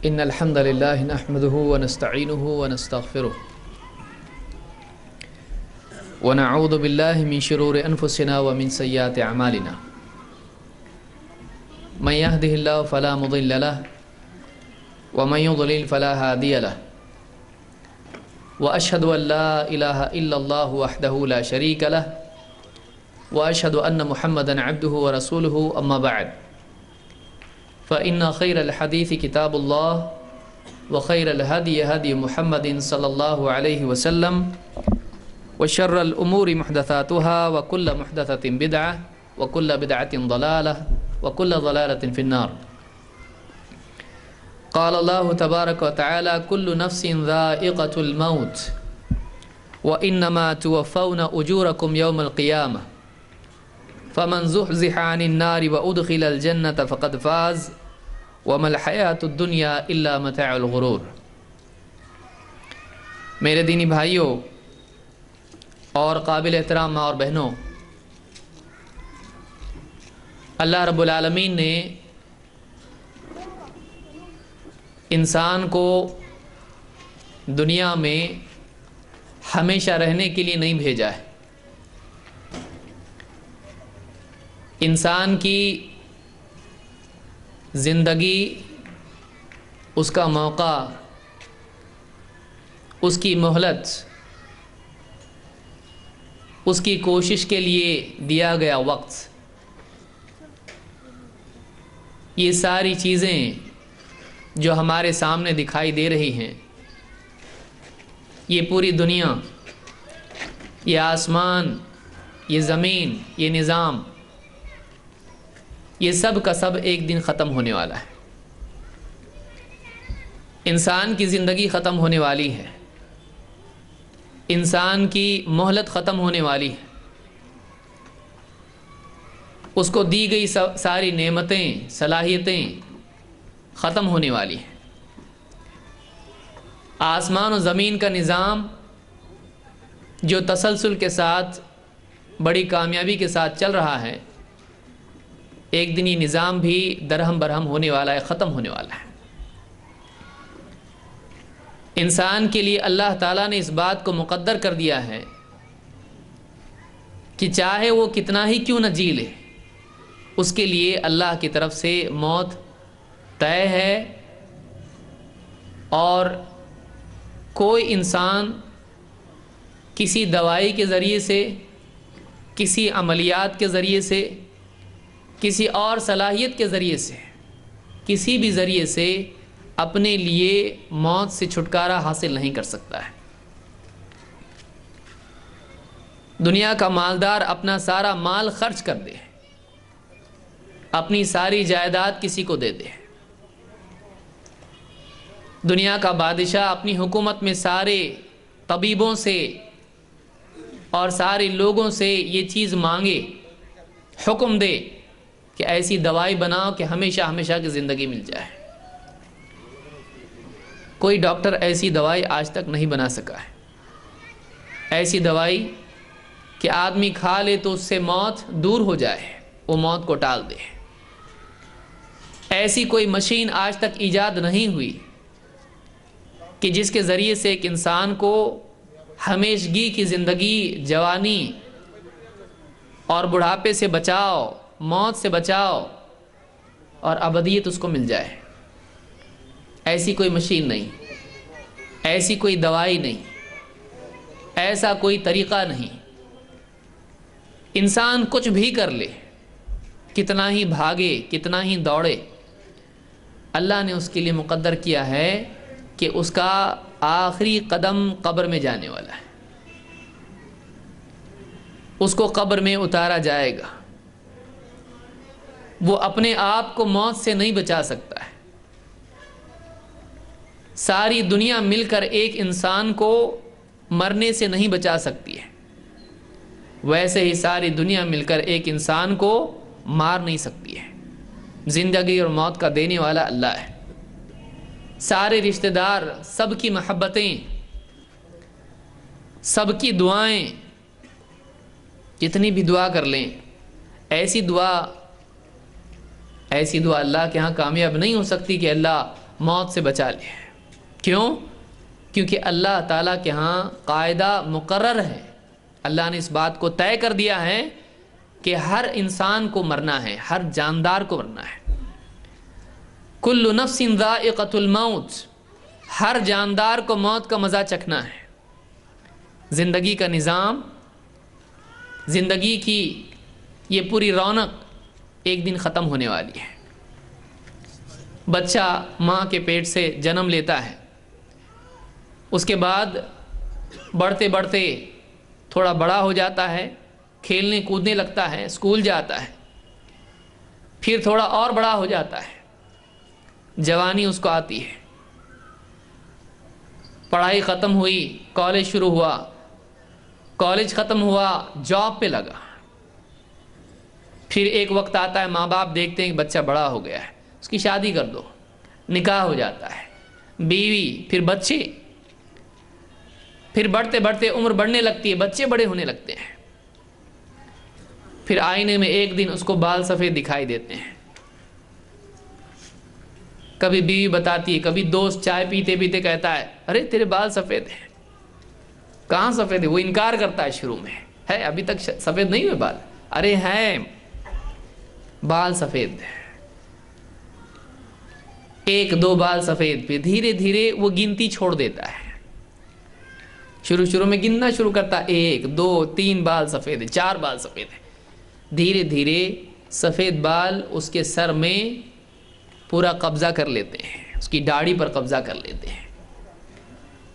إن الحمد لله نحمده ونستعينه ونستغفره ونعوذ بالله من شرور أنفسنا ومن سيئات أعمالنا من يهده الله فلا مضل له ومن يضلل فلا هادي له وأشهد أن لا إله إلا الله وحده لا شريك له وأشهد أن محمدًا عبده ورسوله أما بعد فإن خير الحديث كتاب الله وخير الهدي هدي محمد صلى الله عليه وسلم وشر الأمور محدثاتها وكل محدثة بدعة وكل بدعة ضلالة وكل ضلالة في النار. قال الله تبارك وتعالى كل نفس ذائقة الموت وإنما توفون أجوركم يوم القيامة فمن زحزح عن النار وأدخل الجنة فقد فاز وما الحياة الدنيا إلا متاع الغرور. میرے دینی بھائیوں اور قابل احترام ماں اور بہنوں، اللہ رب العالمین نے انسان کو دنیا میں ہمیشہ رہنے کے لیے نہیں بھیجا ہے. انسان کی زندگی، اس کا موقع، اس کی مہلت، اس کی کوشش کے لیے دیا گیا وقت، یہ ساری چیزیں جو ہمارے سامنے دکھائی دے رہی ہیں، یہ پوری دنیا، یہ آسمان، یہ زمین، یہ نظام، یہ سب کا سب ایک دن ختم ہونے والا ہے. انسان کی زندگی ختم ہونے والی ہے، انسان کی مہلت ختم ہونے والی ہے، اس کو دی گئی ساری نعمتیں، صلاحیتیں ختم ہونے والی ہیں. آسمان و زمین کا نظام جو تسلسل کے ساتھ بڑی کامیابی کے ساتھ چل رہا ہے، ایک دن یہ نظام بھی درہم برہم ہونے والا ہے، ختم ہونے والا ہے. انسان کے لیے اللہ تعالیٰ نے اس بات کو مقدر کر دیا ہے کہ چاہے وہ کتنا ہی کیوں نہ جی لے، اس کے لیے اللہ کی طرف سے موت طے ہے. اور کوئی انسان کسی دوائی کے ذریعے سے، کسی عملیات کے ذریعے سے، کسی اور صلاحیت کے ذریعے سے، کسی بھی ذریعے سے اپنے لیے موت سے چھٹکارا حاصل نہیں کر سکتا ہے. دنیا کا مالدار اپنا سارا مال خرچ کر دے، اپنی ساری جائیداد کسی کو دے دے، دنیا کا بادشاہ اپنی حکومت میں سارے طبیبوں سے اور سارے لوگوں سے یہ چیز مانگے، حکم دے کہ ایسی دوائی بناؤ کہ ہمیشہ ہمیشہ کی زندگی مل جائے. کوئی ڈاکٹر ایسی دوائی آج تک نہیں بنا سکا ہے، ایسی دوائی کہ آدمی کھا لے تو اس سے موت دور ہو جائے، وہ موت کو ٹال دے. ایسی کوئی مشین آج تک ایجاد نہیں ہوئی کہ جس کے ذریعے سے ایک انسان کو ہمیشگی کی زندگی، جوانی اور بڑھاپے سے بچاؤ، موت سے بچاؤ اور ابدیت اس کو مل جائے. ایسی کوئی مشین نہیں، ایسی کوئی دوائی نہیں، ایسا کوئی طریقہ نہیں. انسان کچھ بھی کر لے، کتنا ہی بھاگے، کتنا ہی دوڑے، اللہ نے اس کے لیے مقدر کیا ہے کہ اس کا آخری قدم قبر میں جانے والا ہے. اس کو قبر میں اتارا جائے گا. وہ اپنے آپ کو موت سے نہیں بچا سکتا ہے. ساری دنیا مل کر ایک انسان کو مرنے سے نہیں بچا سکتی ہے، ویسے ہی ساری دنیا مل کر ایک انسان کو مار نہیں سکتی ہے. زندگی اور موت کا دینے والا اللہ ہے. سارے رشتہ دار، سب کی محبتیں، سب کی دعائیں، جتنی بھی دعا کر لیں، ایسی دعا اللہ کے ہاں کامیاب نہیں ہو سکتی کہ اللہ موت سے بچا لے۔ کیوں؟ کیونکہ اللہ تعالیٰ کے ہاں قاعدہ مقرر ہے، اللہ نے اس بات کو طے کر دیا ہے کہ ہر انسان کو مرنا ہے، ہر جاندار کو مرنا ہے۔ کل نفس ذائقۃ الموت، ہر جاندار کو موت کا مزہ چکھنا ہے۔ زندگی کا نظام، زندگی کی یہ پوری رونق ایک دن ختم ہونے والی ہے۔ بچہ ماں کے پیٹ سے جنم لیتا ہے، اس کے بعد بڑھتے بڑھتے تھوڑا بڑا ہو جاتا ہے، کھیلنے کودنے لگتا ہے، اسکول جاتا ہے، پھر تھوڑا اور بڑا ہو جاتا ہے، جوانی اس کو آتی ہے، پڑھائی ختم ہوئی، کالج شروع ہوا، کالج ختم ہوا، جاب پہ لگا، پھر ایک وقت آتا ہے ماں باپ دیکھتے ہیں کہ بچہ بڑا ہو گیا ہے، اس کی شادی کر دو، نکاح ہو جاتا ہے، بیوی، پھر بچے، پھر بڑھتے بڑھتے عمر بڑھنے لگتی ہے، بچے بڑے ہونے لگتے ہیں، پھر آئینے میں ایک دن اس کو بال سفید دکھائی دیتے ہیں۔ کبھی بیوی بتاتی ہے، کبھی دوست چائے پیتے پیتے کہتا ہے ارے تیرے بال سفید ہیں۔ کہاں سفید ہے؟ وہ انکار کرتا ہے شروع میں، ہے ابھی تک سفید نہیں ہوئے بال، ارے ہیں بال سفید، ایک دو بال سفید، پہ دھیرے دھیرے وہ گنتی چھوڑ دیتا ہے، شروع میں گننا شروع کرتا ہے، 1 2 3 بال سفید ہے، 4 بال سفید ہے، دھیرے دھیرے سفید بال اس کے سر میں پورا قبضہ کر لیتے ہیں، اس کی داڑھی پر قبضہ کر لیتے ہیں،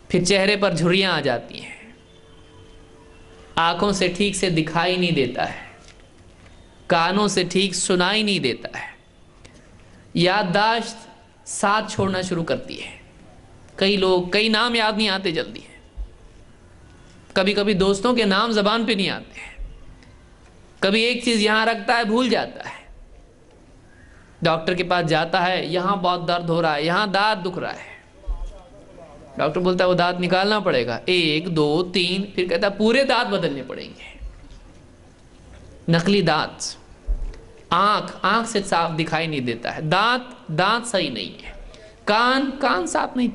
پھر چہرے پر جھریاں آ جاتی ہیں، آنکھوں سے ٹھیک سے دکھائی نہیں دیتا ہے، کانوں سے ٹھیک سنائی نہیں دیتا ہے، یادداشت ساتھ چھوڑنا شروع کرتی ہے، کئی نام یاد نہیں آتے جلدی، کبھی کبھی دوستوں کے نام زبان پہ نہیں آتے ہیں، کبھی ایک چیز یہاں رکھتا ہے بھول جاتا ہے، ڈاکٹر کے پاس جاتا ہے، یہاں بہت درد ہو رہا ہے، یہاں دانت دکھ رہا ہے، ڈاکٹر بولتا ہے وہ دانت نکالنا پڑے گا، 1 2 3، پھر کہتا ہے پورے دانت بدلنے پڑیں گے، نقلی دانت، آنکھ سے صاف دکھائی نہیں دیتا ہے، دانت صحیح نہیں ہے، کان صاف نہیں،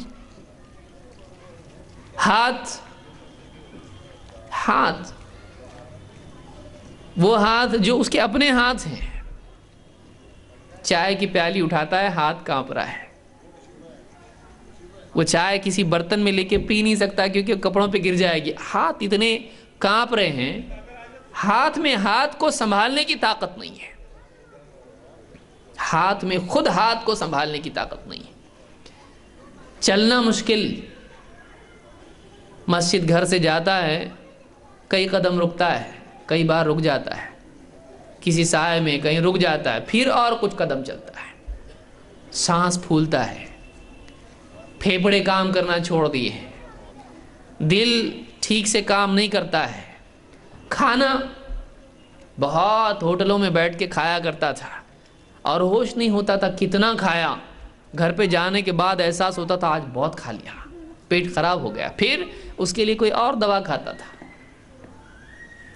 ہاتھ وہ ہاتھ جو اس کے اپنے ہاتھ ہیں، چائے کی پیالی اٹھاتا ہے ہاتھ کانپ رہا ہے، وہ چائے کسی برتن میں لے کے پی نہیں سکتا کیونکہ کپڑوں پہ گر جائے گی، ہاتھ اتنے کانپ رہے ہیں، ہاتھ میں ہاتھ کو سنبھالنے کی طاقت نہیں ہے، ہاتھ میں خود ہاتھ کو سنبھالنے کی طاقت نہیں ہے، چلنا مشکل، مسجد گھر سے جاتا ہے، کئی قدم رکتا ہے، کئی بار رک جاتا ہے، کسی سائے میں کہیں رک جاتا ہے، پھر اور کچھ قدم چلتا ہے، سانس پھولتا ہے، پھیپھڑے کام کرنا چھوڑ دیے ہیں، دل ٹھیک سے کام نہیں کرتا ہے، کھانا بہت ہوٹلوں میں بیٹھ کے کھایا کرتا تھا اور ہوش نہیں ہوتا تھا کتنا کھایا، گھر پہ جانے کے بعد احساس ہوتا تھا آج بہت کھا لیا، پیٹ خراب ہو گیا، پھر اس کے لیے کوئی اور دوا کھاتا تھا،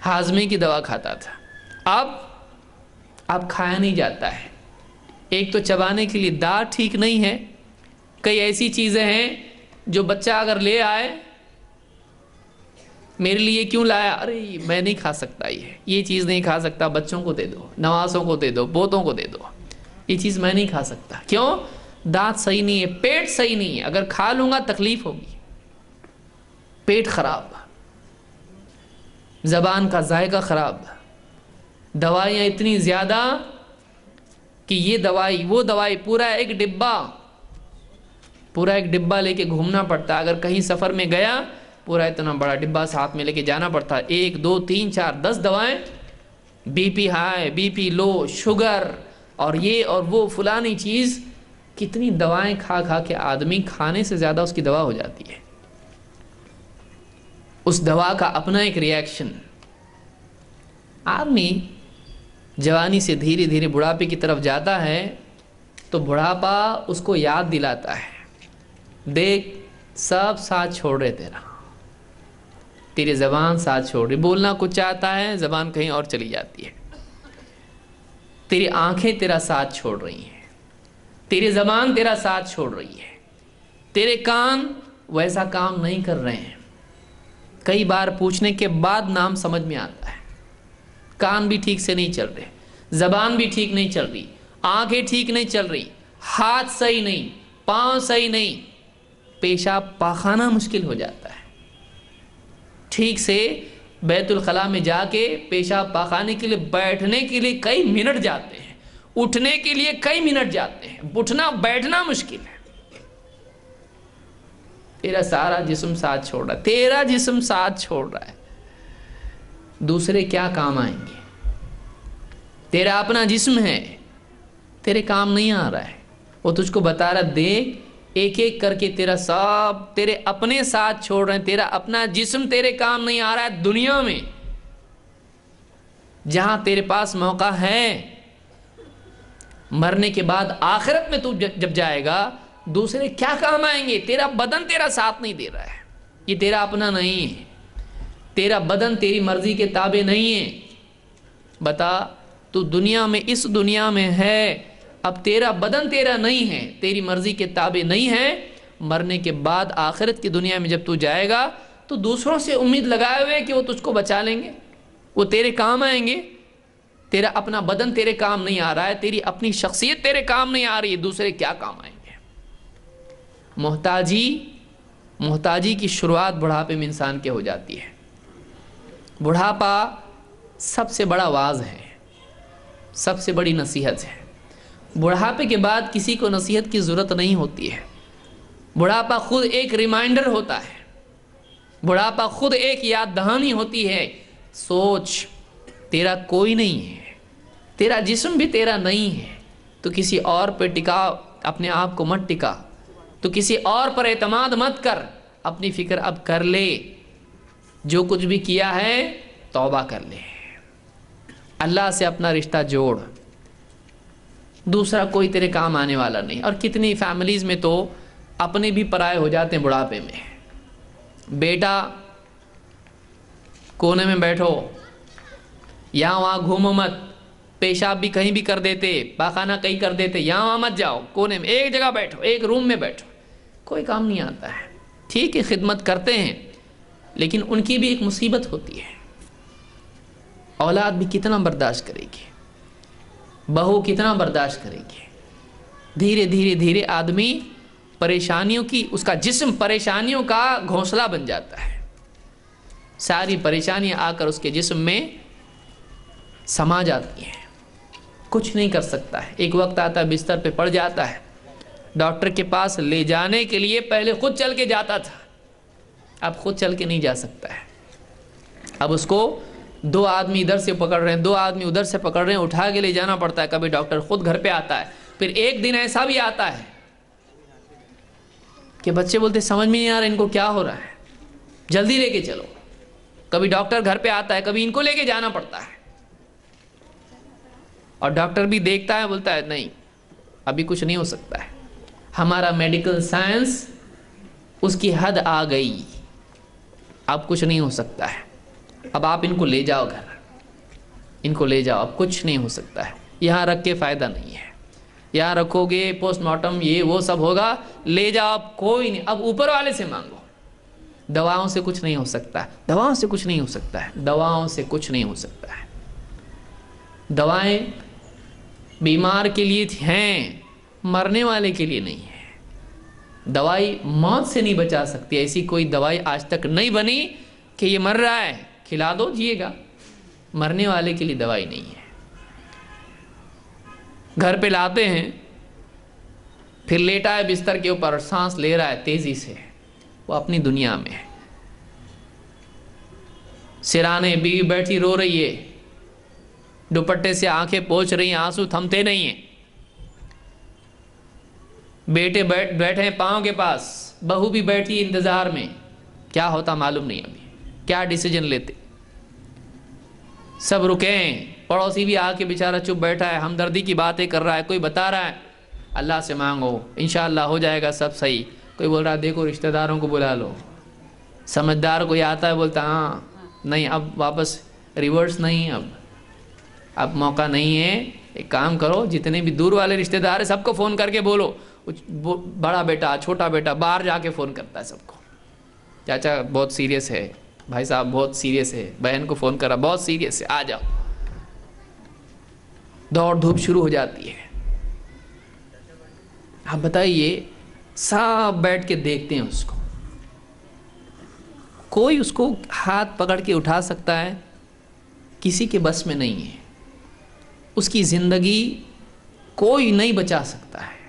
ہاضمے کی دوا کھاتا تھا، اب کھایا نہیں جاتا ہے، ایک تو چبانے کے لیے دانت ٹھیک نہیں ہے، کئی ایسی چیزیں ہیں جو بچہ اگر لے آئے، میرے لیے کیوں لایا، ارے میں نہیں کھا سکتا، یہ چیز نہیں کھا سکتا، بچوں کو دے دو، نواسوں کو دے دو، پوتوں کو دے دو، یہ چیز میں نہیں کھا سکتا، کیوں؟ دانت صحیح نہیں ہے، پیٹ صحیح نہیں ہے، اگر کھا لوں گا تکلیف ہوگی، پیٹ خراب، زبان کا ذائقہ خراب، دوائیاں اتنی زیادہ کہ یہ دوائی وہ دوائی، پورا ایک ڈبہ لے کے گھومنا پڑتا، اگر کہیں سفر میں گیا پورا اتنا بڑا ڈبہ ساتھ میں لے کے جانا پڑتا، 1 2 3 4 10 دوائیں، B P high, B P low, sugar اور یہ اور وہ فلانی چیز، کتنی دوائیں کھا کے آدمی کھانے سے زیادہ اس کی دوا ہو جاتی ہے، اس دوا کا اپنا ایک ری ایکشن، آدمی جوانی سے دھیرے دھیرے بڑھاپے کی طرف جاتا ہے تو بڑھاپا اس کو یاد دلاتا ہے، دیکھ سب ساتھ چھوڑ رہے، تیری زبان ساتھ چھوڑ رہی، بولنا کچھ چاہتا ہے زبان کہیں اور چلی جاتی ہے، تیری آنکھیں تیرا ساتھ چھوڑ رہی ہیں، تیری زبان تیرا ساتھ چھوڑ رہی ہے، تیرے کان ویسا کام نہیں کر رہے ہیں، کئی بار پوچھنے کے بعد نام سمجھ میں آتا ہے۔ کان بھی ٹھیک سے نہیں چل رہے، زبان بھی ٹھیک نہیں چل رہی، آنکھیں ٹھیک نہیں چل رہی، ہاتھ صحیح نہیں، پاؤں صحیح نہیں، پیشاب پاخانہ مشکل ہو جاتا ہے۔ ٹھیک سے بیت الخلاء میں جا کے پیشاب پاخانے کے لیے بیٹھنے کے لیے کئی منٹ جاتے ہیں، اٹھنے کے لیے کئی منٹ جاتے ہیں، اٹھنا بیٹھنا مشکل ہے۔ تیرا سارا جسم ساتھ چھوڑ رہا ہے، تیرا جسم ساتھ چھوڑ رہا ہے، دوسرے کیا کام آئیں گے؟ تیرا اپنا جسم ہے، تیرے کام نہیں آ رہا ہے، وہ تجھ کو بتا رہا دیکھ ایک ایک کر کے تیرا سب تیرے اپنے ساتھ چھوڑ رہے ہیں، تیرا اپنا جسم تیرے کام نہیں آ رہا ہے۔ دنیا میں جہاں تیرے پاس موقع ہے، مرنے کے بعد آخرت میں تو جب جائے گا دوسرے کیا کام آئیں گے؟ تیرا بدن تیرا ساتھ نہیں دے رہا ہے، یہ تیرا اپنا نہیں ہے، تیرا بدن تیری مرضی کے تابع نہیں ہے۔ بتا تو دنیا میں، اس دنیا میں ہے، اب تیرا بدن تیرا نہیں ہے، تیری مرضی کے تابع نہیں ہے، مرنے کے بعد آخرت کی دنیا میں جب تو جائے گا تو دوسروں سے امید لگائے ہوئے کہ وہ تجھ کو بچا لیں گے، وہ تیرے کام آئیں گے۔ تیرا اپنا بدن تیرے کام نہیں آ رہا ہے، تیری اپنی شخصیت تیرے کام نہیں آ رہی ہے، دوسرے کیا کام آئیں گے؟ محتاجی کی شروعات بڑھاپے میں انسان کے ہو جاتی ہے۔ بڑھاپا سب سے بڑا واعظ ہے، سب سے بڑی نصیحت ہے۔ بڑھاپے کے بعد کسی کو نصیحت کی ضرورت نہیں ہوتی ہے، بڑھاپا خود ایک ریمائنڈر ہوتا ہے، بڑھاپا خود ایک یاد دہانی ہوتی ہے۔ سوچ، تیرا کوئی نہیں ہے، تیرا جسم بھی تیرا نہیں ہے، تو کسی اور پہ ٹکا، اپنے آپ کو مت ٹکا، تو کسی اور پر اعتماد مت کر، اپنی فکر اب کر لے، جو کچھ بھی کیا ہے توبہ کر لے، اللہ سے اپنا رشتہ جوڑ، دوسرا کوئی تیرے کام آنے والا نہیں۔ اور کتنی فیملیز میں تو اپنے بھی پرائے ہو جاتے ہیں بڑھاپے میں۔ بیٹا کونے میں بیٹھو، یہاں وہاں گھومو مت، پیشاب بھی کہیں بھی کر دیتے، پاخانہ کہیں کر دیتے، یہاں وہاں مت جاؤ، کونے میں ایک جگہ بیٹھو، ایک روم میں بیٹھو، کوئی کام نہیں آتا ہے۔ ٹھیک ہے خدمت کرتے ہیں، لیکن ان کی بھی ایک مصیبت ہوتی ہے، اولاد بھی کتنا برداشت کرے گی، بہو کتنا برداشت کرے گی؟ دھیرے دھیرے دھیرے آدمی پریشانیوں کی، اس کا جسم پریشانیوں کا گھونسلہ بن جاتا ہے، ساری پریشانیاں آ کر اس کے جسم میں سما جاتی ہیں، کچھ نہیں کر سکتا ہے۔ ایک وقت آتا ہے بستر پہ پڑ جاتا ہے، ڈاکٹر کے پاس لے جانے کے لیے پہلے خود چل کے جاتا تھا، اب خود چل کے نہیں جا سکتا ہے، اب اس کو دو آدمی ادھر سے پکڑ رہے ہیں، دو آدمی ادھر سے پکڑ رہے ہیں، اٹھا کے لے جانا پڑتا ہے۔ کبھی ڈاکٹر خود گھر پہ آتا ہے، پھر ایک دن ایسا بھی آتا ہے کہ بچے بولتے سمجھ میں نہیں آ رہا ان کو کیا ہو رہا ہے، جلدی لے کے چلو۔ کبھی ڈاکٹر گھر پہ آتا ہے، کبھی ان کو لے کے جانا پڑتا ہے، اور ڈاکٹر بھی دیکھتا ہے، بولتا ہے نہیں ابھی کچھ نہیں ہو سکتا ہے، ہمارا میڈیکل سائنس اس کی حد آ گئی، اب کچھ نہیں ہو سکتا ہے، اب آپ ان کو لے جاؤ گھر، ان کو لے جاؤ، اب کچھ نہیں ہو سکتا ہے، یہاں رکھ کے فائدہ نہیں ہے، یہاں رکھو گے پوسٹ مارٹم یہ وہ سب ہوگا، لے جاؤ، اب کوئی نہیں، اب اوپر والے سے مانگو، دواؤں سے کچھ نہیں ہو سکتا ہے، دواؤں سے کچھ نہیں ہو سکتا ہے، دواؤں سے کچھ نہیں ہو سکتا ہے۔ دوائیں بیمار کے لیے ہیں، مرنے والے کے لیے نہیں ہے۔ دوائی موت سے نہیں بچا سکتی، ایسی کوئی دوائی آج تک نہیں بنی کہ یہ مر رہا ہے کھلا دو جیے گا، مرنے والے کے لیے دوائی نہیں ہے۔ گھر پہ لاتے ہیں، پھر لیٹا ہے بستر کے اوپر، سانس لے رہا ہے تیزی سے، وہ اپنی دنیا میں ہے۔ سرانے بیوی بیٹھی رو رہی ہے، دوپٹے سے آنکھیں پوچھ رہی ہیں، آنسو تھمتے نہیں ہیں، بیٹے بیٹھے ہیں پاؤں کے پاس، بہو بھی بیٹھی انتظار میں، کیا ہوتا معلوم نہیں، ابھی کیا ڈیسیجن لیتے، سب رکے ہیں، پڑوسی بھی آ کے بیچارہ چپ بیٹھا ہے، ہمدردی کی باتیں کر رہا ہے، کوئی بتا رہا ہے اللہ سے مانگو انشاءاللہ ہو جائے گا سب صحیح، کوئی بول رہا ہے دیکھو رشتہ داروں کو بلا لو، سمجھدار کوئی آتا ہے بولتا ہاں نہیں اب واپس ریورس نہیں، اب موقع نہیں ہے، ایک کام کرو جتنے بھی دور والے رشتہ دار ہیں سب کو فون کر کے بولو، بڑا بیٹا چھوٹا بیٹا باہر جا کے فون کرتا ہے سب کو، چاچا بہت سیریس ہے، بھائی صاحب بہت سیریس ہے، بہن کو فون کرا بہت سیریس ہے، آ جاؤ، دوڑ دھوپ شروع ہو جاتی ہے۔ آپ بتائیے، سب بیٹھ کے دیکھتے ہیں اس کو، کوئی اس کو ہاتھ پکڑ کے اٹھا سکتا ہے؟ کسی کے بس میں نہیں ہے، اس کی زندگی کوئی نہیں بچا سکتا ہے۔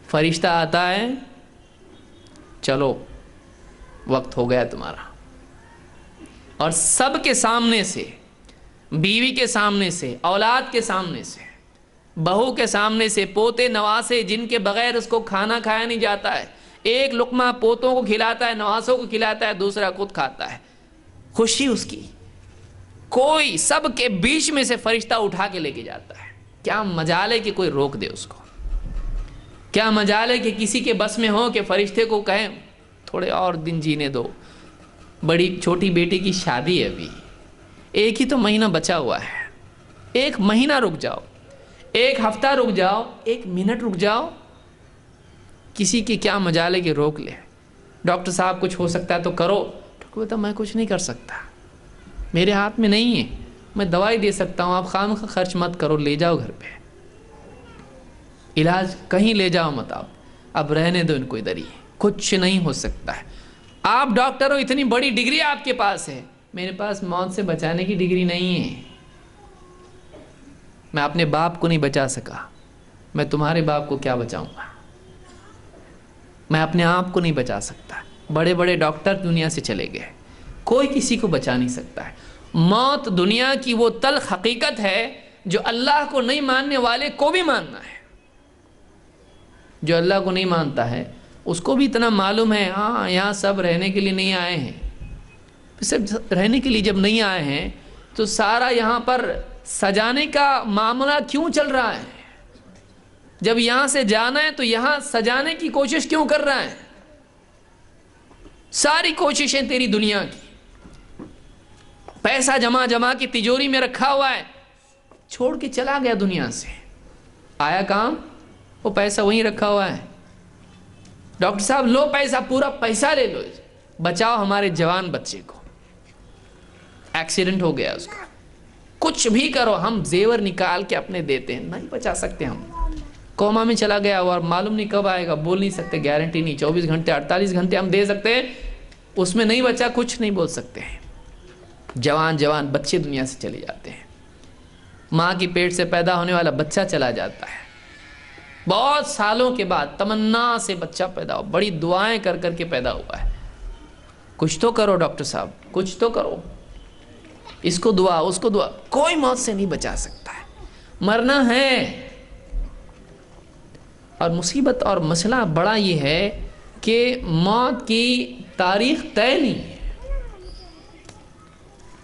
فرشتہ آتا ہے، چلو وقت ہو گیا تمہارا، اور سب کے سامنے سے، بیوی کے سامنے سے، اولاد کے سامنے سے، بہو کے سامنے سے، پوتے نواسے جن کے بغیر اس کو کھانا کھایا نہیں جاتا ہے، ایک لقمہ پوتوں کو کھلاتا ہے، نواسوں کو کھلاتا ہے، دوسرا خود کھاتا ہے، خوشی اس کی، کوئی سب کے بیچ میں سے فرشتہ اٹھا کے لے کے جاتا ہے۔ کیا مجال ہے کہ کوئی روک دے اس کو؟ کیا مجال ہے کہ کسی کے بس میں ہو کہ فرشتے کو کہیں تھوڑے اور دن جینے دو، بڑی چھوٹی بیٹی کی شادی ہے ابھی، ایک ہی تو مہینہ بچا ہوا ہے، ایک مہینہ رک جاؤ، ایک ہفتہ رک جاؤ، ایک منٹ رک جاؤ۔ کسی کی کیا مجال ہے کہ روک لے؟ ڈاکٹر صاحب کچھ ہو سکتا ہے تو کرو، ڈاکٹر بتا میں کچھ نہیں کر سکتا، میرے ہاتھ میں نہیں ہے، میں دوائی دے سکتا ہوں، آپ خواہ خرچ مت کرو، لے جاؤ گھر پہ، علاج کہیں لے جاؤ مت، آپ اب رہنے دو ان کو ادھر ہی، کچھ نہیں ہو سکتا ہے۔ آپ ڈاکٹر ہو، اتنی بڑی ڈگری آپ کے پاس ہے، میرے پاس موت سے بچانے کی ڈگری نہیں ہے، میں اپنے باپ کو نہیں بچا سکا، میں تمہارے باپ کو کیا بچاؤں گا؟ میں اپنے آپ کو نہیں بچا سکتا۔ بڑے بڑے ڈاکٹر دنیا سے چلے گئے، کوئی کسی کو بچا نہیں سکتا ہے۔ موت دنیا کی وہ تلخ حقیقت ہے جو اللہ کو نہیں ماننے والے کو بھی ماننا ہے۔ جو اللہ کو نہیں مانتا ہے اس کو بھی اتنا معلوم ہے، ہاں یہاں سب رہنے کے لیے نہیں آئے ہیں، سب رہنے کے لیے جب نہیں آئے ہیں تو سارا یہاں پر سجانے کا معاملہ کیوں چل رہا ہے؟ جب یہاں سے جانا ہے تو یہاں سجانے کی کوشش کیوں کر رہا ہے؟ ساری کوششیں تیری دنیا کی، پیسہ جمع جمع کی تجوری میں رکھا ہوا ہے، چھوڑ کے چلا گیا دنیا سے، آیا کام؟ وہ پیسہ وہیں رکھا ہوا ہے۔ ڈاکٹر صاحب لو پیسہ، پورا پیسہ لے لو، بچاؤ ہمارے جوان بچے کو، ایکسیڈنٹ ہو گیا اس کا، کچھ بھی کرو، ہم زیور نکال کے اپنے دیتے ہیں، نہیں بچا سکتے، ہم کوما میں چلا گیا اور معلوم نہیں کب آئے گا، بول نہیں سکتے، گارنٹی نہیں، 24 گھنٹے 48 گھنٹے ہم دے سکتے ہیں، اس میں نہیں بچا کچھ نہیں بول سکتے ہیں۔ جوان جوان بچے دنیا سے چلے جاتے ہیں، ماں کی پیٹ سے پیدا ہونے والا بچہ چلا جاتا ہے، بہت سالوں کے بعد تمنا سے بچہ پیدا ہو، بڑی دعائیں کر کر کے پیدا ہوا ہے۔ کچھ تو کرو ڈاکٹر صاحب، کچھ تو کرو، اس کو دعا اس کو دعا، کوئی موت سے نہیں بچا سکتا ہے، مرنا ہے۔ اور مصیبت اور مسئلہ بڑا یہ ہے کہ موت کی تاریخ طے نہیں ہے،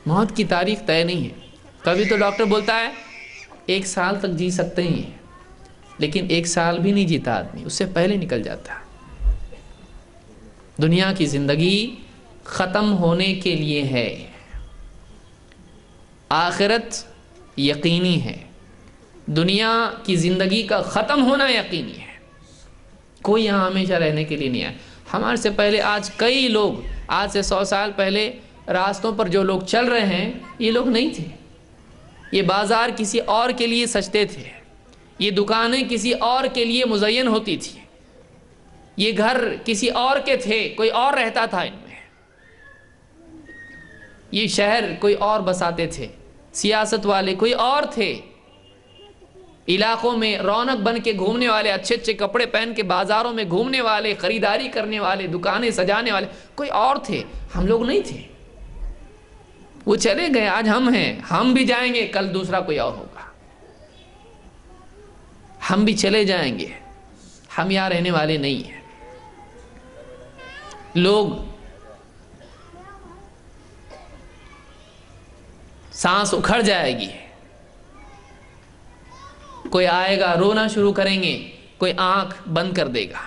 موت کی تاریخ طے نہیں ہے۔ کبھی تو ڈاکٹر بولتا ہے 1 سال تک جی سکتے ہیں، لیکن 1 سال بھی نہیں جیتا آدمی، اس سے پہلے نکل جاتا ہے۔ دنیا کی زندگی ختم ہونے کے لیے ہے، آخرت یقینی ہے، دنیا کی زندگی کا ختم ہونا یقینی ہے، کوئی یہاں ہمیشہ رہنے کے لیے نہیں ہے۔ ہمارے سے پہلے آج کئی لوگ، آج سے 100 سال پہلے راستوں پر جو لوگ چل رہے ہیں یہ لوگ نہیں تھے، یہ بازار کسی اور کے لیے سجتے تھے، یہ دکانیں کسی اور کے لیے مزین ہوتی تھی، یہ گھر کسی اور کے تھے، کوئی اور رہتا تھا ان میں، یہ شہر کوئی اور بساتے تھے، سیاست والے کوئی اور تھے، علاقوں میں رونق بن کے گھومنے والے، اچھے اچھے کپڑے پہن کے بازاروں میں گھومنے والے، خریداری کرنے والے، دکانیں سجانے والے کوئی اور تھے، ہم لوگ نہیں تھے۔ وہ چلے گئے، آج ہم ہیں، ہم بھی جائیں گے، کل دوسرا کوئی اور ہوگا، ہم بھی چلے جائیں گے، ہم یہاں رہنے والے نہیں ہیں۔ لوگ سانس اکھڑ جائے گی، کوئی آئے گا رونا شروع کریں گے، کوئی آنکھ بند کر دے گا،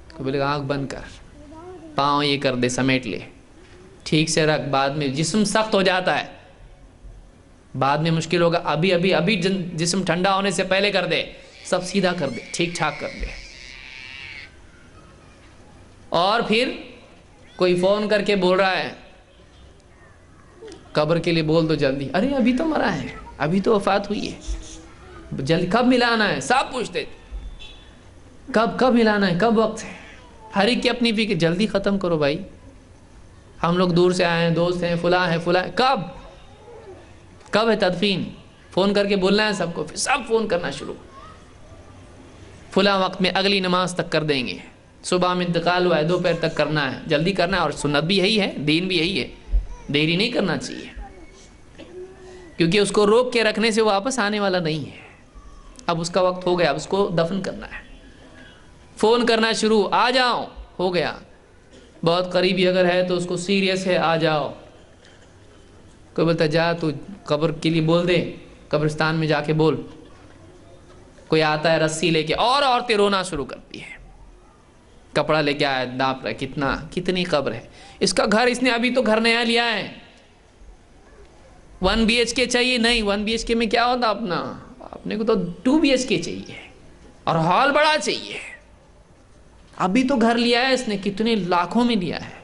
کوئی بولے گا آنکھ بند کر، پاؤں یہ کر دے، سمیٹ لے، ٹھیک سے رکھ، بعد میں جسم سخت ہو جاتا ہے، بعد میں مشکل ہوگا، ابھی جسم ٹھنڈا ہونے سے پہلے کر دے، سب سیدھا کر دے، ٹھیک ٹھاک کر دے. اور پھر کوئی فون کر کے بول رہا ہے قبر کے لیے بول دو جلدی، ارے ابھی تو مرا ہے، ابھی تو وفات ہوئی ہے، جلدی کب ملانا ہے، سب پوچھتے کب ملانا ہے، کب وقت ہے. ہر ایک کی اپنی فکر، جلدی ختم کرو بھائی، ہم لوگ دور سے آئے ہیں، دوست ہیں، فلاں ہیں فلاں. کب ہے تدفین؟ فون کر کے بولنا ہے سب کو، پھر سب فون کرنا شروع، فلاں وقت میں اگلی نماز تک کر دیں گے، صبح میں انتقال ہوا ہے دوپہر تک کرنا ہے، جلدی کرنا ہے. اور سنت بھی یہی ہے، دین بھی یہی ہے، دیری نہیں کرنا چاہیے، کیونکہ اس کو روک کے رکھنے سے واپس آنے والا نہیں ہے. اب اس کا وقت ہو گیا، اب اس کو دفن کرنا ہے. فون کرنا شروع، آ جاؤ، ہو گیا. بہت قریبی اگر ہے تو اس کو سیریس ہے، آ جاؤ. کوئی بولتا جا تو قبر کے لیے بول دے، قبرستان میں جا کے بول. کوئی آتا ہے رسی لے کے، اور عورتیں رونا شروع کرتی ہیں، کپڑا لے کے آیا، ناپ رہا کتنی قبر ہے. اس کا گھر، اس نے ابھی تو گھر نیا لیا ہے، 1 BHK چاہیے. نہیں، 1 BHK میں کیا ہوتا اپنے کو تو 2 BHK چاہیے، اور ہال بڑا چاہیے. ابھی تو گھر لیا ہے اس نے، کتنے لاکھوں میں لیا ہے.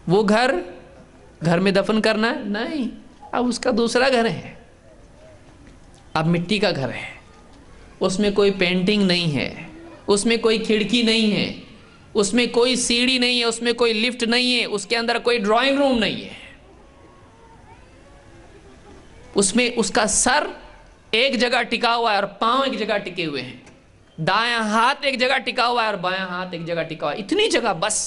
وہ گھر میں دفن کرنا ہے؟ نہیں، اب اس کا دوسرا گھر ہے، اب مٹی کا گھر ہے. اس میں کوئی پینٹنگ نہیں ہے، اس میں کوئی کھڑکی نہیں ہے، اس میں کوئی سیڑھی نہیں ہے، اس میں کوئی لفٹ نہیں ہے، اس کے اندر کوئی ڈرائنگ روم نہیں ہے. اس میں اس کا سر ایک جگہ ٹکا ہوا ہے اور پاؤں ایک جگہ ٹکے ہوئے ہیں، دایاں ہاتھ ایک جگہ ٹکا ہوا ہے اور بایاں ہاتھ ایک جگہ ٹکا ہوا ہے. اتنی جگہ بس.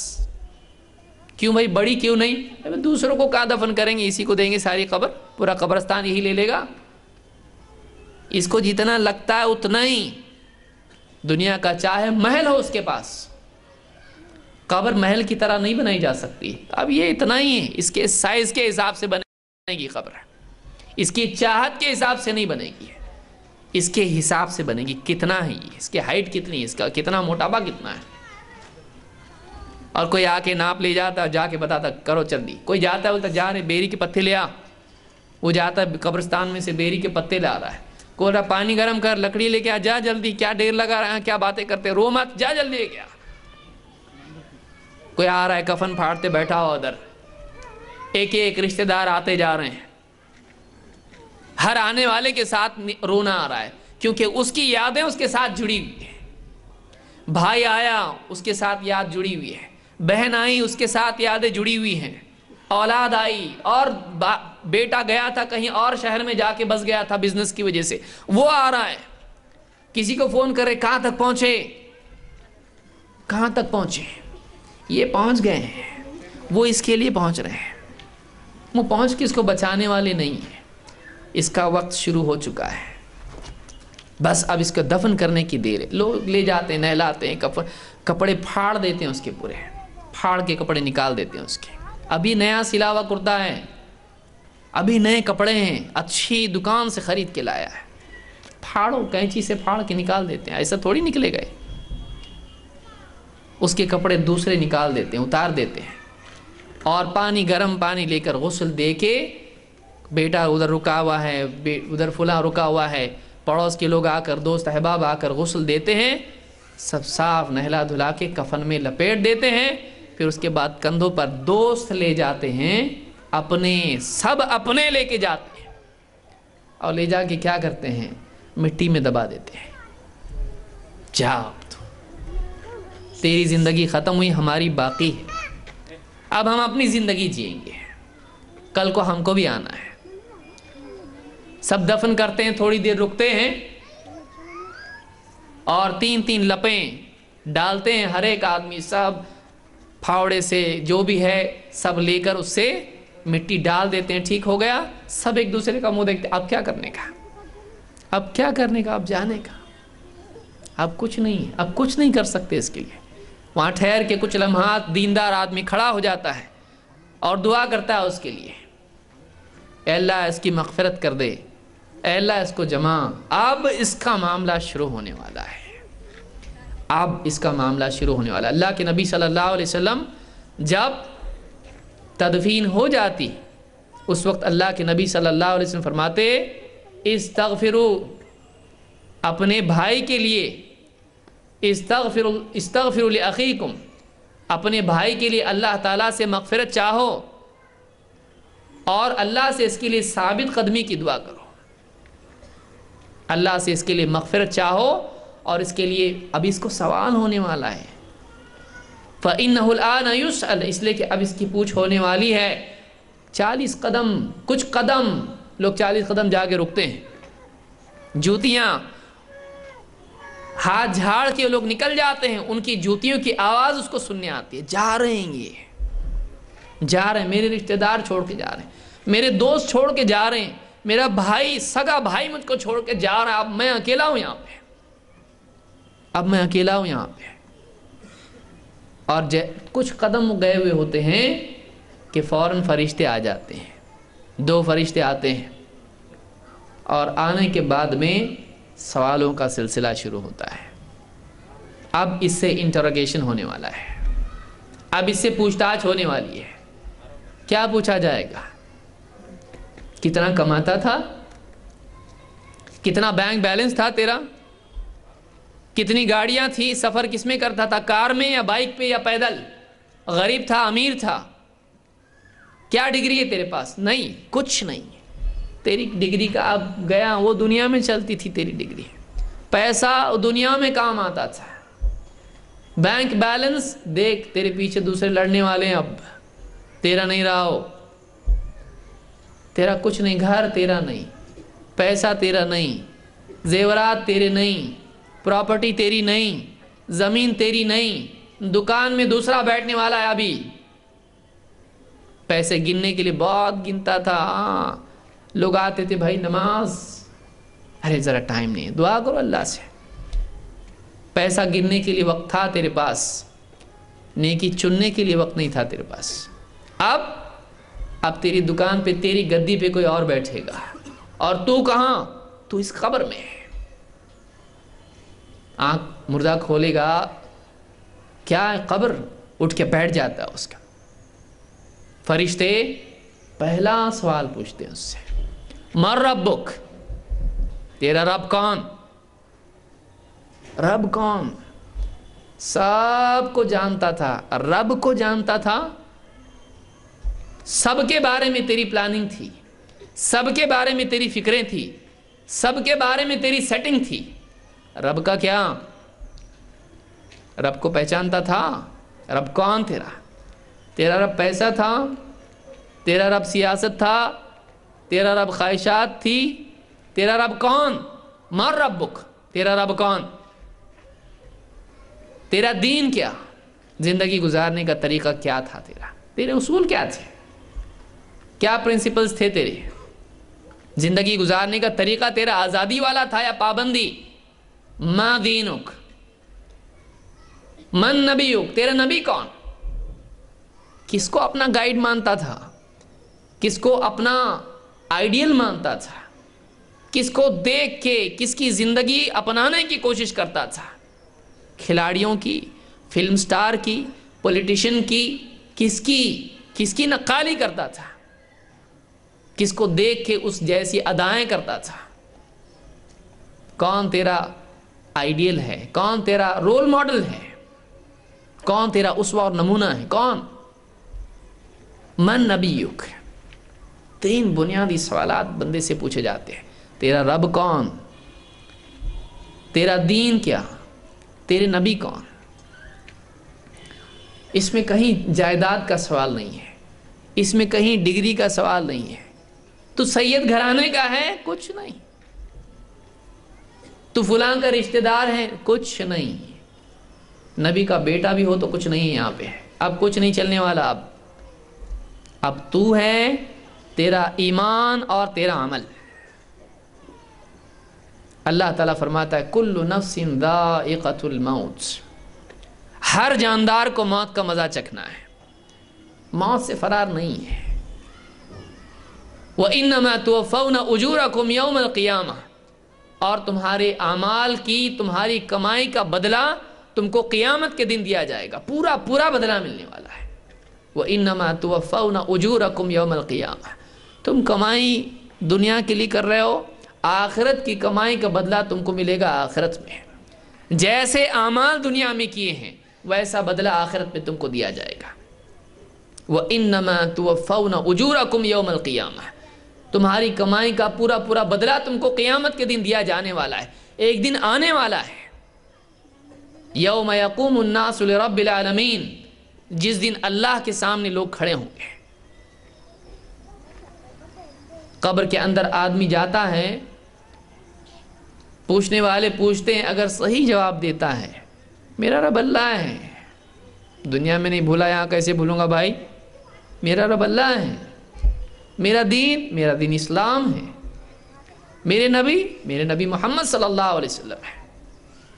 کیوں بھائی، بڑی کیوں نہیں؟ دوسروں کو کہاں دفن کریں گے، اسی کو دیں گے ساری قبر، پورا قبرستان یہی لے لے گا. اس کو جتنا لگتا ہے اتنا ہی. دنیا کا چاہے محل ہو اس کے پاس، قبر محل کی طرح نہیں بنائی جا سکتی. اب یہ اتنا ہی ہے، اس کے سائز کے حساب سے بنے گی قبر، اس کی چاہت کے حساب سے نہیں بنے گی، اس کے حساب سے بنے گی. کتنا ہے یہ، اس کی ہائٹ کتنی ہے، اس کا کتنا موٹاپا کتنا ہے. اور کوئی آ کے ناپ لے جاتا، جا کے بتاتا کرو جلدی. کوئی جاتا ہے بولتا جا رہے بیری کے پتے لے آ، وہ جاتا ہے قبرستان میں سے بیری کے پتے لا رہا ہے. کوئی رہا پانی گرم کر، لکڑی لے کے آ، جا جلدی، کیا ڈیر لگا رہا ہے، کیا باتیں کرتے، رو مت، جا جلدی لے کے آ. کوئی آ رہا ہے کفن پھاڑتے بیٹھا ہوا ادھر، ایک ایک رشتہ دار آتے جا رہے ہیں، ہر آنے والے کے ساتھ رونا آ رہا ہے، کیونکہ اس کی یادیں اس کے ساتھ جڑی ہوئی ہیں. بھائی آیا، اس کے ساتھ یاد جڑی ہوئی ہے، بہن آئی، اس کے ساتھ یادیں جڑی ہوئی ہیں، اولاد آئی، اور بیٹا گیا تھا کہیں اور شہر میں جا کے بس گیا تھا بزنس کی وجہ سے، وہ آ رہا ہے. کسی کو فون کرے، کہاں تک پہنچے، کہاں تک پہنچے، یہ پہنچ گئے ہیں، وہ اس کے لیے پہنچ رہے ہیں. وہ پہنچ کے اس کو بچانے والے نہیں ہیں. اس کا وقت شروع ہو چکا ہے، بس اب اس کو دفن کرنے کی دیر ہے. لوگ لے جاتے ہیں، نہلاتے ہیں، کپڑے پھاڑ دیتے ہیں اس کے، پورے پھاڑ کے کپڑے نکال دیتے ہیں اس کے. ابھی نیا سلا ہوا کرتا ہے، ابھی نئے کپڑے ہیں، اچھی دکان سے خرید کے لایا ہے، پھاڑو، کینچی سے پھاڑ کے نکال دیتے ہیں. ایسا تھوڑی نکلے گئے. اس کے کپڑے دوسرے نکال دیتے ہیں، اتار دیتے ہیں، اور گرم پانی لے کر غسل دے کے، بیٹا ادھر رکا ہوا ہے، ادھر فلاں رکا ہوا ہے، پڑوس کے لوگ آ کر، دوست احباب آ کر غسل دیتے ہیں، سب صاف نہلا دھلا کے کفن میں لپیٹ دیتے ہیں. پھر اس کے بعد کندھوں پر دوست لے جاتے ہیں، اپنے، سب اپنے لے کے جاتے ہیں، اور لے جا کے کیا کرتے ہیں، مٹی میں دبا دیتے ہیں. جاؤ، تیری زندگی ختم ہوئی، ہماری باقی ہے، اب ہم اپنی زندگی جئیں گے، کل کو ہم کو بھی آنا ہے. سب دفن کرتے ہیں، تھوڑی دیر رکتے ہیں، اور 3 لپیں ڈالتے ہیں. ہر ایک آدمی سب پھاوڑے سے جو بھی ہے سب لے کر اس سے مٹی ڈال دیتے ہیں. ٹھیک ہو گیا، سب ایک دوسرے کا منہ دیکھتے ہیں. اب کیا کرنے کا، اب کیا کرنے کا، اب جانے کا، اب کچھ نہیں، اب کچھ نہیں کر سکتے اس کے لیے. وہاں ٹھہر کے کچھ لمحات دیندار آدمی کھڑا ہو جاتا ہے اور دعا کرتا ہے اس کے لیے، اے اللہ اس کی مغفرت کر دے، اے اللہ اس کو جما. اب اس کا معاملہ شروع ہونے والا ہے، اب اس کا معاملہ شروع ہونے والا ہے. اللہ کے نبی صلی اللہ علیہ وسلم جب تدفین ہو جاتی، اس وقت اللہ کے نبی صلی اللہ علیہ وسلم فرماتے، استغفروا اپنے بھائی کے لیے استغفروا لأخیکم، اپنے بھائی کے لیے اللہ تعالیٰ سے مغفرت چاہو اور اللہ سے اس کے لیے ثابت قدمی کی دعا کرو۔ اللہ سے اس کے لیے مغفرت چاہو اور اس کے لیے اب اس کو سوال ہونے والا ہے۔ فَإِنَّهُ الْآنَ يُسْأَلُ، اس لیے کہ اب اس کی پوچھ ہونے والی ہے۔ 40 قدم، کچھ قدم لوگ 40 قدم جا کے رکتے ہیں، جوتیاں ہاتھ جھاڑ کے لوگ نکل جاتے ہیں، ان کی جوتیوں کی آواز اس کو سننے آتی ہے، جا رہے ہیں، یہ جا رہے ہیں، میرے رشتہ دار چھوڑ کے جا رہے ہیں، میرے دوست چھوڑ کے جا رہے ہیں، میرا بھائی، سگا بھائی مجھ کو چھوڑ کے جا رہا ہے، اب میں اکیلا ہوں یہاں پہ، اب میں اکیلا ہوں یہاں پہ۔ اور کچھ قدم گئے ہوئے ہوتے ہیں کہ فوراً فرشتے آ جاتے ہیں، 2 فرشتے آتے ہیں، اور آنے کے بعد میں سوالوں کا سلسلہ شروع ہوتا ہے۔ اب اس سے انٹروگیشن ہونے والا ہے، اب اس سے پوچھ تاچھ ہونے والی ہے۔ کیا پوچھا جائے گا؟ کتنا کماتا تھا؟ کتنا بینک بیلنس تھا تیرا؟ کتنی گاڑیاں تھی؟ سفر کس میں کرتا تھا، کار میں یا بائک پہ یا پیدل؟ غریب تھا، امیر تھا؟ کیا ڈگری ہے تیرے پاس؟ نہیں، کچھ نہیں۔ تیری ڈگری کا اب گیا، وہ دنیا میں چلتی تھی تیری ڈگری، پیسہ دنیا میں کام آتا تھا، بینک بیلنس دیکھ، تیرے پیچھے دوسرے لڑنے والے ہیں، اب تیرا نہیں رہا ہو، تیرا کچھ نہیں، گھر تیرا نہیں، پیسہ تیرا نہیں، زیورات تیرے نہیں، پراپرٹی تیری نہیں، زمین تیری نہیں، دکان میں دوسرا بیٹھنے والا ہے۔ ابھی پیسے گننے کے لیے بہت گنتا تھا، لوگ آتے تھے، بھائی نماز، ارے ذرا ٹائم نہیں ہے، دعا کرو اللہ سے۔ پیسہ گننے کے لیے وقت تھا تیرے پاس، نیکی چننے کے لیے وقت نہیں تھا تیرے پاس۔ اب تیری دکان پہ، تیری گدی پہ کوئی اور بیٹھے گا، اور تو کہاں؟ تو اس قبر میں ہے۔ آنکھ مردہ کھولے گا، کیا ہے؟ قبر، اٹھ کے بیٹھ جاتا ہے اس کا۔ فرشتے پہلا سوال پوچھتے ہیں اس سے، من ربک، تیرا رب کون؟ رب کون؟ سب کو جانتا تھا، رب کو جانتا تھا، سب کے بارے میں تیری پلاننگ تھی، سب کے بارے میں تیری فکریں تھی، سب کے بارے میں تیری سیٹنگ تھی۔ رب کا کیا؟ رب کو پہچانتا تھا۔ رب کون تیرا؟ تیرا رب پیسہ تھا؟ تیرا رب سیاست تھا؟ تیرا رب خواہشات تھی؟ تیرا رب کون؟ من ربک، تیرا رب کون؟ تیرا دین کیا؟ زندگی گزارنے کا طریقہ کیا تھا تیرا؟ تیرے اصول کیا تھے؟ کیا پرنسپلز تھے تیرے؟ زندگی گزارنے کا طریقہ تیرا آزادی والا تھا یا پابندی؟ ما دینک، من نبیک، تیرا نبی کون؟ کس کو اپنا گائیڈ مانتا تھا؟ کس کو اپنا آئیڈیل مانتا تھا؟ کس کو دیکھ کے کس کی زندگی اپنانے کی کوشش کرتا تھا؟ کھلاڑیوں کی، فلم سٹار کی، پولیٹیشین کی، کس کی نقالی کرتا تھا؟ کس کو دیکھ کے اس جیسی ادائیں کرتا تھا؟ کون تیرا آئیڈیل ہے؟ کون تیرا رول ماڈل ہے؟ کون تیرا اسوہ اور نمونہ ہے؟ کون؟ من نبیک۔ 3 بنیادی سوالات بندے سے پوچھے جاتے ہیں۔ تیرا رب کون؟ تیرا دین کیا؟ تیرے نبی کون؟ اس میں کہیں جائیداد کا سوال نہیں ہے، اس میں کہیں ڈگری کا سوال نہیں ہے، تو سید گھرانے کا ہے؟ کچھ نہیں۔ تو فلاں کا رشتہ دار ہے؟ کچھ نہیں۔ نبی کا بیٹا بھی ہو تو کچھ نہیں ہے یہاں پہ، اب کچھ نہیں چلنے والا۔ اب تو ہے، تیرا ایمان اور تیرا عمل۔ اللہ تعالیٰ فرماتا ہے کل نفس ذائقۃ الموت، ہر جاندار کو موت کا مزہ چکھنا ہے، موت سے فرار نہیں ہے۔ وَإِنَّمَا تُوَفَّوْنَ أُجُورَكُمْ يَوْمَ الْقِيَامَةِ، اور تمہارے اعمال کی، تمہاری کمائی کا بدلہ تم کو قیامت کے دن دیا جائے گا، پورا بدلہ ملنے والا ہے۔ وَإِنَّمَا تُوَفَّوْنَ أُجُورَكُمْ يَوْمَ الْقِيَامَةِ، تم کمائی دنیا کے لیے کر رہے ہو، آخرت کی کمائی کا بدلہ تم کو ملے گا آخرت میں. جیسے اعمال دنیا میں کیے ہیں ویسا بدلہ آخرت میں تم کو دیا جائے گا. وَإِنَّمَا تُوَفَّوْنَ أُجُورَكُمْ يَوْمَ الْقِيَامَةِ. تمہاری کمائی کا پورا پورا بدلہ تم کو قیامت کے دن دیا جانے والا ہے. ایک دن آنے والا ہے یوم یقوم الناس لرب العالمین، جس دن اللہ کے سامنے لوگ کھڑے ہوں گے. قبر کے اندر آدمی جاتا ہے، پوچھنے والے پوچھتے ہیں، اگر صحیح جواب دیتا ہے میرا رب اللہ ہے، دنیا میں نہیں بھولا یہاں کیسے بھولوں گا بھائی، میرا رب اللہ ہے، میرا دین اسلام ہے، میرے نبی محمد صلی اللہ علیہ وسلم ہے.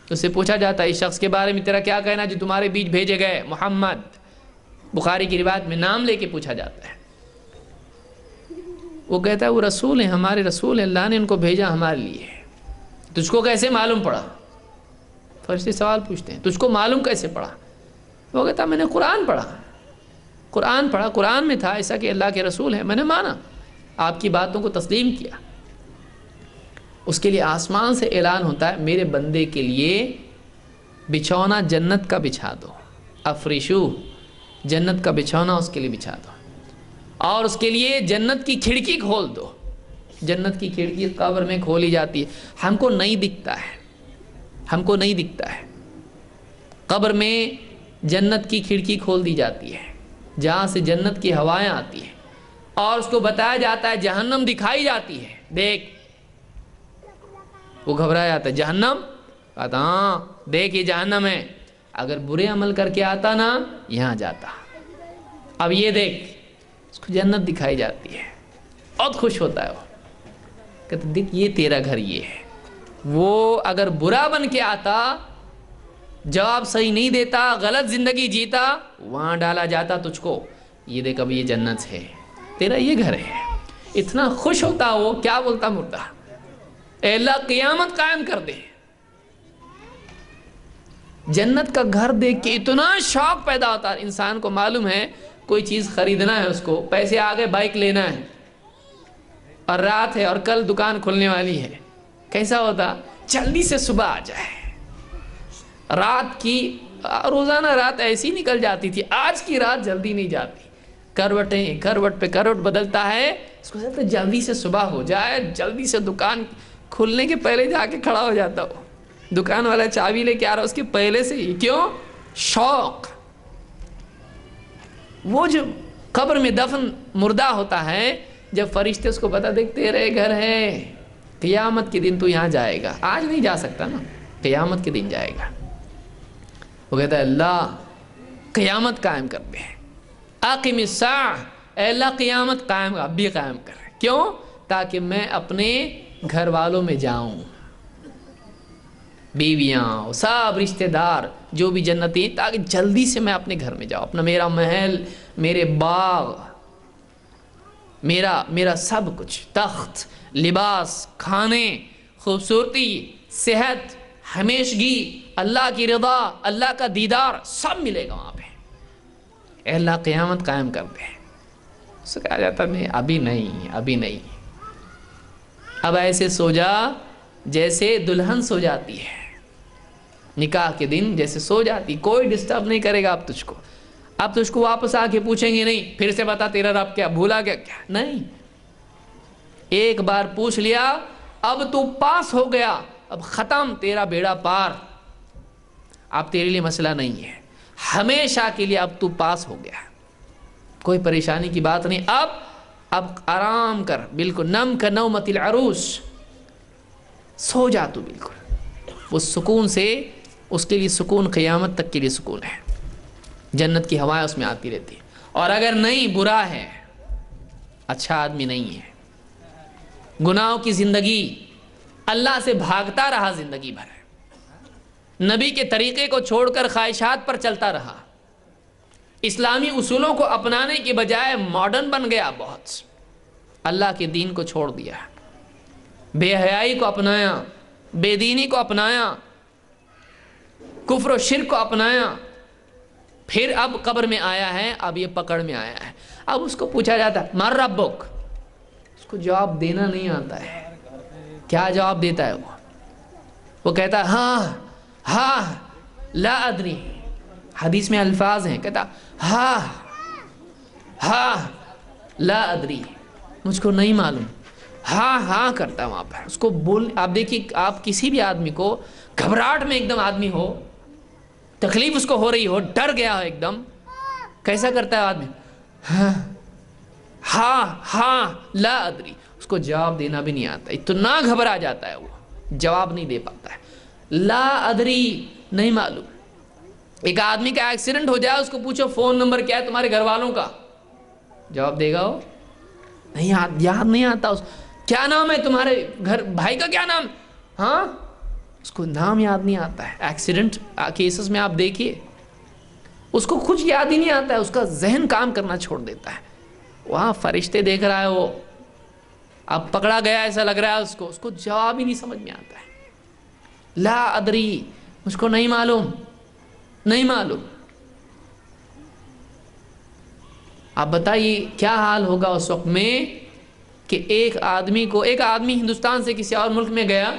اس سے پوچھا جاتا ہے اس شخص کے بارے میں تیرا کیا کہنا جو تمہارے بیچ بھیجے گئے محمد. بخاری کی روایت میں نام لے کے پوچھا جاتا ہے. وہ کہتا ہے وہ رسول ہیں، ہمارے رسول ہیں، اللہ نے ان کو بھیجا ہمارے لیے. تجھ کو کیسے معلوم پڑا؟ فرشتے سوال پوچھتے ہیں تجھ کو معلوم کیسے پڑا؟ وہ کہتا ہے میں نے قرآن پڑھا، قرآن میں تھا ایسا کہ اللہ کے رسول ہیں، میں نے مانا، آپ کی باتوں کو تسلیم کیا. اس کے لیے آسمان سے اعلان ہوتا ہے میرے بندے کے لیے بچھونا جنت کا بچھا دو، افریشو، جنت کا بچھونا اس کے لیے بچھا دو، اور اس کے لیے جنت کی کھڑکی کھول دو. جنت کی کھڑکی قبر میں کھولی جاتی ہے، ہم کو نہیں دکھتا ہے. قبر میں جنت کی کھڑکی کھول دی جاتی ہے جہاں سے جنت کی ہوائیں آتی ہیں، اور اس کو بتایا جاتا ہے جہنم دکھائی جاتی ہے، دیکھ. وہ گھبرا جاتا ہے، جہنم؟ کہتا ہاں دیکھ یہ جہنم ہے، اگر برے عمل کر کے آتا نا یہاں جاتا. اب یہ دیکھ، اس کو جنت دکھائی جاتی ہے، بہت خوش ہوتا ہے. وہ کہتا دیکھ یہ تیرا گھر یہ ہے. وہ اگر برا بن کے آتا، جواب صحیح نہیں دیتا، غلط زندگی جیتا، وہاں ڈالا جاتا تجھ کو. یہ دیکھ اب یہ جنت ہے، تیرا یہ گھر ہے. اتنا خوش ہوتا وہ، کیا بولتا مردہ، اے اللہ قیامت قائم کر دے. جنت کا گھر دیکھ کے اتنا شوق پیدا ہوتا ہے. انسان کو معلوم ہے کوئی چیز خریدنا ہے، اس کو پیسے آگے بائک لینا ہے، اور رات ہے اور کل دکان کھلنے والی ہے. کیسا ہوتا؟ جلدی سے صبح آ جائے. رات کی روزانہ رات ایسی نکل جاتی تھی، آج کی رات جلدی نہیں جاتی. کروٹ پہ کروٹ بدلتا ہے، اس کو کہتے جلدی سے صبح ہو جائے، جلدی سے دکان کھلنے کے پہلے جا کے کھڑا ہو جاتا. ہو دکان والا چابی لے کے آ رہا اس کے پہلے سے ہی. کیوں؟ شوق. وہ جو قبر میں دفن مردہ ہوتا ہے، جب فرشتے اس کو بتا دیکھ تیرے گھر ہے، قیامت کے دن تو یہاں جائے گا، آج نہیں جا سکتا نا، قیامت کے دن جائے گا. وہ کہتا ہے اللہ قیامت قائم کر دے، اقم الساعہ، اے اللہ قیامت قائم، اب بھی قائم کر. کیوں؟ تاکہ میں اپنے گھر والوں میں جاؤں، بیویاں سب رشتہ دار جو بھی جنتی، تاکہ جلدی سے میں اپنے گھر میں جاؤں. اپنا میرا محل، میرے باغ، میرا سب کچھ، تخت، لباس، کھانے، خوبصورتی، صحت، ہمیشگی، اللہ کی رضا، اللہ کا دیدار، سب ملے گا وہاں پہ. اے اللہ قیامت قائم کر دے. اس سے کہا جاتا نہیں، ابھی نہیں. اب ایسے سو جا جیسے دلہن سو جاتی ہے نکاح کے دن، جیسے سو جاتی، کوئی ڈسٹرب نہیں کرے گا. اب تجھ کو واپس آ کے پوچھیں گے نہیں پھر سے بتا تیرا رب کیا، بھولا گیا کیا؟ نہیں، ایک بار پوچھ لیا، اب تو پاس ہو گیا، اب ختم، تیرا بیڑا پار. اب تیرے لیے مسئلہ نہیں ہے، ہمیشہ کے لیے اب تو پاس ہو گیا، کوئی پریشانی کی بات نہیں. اب آرام کر، بالکل نم کا نومت العروس، سو جا تو بالکل. وہ سکون سے، اس کے لیے سکون قیامت تک کے لیے سکون ہے. جنت کی ہوائیں اس میں آتی رہتی ہے. اور اگر نہیں، برا ہے، اچھا آدمی نہیں ہے، گناہوں کی زندگی، اللہ سے بھاگتا رہا زندگی بھر، نبی کے طریقے کو چھوڑ کر خواہشات پر چلتا رہا، اسلامی اصولوں کو اپنانے کے بجائے ماڈرن بن گیا بہت، اللہ کے دین کو چھوڑ دیا، بے حیائی کو اپنایا، بے دینی کو اپنایا، کفر و شرک کو اپنایا. پھر اب قبر میں آیا ہے، اب یہ پکڑ میں آیا ہے. اب اس کو پوچھا جاتا ہے مر ربک، اس کو جواب دینا نہیں آتا ہے. کیا جواب دیتا ہے وہ کہتا ہے ہاں ہاں لا ادری. حدیث میں الفاظ ہیں, کہتا ہاں ہاں لا ادری, مجھ کو نہیں معلوم. ہاں ہاں کرتا وہاں پر اس کو بول. آپ دیکھیے, آپ کسی بھی آدمی کو گھبراہٹ میں ایک دم آدمی ہو, تکلیف اس کو ہو رہی ہو, ڈر گیا ہو ایک دم, کیسا کرتا ہے آدمی؟ ہاں ہاں ہاں لا ادری. اس کو جواب دینا بھی نہیں آتا, اتنا گھبرا جاتا ہے وہ, جواب نہیں دے پاتا ہے. لا ادری, نہیں معلوم. ایک آدمی کا ایکسیڈنٹ ہو جائے, اس کو پوچھو فون نمبر کیا ہے تمہارے گھر والوں کا, جواب دے گا وہ؟ نہیں, یاد نہیں آتا. کیا نام ہے تمہارے گھر بھائی کا, کیا نام؟ ہاں, اس کو نام یاد نہیں آتا ہے. ایکسیڈنٹ کیسز میں آپ دیکھیے, اس کو کچھ یاد ہی نہیں آتا ہے, اس کا ذہن کام کرنا چھوڑ دیتا ہے. وہاں فرشتے دیکھ رہا ہے وہ, اب پکڑا گیا ایسا لگ رہا ہے اس کو جواب ہی نہیں سمجھ میں آتا ہے. لا ادری, مجھ کو نہیں معلوم, نہیں معلوم. آپ بتائیے کیا حال ہوگا اس وقت میں کہ ایک آدمی ہندوستان سے کسی اور ملک میں گیا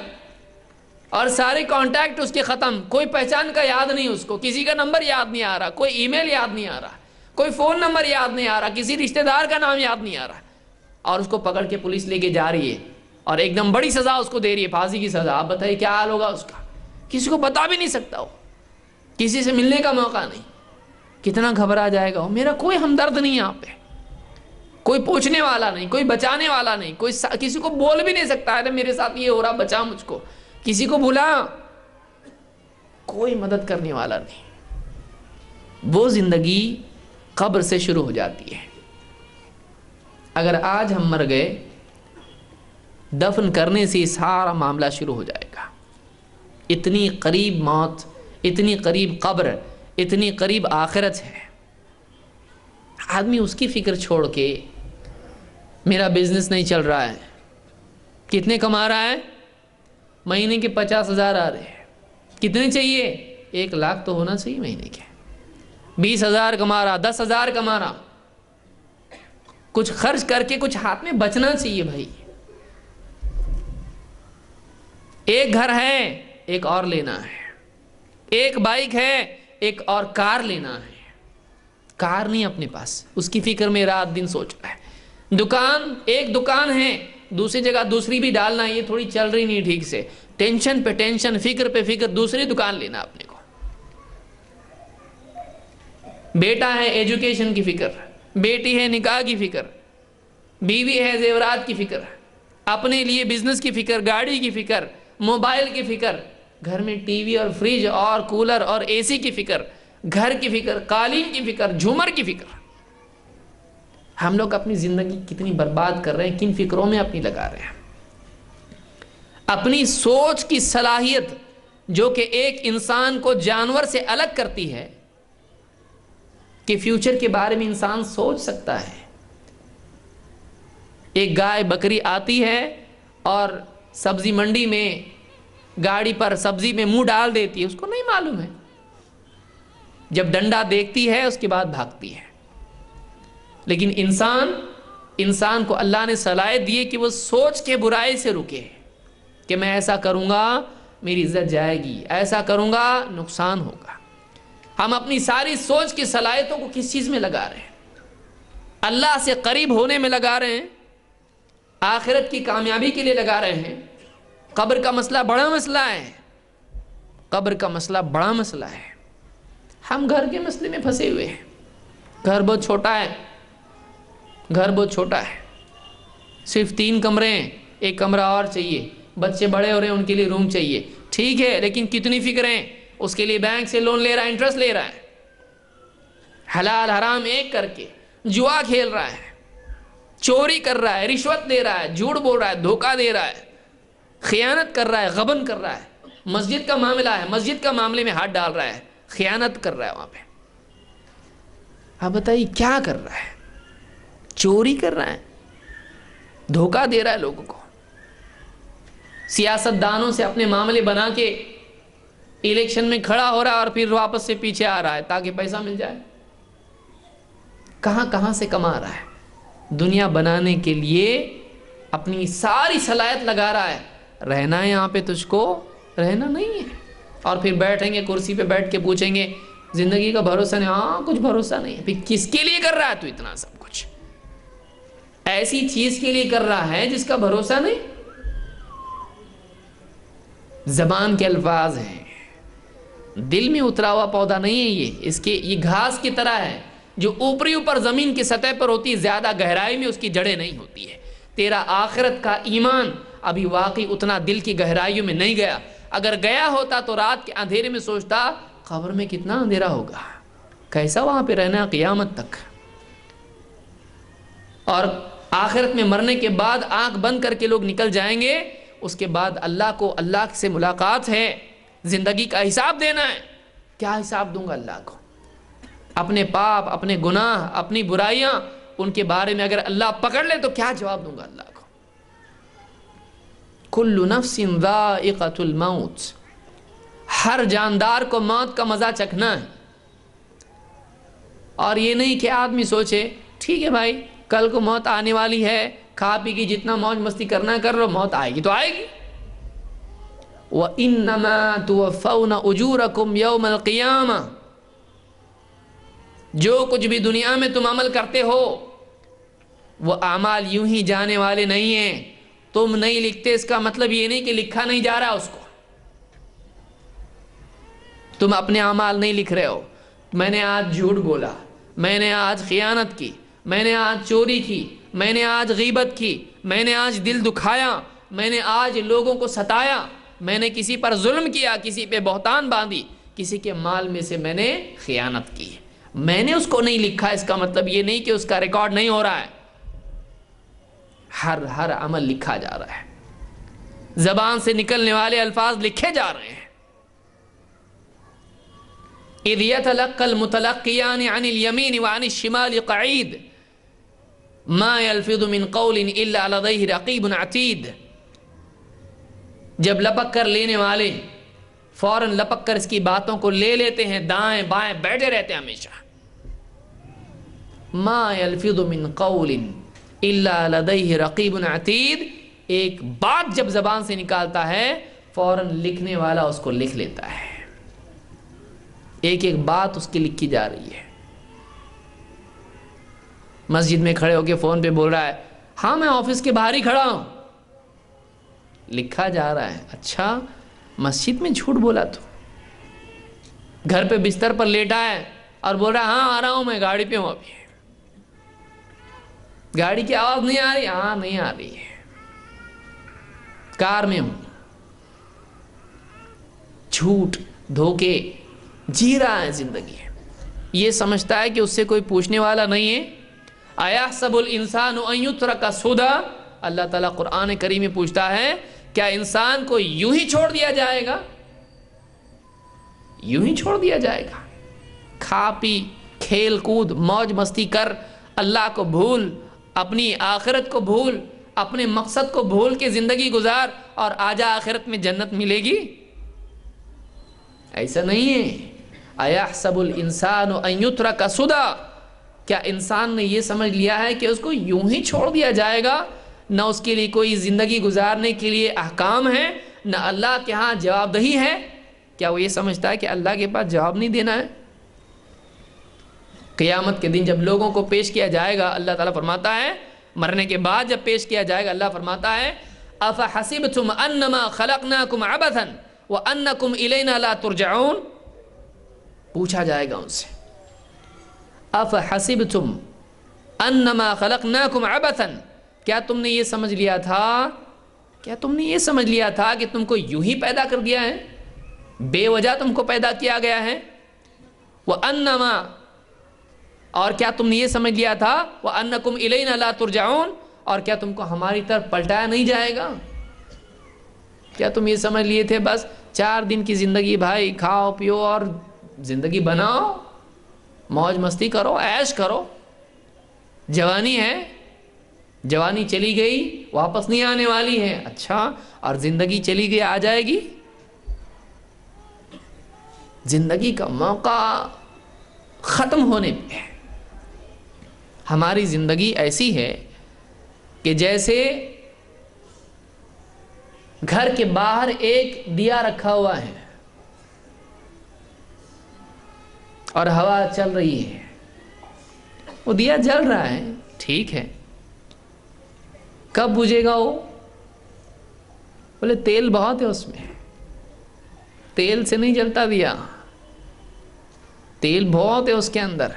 اور سارے کانٹیکٹ اس کے ختم, کوئی پہچان کا یاد نہیں اس کو, کسی کا نمبر یاد نہیں آ رہا, کوئی ای میل یاد نہیں آ رہا, کوئی فون نمبر یاد نہیں آ رہا, کسی رشتہ دار کا نام یاد نہیں آ رہا, اور اس کو پکڑ کے پولیس لے کے جا رہی ہے اور ایک دم بڑی سزا اس کو دے رہی ہے, پھانسی کی سزا. آپ بتائیے کیا حال ہوگا اس کا؟ کسی کو بتا بھی نہیں سکتا وہ, کسی سے ملنے کا موقع نہیں, کتنا گھبرا جائے گا وہ. میرا کوئی ہمدرد نہیں یہاں پہ, کوئی پوچھنے والا نہیں, کوئی بچانے والا نہیں, کوئی کسی کو بول بھی نہیں سکتا ہے میرے ساتھ یہ ہو رہا, بچا مجھ کو, کسی کو بلا, کوئی مدد کرنے والا نہیں. وہ زندگی قبر سے شروع ہو جاتی ہے. اگر آج ہم مر گئے, دفن کرنے سے سارا معاملہ شروع ہو جائے گا. اتنی قریب موت, اتنی قریب قبر, اتنی قریب آخرت ہے. آدمی اس کی فکر چھوڑ کے, میرا بزنس نہیں چل رہا ہے, کتنے کما رہا ہے؟ مہینے کے 50,000 آ رہے ہیں. کتنے چاہیے؟ 1,00,000 تو ہونا چاہیے مہینے کے. 20,000 کما رہا, 10,000 کما رہا, کچھ خرچ کر کے کچھ ہاتھ میں بچنا چاہیے بھائی. ایک گھر ہے, ایک اور لینا ہے. ایک بائک ہے, ایک اور کار لینا ہے. کار نہیں اپنے پاس, اس کی فکر میں رات دن سوچ رہا ہے. ایک دکان ہے, دوسری جگہ دوسری بھی ڈالنا, یہ تھوڑی چل رہی نہیں ٹھیک سے, ٹینشن پہ ٹینشن, فکر پہ فکر, دوسری دکان لینا اپنے کو. بیٹا ہے, ایجوکیشن کی فکر, بیٹی ہے, نکاح کی فکر, بیوی ہے, زیورات کی فکر, اپنے لیے بزنس کی فکر, گاڑی کی فکر, موبائل کی فکر, گھر میں ٹی وی اور فریج اور کولر اور اے سی کی فکر, گھر کی فکر, قالین کی فکر, جھومر کی فکر. ہم لوگ اپنی زندگی کتنی برباد کر رہے ہیں, کن فکروں میں اپنی لگا رہے ہیں. اپنی سوچ کی صلاحیت جو کہ ایک انسان کو جانور سے الگ کرتی ہے, کہ فیوچر کے بارے میں انسان سوچ سکتا ہے. ایک گائے بکری آتی ہے اور سبزی منڈی میں گاڑی پر سبزی میں منہ ڈال دیتی ہے, اس کو نہیں معلوم ہے. جب ڈنڈا دیکھتی ہے اس کے بعد بھاگتی ہے. لیکن انسان کو اللہ نے صلاحیت دی ہے کہ وہ سوچ کے برائی سے رکے, کہ میں ایسا کروں گا میری عزت جائے گی, ایسا کروں گا نقصان ہوگا. ہم اپنی ساری سوچ کی صلاحیتوں کو کس چیز میں لگا رہے ہیں؟ اللہ سے قریب ہونے میں لگا رہے ہیں, آخرت کی کامیابی کے لیے لگا رہے ہیں. قبر کا مسئلہ بڑا مسئلہ ہے, قبر کا مسئلہ بڑا مسئلہ ہے. ہم گھر کے مسئلے میں پھنسے ہوئے ہیں. گھر بہت چھوٹا ہے, گھر بہت چھوٹا ہے, صرف 3 کمرے ہیں, ایک کمرہ اور چاہیے. بچے بڑے ہو رہے ہیں, ان کے لیے روم چاہیے, ٹھیک ہے, لیکن کتنی فکریں, اس کے لیے بینک سے لون لے رہا ہے, انٹرسٹ لے رہا ہے, حلال حرام ایک کر کے جوا کھیل رہا ہے, چوری کر رہا ہے, رشوت دے رہا ہے, جھوٹ بول رہا ہے, دھوکہ دے رہا ہے, خیانت کر رہا ہے, غبن کر رہا ہے. مسجد کا معاملہ ہے, مسجد کا معاملے میں ہاتھ ڈال رہا ہے, خیانت کر رہا ہے وہاں پہ. آپ بتائیے کیا کر رہا ہے؟ چوری کر رہا ہے, دھوکہ دے رہا ہے لوگوں کو, سیاست دانوں سے اپنے معاملے بنا کے الیکشن میں کھڑا ہو رہا ہے اور پھر واپس سے پیچھے آ رہا ہے تاکہ پیسہ مل جائے. کہاں کہاں سے کما رہا ہے, دنیا بنانے کے لیے اپنی ساری صلاحیت لگا رہا ہے. رہنا ہے یہاں پہ تجھ کو، رہنا نہیں ہے۔ اور پھر بیٹھیں گے کرسی پہ بیٹھ کے پوچھیں گے زندگی کا بھروسہ نہیں، ہاں کچھ بھروسہ نہیں ہے، پھر کس کے لیے کر رہا ہے تو اتنا سب کچھ؟ ایسی چیز کے لیے کر رہا ہے جس کا بھروسہ نہیں۔ زبان کے الفاظ ہیں، دل میں اترا ہوا پودا نہیں ہے یہ گھاس کی طرح ہے جو اوپر زمین کی سطح پر ہوتی ہے، زیادہ گہرائی میں اس کی جڑیں نہیں ہوتی ہے۔ تیرا آخرت کا ایمان ابھی واقعی اتنا دل کی گہرائیوں میں نہیں گیا۔ اگر گیا ہوتا تو رات کے اندھیرے میں سوچتا قبر میں کتنا اندھیرا ہوگا، کیسا وہاں پہ رہنا قیامت تک۔ اور آخرت میں مرنے کے بعد آنکھ بند کر کے لوگ نکل جائیں گے، اس کے بعد اللہ سے ملاقات ہے، زندگی کا حساب دینا ہے۔ کیا حساب دوں گا اللہ کو؟ اپنے پاپ، اپنے گناہ، اپنی برائیاں، ان کے بارے میں اگر اللہ پکڑ لے تو کیا جواب دوں گا اللہ کو؟ کل نفس ذائقۃ الموت، ہر جاندار کو موت کا مزہ چکھنا ہے۔ اور یہ نہیں کہ آدمی سوچے ٹھیک ہے بھائی کل کو موت آنے والی ہے، کھا پی کی جتنا موج مستی کرنا کر لو، موت آئے گی تو آئے گی۔ وَإِنَّمَا تُوَفَّوْنَ أُجُورَكُمْ يَوْمَ الْقِيَامَةِ، جو کچھ بھی دنیا میں تم عمل کرتے ہو وہ اعمال یوں ہی جانے والے نہیں ہیں۔ تم نہیں لکھتے اس کا مطلب یہ نہیں کہ لکھا نہیں جا رہا اس کو، تم اپنے اعمال نہیں لکھ رہے ہو۔ میں نے آج جھوٹ بولا، میں نے آج خیانت کی، میں نے آج چوری کی، میں نے آج غیبت کی، میں نے آج دل دکھایا، میں نے آج لوگوں کو ستایا، میں نے کسی پر ظلم کیا، کسی پہ بہتان باندھی، کسی کے مال میں سے میں نے خیانت کی، میں نے اس کو نہیں لکھا، اس کا مطلب یہ نہیں کہ اس کا ریکارڈ نہیں ہو رہا ہے۔ ہر عمل لکھا جا رہا ہے، زبان سے نکلنے والے الفاظ لکھے جا رہے ہیں۔ اذ يتلقى المتلقيان عن اليمين وعن الشمال قعيد ما يلفظ من قول الا لديه رقيب عتيد، جب لپک کر لینے والے فوراً لپک کر اس کی باتوں کو لے لیتے ہیں، دائیں بائیں بیٹھے رہتے ہیں ہمیشہ۔ ما يلفظ من قول الا لديه رقيب عتيد، ایک بات جب زبان سے نکالتا ہے فوراً لکھنے والا اس کو لکھ لیتا ہے، ایک ایک بات اس کی لکھی جا رہی ہے۔ مسجد میں کھڑے ہو کے فون پہ بول رہا ہے ہاں میں آفس کے باہر ہی کھڑا ہوں، لکھا جا رہا ہے۔ اچھا مسجد میں جھوٹ بولا تو، گھر پہ بستر پر لیٹا ہے اور بول رہا ہے ہاں آ رہا ہوں میں گاڑی پہ ہوں، ابھی گاڑی کی آواز نہیں آ رہی، ہاں نہیں آ رہی ہے، کار میں ہوں۔ جھوٹ دھوکے جی رہا ہے زندگی، یہ سمجھتا ہے کہ اس سے کوئی پوچھنے والا نہیں ہے۔ اَيَحْسَبُ الْإِنسَانُ أَن يُتْرَكَ سُدًى، اللہ تعالیٰ قرآن کریم میں پوچھتا ہے کیا انسان کو یوں ہی چھوڑ دیا جائے گا؟ یوں ہی چھوڑ دیا جائے گا؟ کھا پی کھیل کود موج مستی کر، اللہ کو بھول، اپنی آخرت کو بھول، اپنے مقصد کو بھول کے زندگی گزار اور آجا آخرت میں جنت ملے گی؟ ایسا نہیں ہے۔ اَيَحْسَبُ الْإِنسَانُ أَن يُتْرَكَ سُدًى، کیا انسان نے یہ سمجھ لیا ہے کہ اس کو یوں ہی چھوڑ دیا جائے گا؟ نہ اس کے لیے کوئی زندگی گزارنے کے لیے احکام ہے، نہ اللہ کے ہاں جواب دہی ہے۔ کیا وہ یہ سمجھتا ہے کہ اللہ کے پاس جواب نہیں دینا ہے؟ قیامت کے دن جب لوگوں کو پیش کیا جائے گا، اللہ تعالیٰ فرماتا ہے مرنے کے بعد جب پیش کیا جائے گا، اللہ فرماتا ہے أَفَحَسِبْتُمْ أَنَّمَا خَلَقْنَاكُمْ عَبَثًا وَأَنَّكُمْ إِلَيْنَا لَا تُرْجَعُونَ، پوچھا جائے گا ان سے أَفَحَسِبْتُمْ أَنَّمَا خَلَقْنَاكُمْ عَبَثًا، کیا تم نے یہ سمجھ لیا تھا کہ تم کو یوں ہی پیدا کر دیا ہے، بے وجہ تم کو پیدا کیا گیا ہے؟ وَأَنَّمَا، اور کیا تم نے یہ سمجھ لیا تھا وَأَنَّكُمْ إِلَيْنَا لَا تُرْجَعُونَ، اور کیا تم کو ہماری طرف پلٹایا نہیں جائے گا؟ کیا تم یہ سمجھ لیے تھے بس 4 دن کی زندگی بھائی، کھاؤ پیو اور زندگی بناؤ، موج مستی کرو، عیش کرو، جوانی ہے، جوانی چلی گئی واپس نہیں آنے والی ہے، اچھا اور زندگی چلی گئی آ جائے گی؟ زندگی کا موقع ختم ہونے پہ ہے۔ ہماری زندگی ایسی ہے کہ جیسے گھر کے باہر ایک دیا رکھا ہوا ہے اور ہوا چل رہی ہے، وہ دیا جل رہا ہے، ٹھیک ہے، کب بجھے گا وہ؟ بولے تیل بہت ہے اس میں، تیل سے نہیں جلتا دیا، تیل بہت ہے اس کے اندر،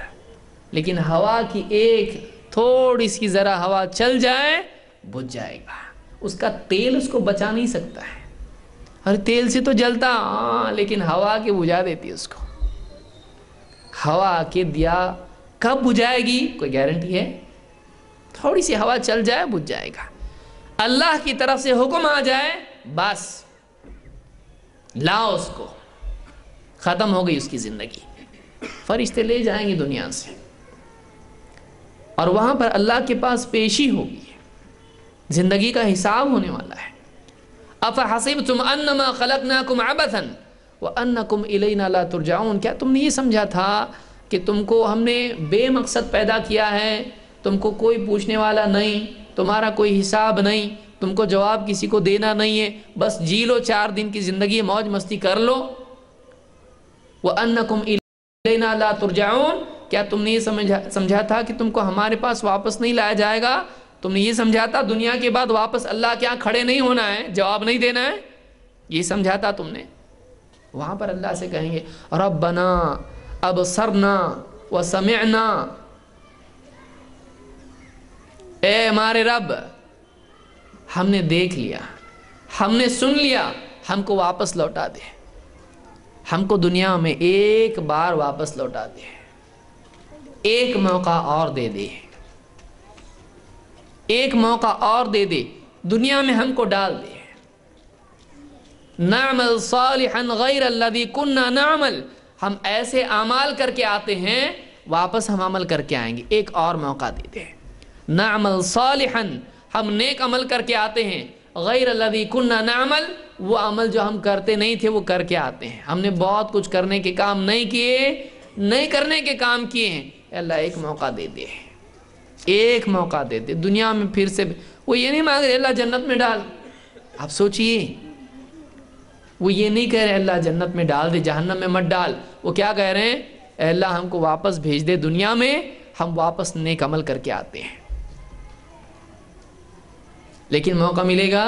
لیکن ہوا کی ایک تھوڑی سی ذرا ہوا چل جائے بجھ جائے گا، اس کا تیل اس کو بچا نہیں سکتا ہے۔ ارے تیل سے تو جلتا، ہاں، لیکن ہوا کے بجھا دیتی اس کو، ہوا کے دیا کب بجھائے گی کوئی گارنٹی ہے؟ تھوڑی سی ہوا چل جائے بجھ جائے گا، اللہ کی طرف سے حکم آ جائے بس لاؤ اس کو، ختم ہو گئی اس کی زندگی، فرشتے لے جائیں گے دنیا سے، اور وہاں پر اللہ کے پاس پیشی ہوگی، زندگی کا حساب ہونے والا ہے۔ افحسبتم انما خلقناکم عبثا وانکم الینا لا ترجعون، کیا تم نے یہ سمجھا تھا کہ تم کو ہم نے بے مقصد پیدا کیا ہے، تم کو کوئی پوچھنے والا نہیں، تمہارا کوئی حساب نہیں، تم کو جواب کسی کو دینا نہیں ہے، بس جی لو 4 دن کی زندگی، موج مستی کر لو۔ وانکم الینا لا ترجعون، کیا تم نے یہ سمجھا تھا کہ تم کو ہمارے پاس واپس نہیں لایا جائے گا؟ تم نے یہ سمجھا تھا دنیا کے بعد واپس اللہ کے یہاں کھڑے نہیں ہونا ہے، جواب نہیں دینا ہے؟ یہ سمجھا تھا تم نے؟ وہاں پر اللہ سے کہیں گے ربنا ابصرنا وسمعنا، اے ہمارے رب، ہم نے دیکھ لیا، ہم نے سن لیا، ہم کو واپس لوٹا دے، ہم کو دنیا میں ایک بار واپس لوٹا دے، ایک موقع اور دے دے، ایک موقع اور دے دے، دنیا میں ہم کو ڈال دے۔ نعمل صالحا غیر الذی کننا نعمل، ہم ایسے اعمال کر کے آتے ہیں، واپس ہم عمل کر کے آئیں گے، ایک اور موقع دے دے۔ نعمل صالحا، ہم نیک عمل کر کے آتے ہیں، غیر الذی کننا نعمل، وہ عمل جو ہم کرتے نہیں تھے وہ کر کے آتے ہیں، ہم نے بہت کچھ کرنے کے کام نہیں کیے، نہیں کرنے کے کام کیے ہیں، اللہ ایک موقع دے دے، ایک موقع دے دے دنیا میں پھر سے۔ وہ یہ نہیں مانگ رہے اللہ جنت میں ڈال، آپ سوچئے، وہ یہ نہیں کہہ رہے اللہ جنت میں ڈال دے، جہنم میں مت ڈال، وہ کیا کہہ رہے ہیں؟ اے اللہ ہم کو واپس بھیج دے دنیا میں، ہم واپس نیک عمل کر کے آتے ہیں۔ لیکن موقع ملے گا؟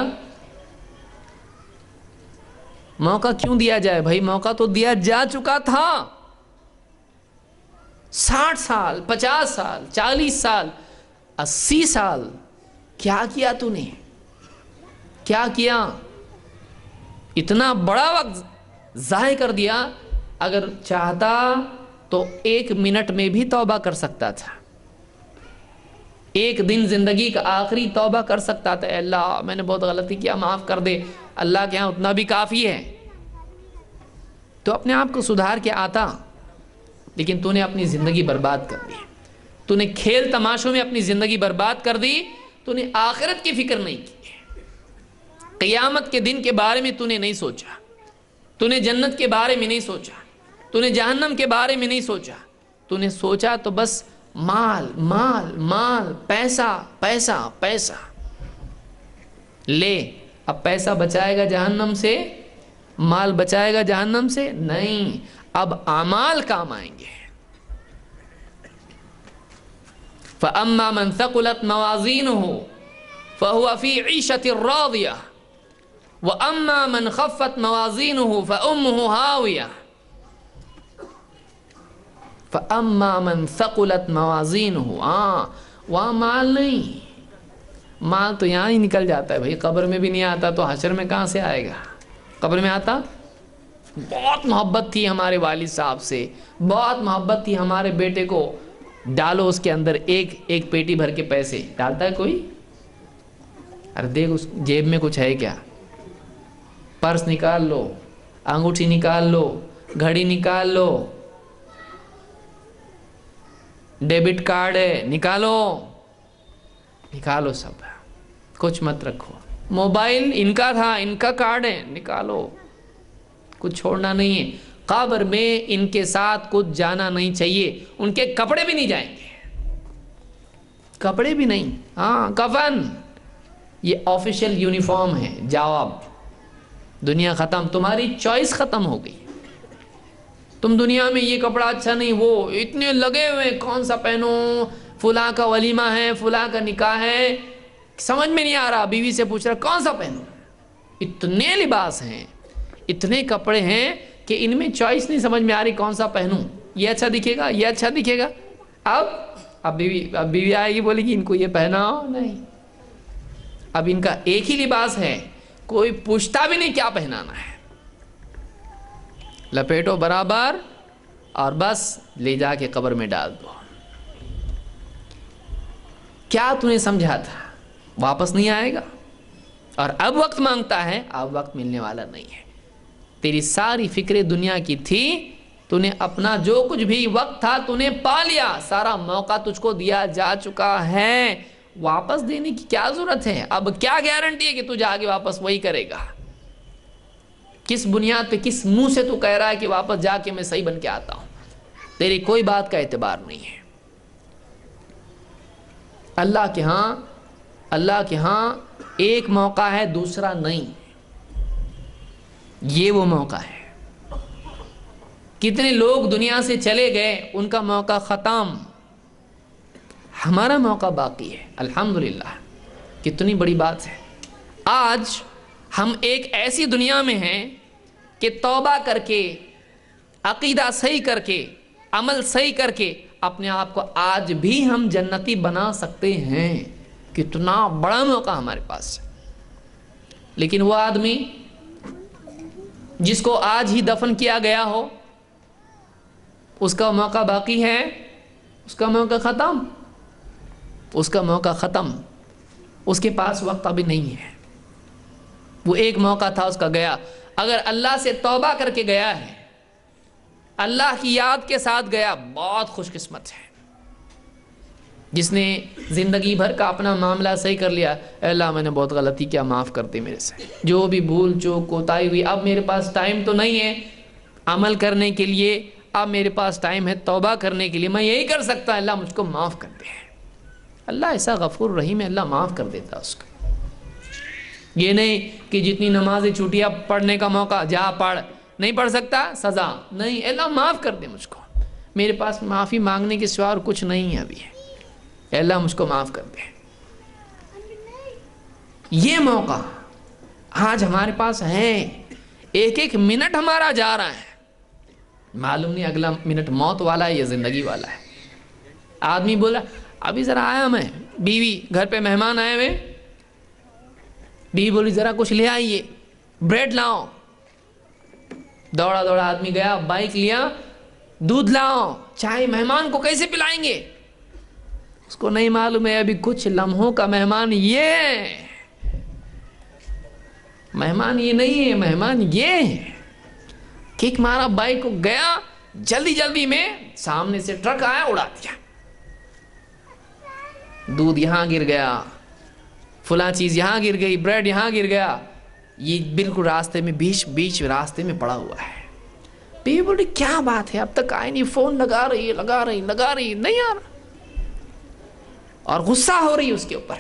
موقع کیوں دیا جائے بھائی؟ موقع تو دیا جا چکا تھا، 60 سال 50 سال 40 سال 80 سال، کیا کیا تو نے؟ کیا کیا؟ اتنا بڑا وقت ضائع کر دیا، اگر چاہتا تو 1 منٹ میں بھی توبہ کر سکتا تھا، 1 دن زندگی کا آخری توبہ کر سکتا تھا، اے اللہ میں نے بہت غلطی کیا، معاف کر دے، اللہ کے ہاں اتنا بھی کافی ہے، تو اپنے آپ کو سدھار کے آتا، لیکن تو نے اپنی زندگی برباد کر دی، تو نے کھیل تماشوں میں اپنی زندگی برباد کر دی، تو نے آخرت کی فکر نہیں کی، قیامت کے دن کے بارے میں تو نے نہیں سوچا، تو نے جنت کے بارے میں نہیں سوچا، تو نے جہنم کے بارے میں نہیں سوچا، تو نے سوچا تو بس مال مال مال، پیسہ پیسہ پیسہ۔ لے اب پیسہ بچائے گا جہنم سے؟ مال بچائے گا جہنم سے؟ نہیں، اب اعمال کام آئیں گے۔ فَأَمَّا مَنْ ثَقُلَتْ مَوَازِينُهُ فَهُوَ فِي عِيشَةٍ رَاضِيَةٍ وَأَمَّا مَنْ خَفَّتْ مَوَازِينُهُ فَأُمُّهُ هَاوِيَةٌ۔ فَأَمَّا مَنْ ثَقُلَتْ مَوَازِينُهُ، وہاں مال نہیں، مال تو یہاں ہی نکل جاتا ہے بھائی، قبر میں بھی نہیں آتا تو حشر میں کہاں سے آئے گا؟ قبر میں آتا؟ بہت محبت تھی ہمارے والد صاحب سے، بہت محبت تھی ہمارے بیٹے کو، ڈالو اس کے اندر ایک پیٹی بھر کے پیسے، ڈالتا ہے کوئی؟ ارے دیکھ اس جیب میں کچھ ہے کیا؟ پرس نکال لو، انگوٹھی نکال لو، گھڑی نکال لو، ڈیبٹ کارڈ ہے نکالو، نکالو، سب کچھ مت رکھو، موبائل ان کا تھا، ان کا کارڈ ہے نکالو، کچھ چھوڑنا نہیں ہے۔ قبر میں ان کے ساتھ کچھ جانا نہیں چاہیے، ان کے کپڑے بھی نہیں جائیں گے، کپڑے بھی نہیں، ہاں کفن، یہ آفیشیل یونیفارم ہے، جاؤ اب دنیا ختم، تمہاری چوائس ختم ہو گئی. تم دنیا میں یہ کپڑا اچھا نہیں، وہ اتنے لگے ہوئے کون سا پہنوں، فلاں کا ولیمہ ہے، فلاں کا نکاح ہے، سمجھ میں نہیں آ رہا، بیوی سے پوچھ رہا کون سا پہنوں. اتنے لباس ہیں، اتنے کپڑے ہیں کہ ان میں چوائس نہیں سمجھ میں آ رہی کون سا پہنوں، یہ اچھا دکھے گا، یہ اچھا دکھے گا. اب بیوی آئے گی، بولے گی ان کو یہ پہناؤ، نہیں. اب ان کا ایک ہی لباس ہے، کوئی پوچھتا بھی نہیں کیا پہنانا ہے، لپیٹو برابر اور بس لے جا کے قبر میں ڈال دو. کیا تُو نے سمجھا تھا واپس نہیں آئے گا، اور اب وقت مانگتا ہے، اب وقت ملنے والا نہیں ہے. تیری ساری فکریں دنیا کی تھی، تو نے اپنا جو کچھ بھی وقت تھا تو نے پا لیا، سارا موقع تجھ کو دیا جا چکا ہے، واپس دینے کی کیا ضرورت ہے. اب کیا گارنٹی ہے کہ تو جا کے واپس وہی کرے گا؟ کس بنیاد پہ، کس منہ سے تو کہہ رہا ہے کہ واپس جا کے میں صحیح بن کے آتا ہوں؟ تیری کوئی بات کا اعتبار نہیں ہے. اللہ کے ہاں ایک موقع ہے، دوسرا نہیں. یہ وہ موقع ہے. کتنے لوگ دنیا سے چلے گئے، ان کا موقع ختم، ہمارا موقع باقی ہے. الحمدللہ، کتنی بڑی بات ہے. آج ہم ایک ایسی دنیا میں ہیں کہ توبہ کر کے، عقیدہ صحیح کر کے، عمل صحیح کر کے اپنے آپ کو آج بھی ہم جنتی بنا سکتے ہیں. کتنا بڑا موقع ہمارے پاس ہے. لیکن وہ آدمی جس کو آج ہی دفن کیا گیا ہو، اس کا موقع باقی ہے، اس کا موقع ختم، اس کا موقع ختم، اس کے پاس وقت ابھی نہیں ہے. وہ ایک موقع تھا، اس کا گیا. اگر اللہ سے توبہ کر کے گیا ہے، اللہ کی یاد کے ساتھ گیا، بہت خوش قسمت ہے. جس نے زندگی بھر کا اپنا معاملہ صحیح کر لیا، اے اللہ میں نے بہت غلطی کیا، معاف کر دے میرے سے، جو بھی بھول چوک کوتاہی ہوئی، اب میرے پاس ٹائم تو نہیں ہے عمل کرنے کے لیے، اب میرے پاس ٹائم ہے توبہ کرنے کے لیے، میں یہی کر سکتا، اللہ مجھ کو معاف کر دے. اللہ ایسا غفور رحیم ہے، اللہ معاف کر دیتا اس کو. یہ نہیں کہ جتنی نمازیں چھوٹی، اب پڑھنے کا موقع، جا پڑھ، نہیں پڑھ سکتا سزا، نہیں، اللہ معاف کر دے مجھ کو، میرے پاس معافی مانگنے کے سوا اور کچھ نہیں ہے ابھی، اللہ مجھ کو معاف کر دے. یہ موقع آج ہمارے پاس ہے. ایک ایک منٹ ہمارا جا رہا ہے، معلوم نہیں اگلا منٹ موت والا ہے یا زندگی والا ہے. آدمی بولا ابھی ذرا آیا میں، بیوی گھر پہ مہمان آئے ہوئے، بیوی بولی ذرا کچھ لے آئیے، بریڈ لاؤ. دوڑا دوڑا آدمی گیا، بائک لیا، دودھ لاؤ، چائے مہمان کو کیسے پلائیں گے؟ اس کو نہیں معلوم ہے ابھی کچھ لمحوں کا مہمان یہ ہے، مہمان یہ نہیں ہے، مہمان یہ ہے. کک مارا بائک کو، گیا جلدی جلدی میں، سامنے سے ٹرک آیا، اڑا دیا. دودھ یہاں گر گیا، فلاں چیز یہاں گر گئی، بریڈ یہاں گر گیا، یہ بالکل راستے میں، بیچ راستے میں پڑا ہوا ہے. بیوی بولی کیا بات ہے، اب تک آئے نہیں، فون لگا رہی نہیں آ رہا، اور غصہ ہو رہی ہے اس کے اوپر.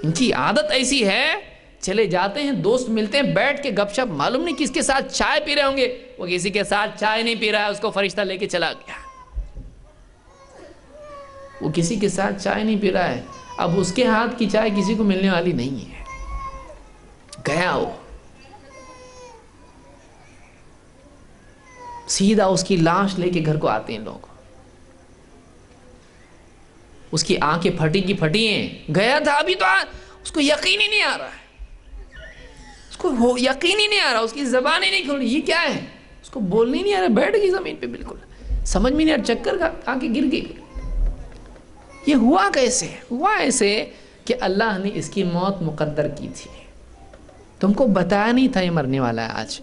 ان کی عادت ایسی ہے، چلے جاتے ہیں، دوست ملتے ہیں، بیٹھ کے گپ شپ، معلوم نہیں کس کے ساتھ چائے پی رہے ہوں گے، وہ کسی کے ساتھ چائے نہیں پی رہا ہے، اس کو فرشتہ لے کے چلا گیا. وہ کسی کے ساتھ چائے نہیں پی رہا ہے، اب اس کے ہاتھ کی چائے کسی کو ملنے والی نہیں ہے. گیا وہ سیدھا اس کی لاش لے کے گھر کو آتے ہیں لوگ، اس کی آنکھیں پھٹی کی پھٹی ہیں. گیا تھا ابھی تو اس کو یقین ہی نہیں آ رہا ہے، اس کو یقین ہی نہیں آ رہا، اس کی زبان ہی نہیں کھل رہی، یہ کیا ہے، اس کو بولنے ہی نہیں آ رہا، بیٹھ گئی زمین پہ، بالکل سمجھ میں نہیں آ رہا، چکر کا آنکھیں گر گئی. یہ ہوا کیسے؟ ہوا ایسے کہ اللہ نے اس کی موت مقدر کی تھی، تم کو بتایا نہیں تھا یہ مرنے والا ہے. آج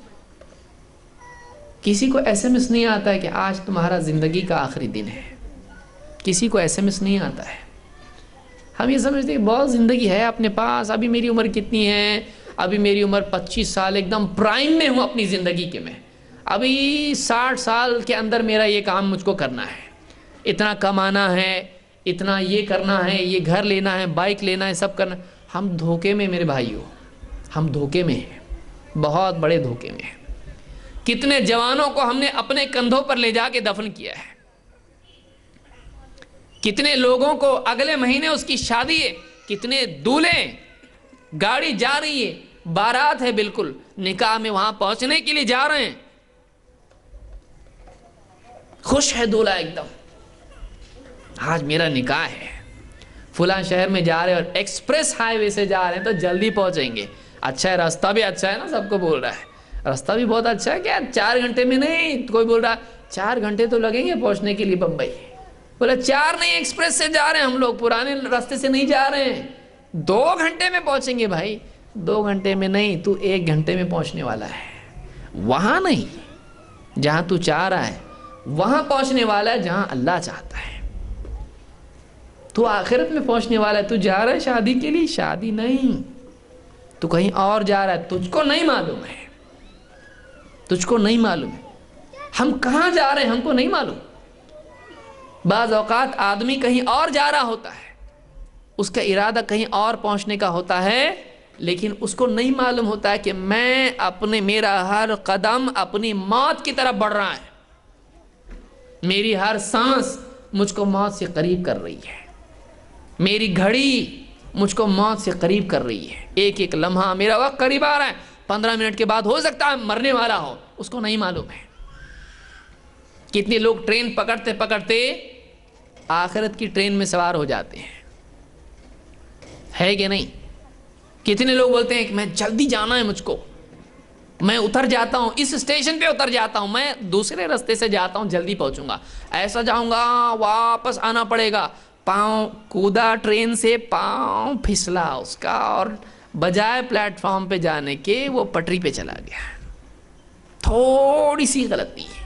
کسی کو ایس ایم ایس نہیں آتا ہے کہ آج تمہارا زندگی کا آخری دن ہے، کسی کو ایس ایم ایس نہیں آتا ہے. ہم یہ سمجھتے ہیں کہ بہت زندگی ہے اپنے پاس، ابھی میری عمر کتنی ہے، ابھی میری عمر 25 سال، ایک دم پرائم میں ہوں اپنی زندگی کے، میں ابھی 60 سال کے اندر میرا یہ کام مجھ کو کرنا ہے، اتنا کمانا ہے، اتنا یہ کرنا ہے، یہ گھر لینا ہے، بائک لینا ہے، سب کرنا. ہم دھوکے میں میرے بھائیو، ہم دھوکے میں ہیں. بہت بڑے دھوکے میں ہے۔ کتنے جوانوں کو ہم نے اپنے کندھوں پر لے جا کے دفن کیا ہے، کتنے لوگوں کو اگلے مہینے اس کی شادی ہے، کتنے دولہے، گاڑی جا رہی ہے، بارات ہے، بالکل نکاح میں وہاں پہنچنے کے لیے جا رہے ہیں، خوش ہے دولہا ایک دم، آج میرا نکاح ہے، فلاں شہر میں جا رہے ہیں اور ایکسپریس ہائی وے سے جا رہے ہیں تو جلدی پہنچیں گے، اچھا ہے راستہ بھی اچھا ہے نا، سب کو بول رہا ہے راستہ بھی بہت اچھا ہے، کیا 4 گھنٹے میں نہیں، کوئی بول رہا 4 گھنٹے تو لگیں گے پہنچنے کے لیے بمبئی، بولا 4 نہیں، ایکسپریس سے جا رہے ہیں ہم لوگ، پرانے راستے سے نہیں جا رہے ہیں، 2 گھنٹے میں پہنچیں گے بھائی، 2 گھنٹے میں نہیں، تو 1 گھنٹے میں پہنچنے والا ہے، وہاں نہیں جہاں تو چاہ رہا ہے، وہاں پہنچنے والا ہے جہاں اللہ چاہتا ہے، تو آخرت میں پہنچنے والا ہے، تو جا رہا ہے شادی کے لیے، شادی نہیں، تو کہیں اور جا رہا ہے، تجھ کو نہیں معلوم ہے، تجھ کو نہیں معلوم ہے، ہم کہاں جا رہے ہیں ہم کو نہیں معلوم۔ بعض اوقات آدمی کہیں اور جا رہا ہوتا ہے، اس کا ارادہ کہیں اور پہنچنے کا ہوتا ہے، لیکن اس کو نہیں معلوم ہوتا ہے کہ میرا ہر قدم اپنی موت کی طرف بڑھ رہا ہے، میری ہر سانس مجھ کو موت سے قریب کر رہی ہے، میری گھڑی مجھ کو موت سے قریب کر رہی ہے، ایک ایک لمحہ میرا وقت قریب آ رہا ہے، 15 منٹ کے بعد ہو سکتا ہے مرنے والا ہو، اس کو نہیں معلوم ہے۔ کتنے لوگ ٹرین پکڑتے پکڑتے آخرت کی ٹرین میں سوار ہو جاتے ہیں، ہے کہ نہیں؟ کتنے لوگ بولتے ہیں کہ میں جلدی جانا ہے مجھ کو، میں اتر جاتا ہوں، اس اسٹیشن پہ اتر جاتا ہوں، میں دوسرے راستے سے جاتا ہوں، جلدی پہنچوں گا، ایسا جاؤں گا واپس آنا پڑے گا، پاؤں کودا ٹرین سے، پاؤں پھسلا اس کا، اور بجائے پلیٹ فارم پہ جانے کے وہ پٹری پہ چلا گیا، تھوڑی سی غلطی ہے۔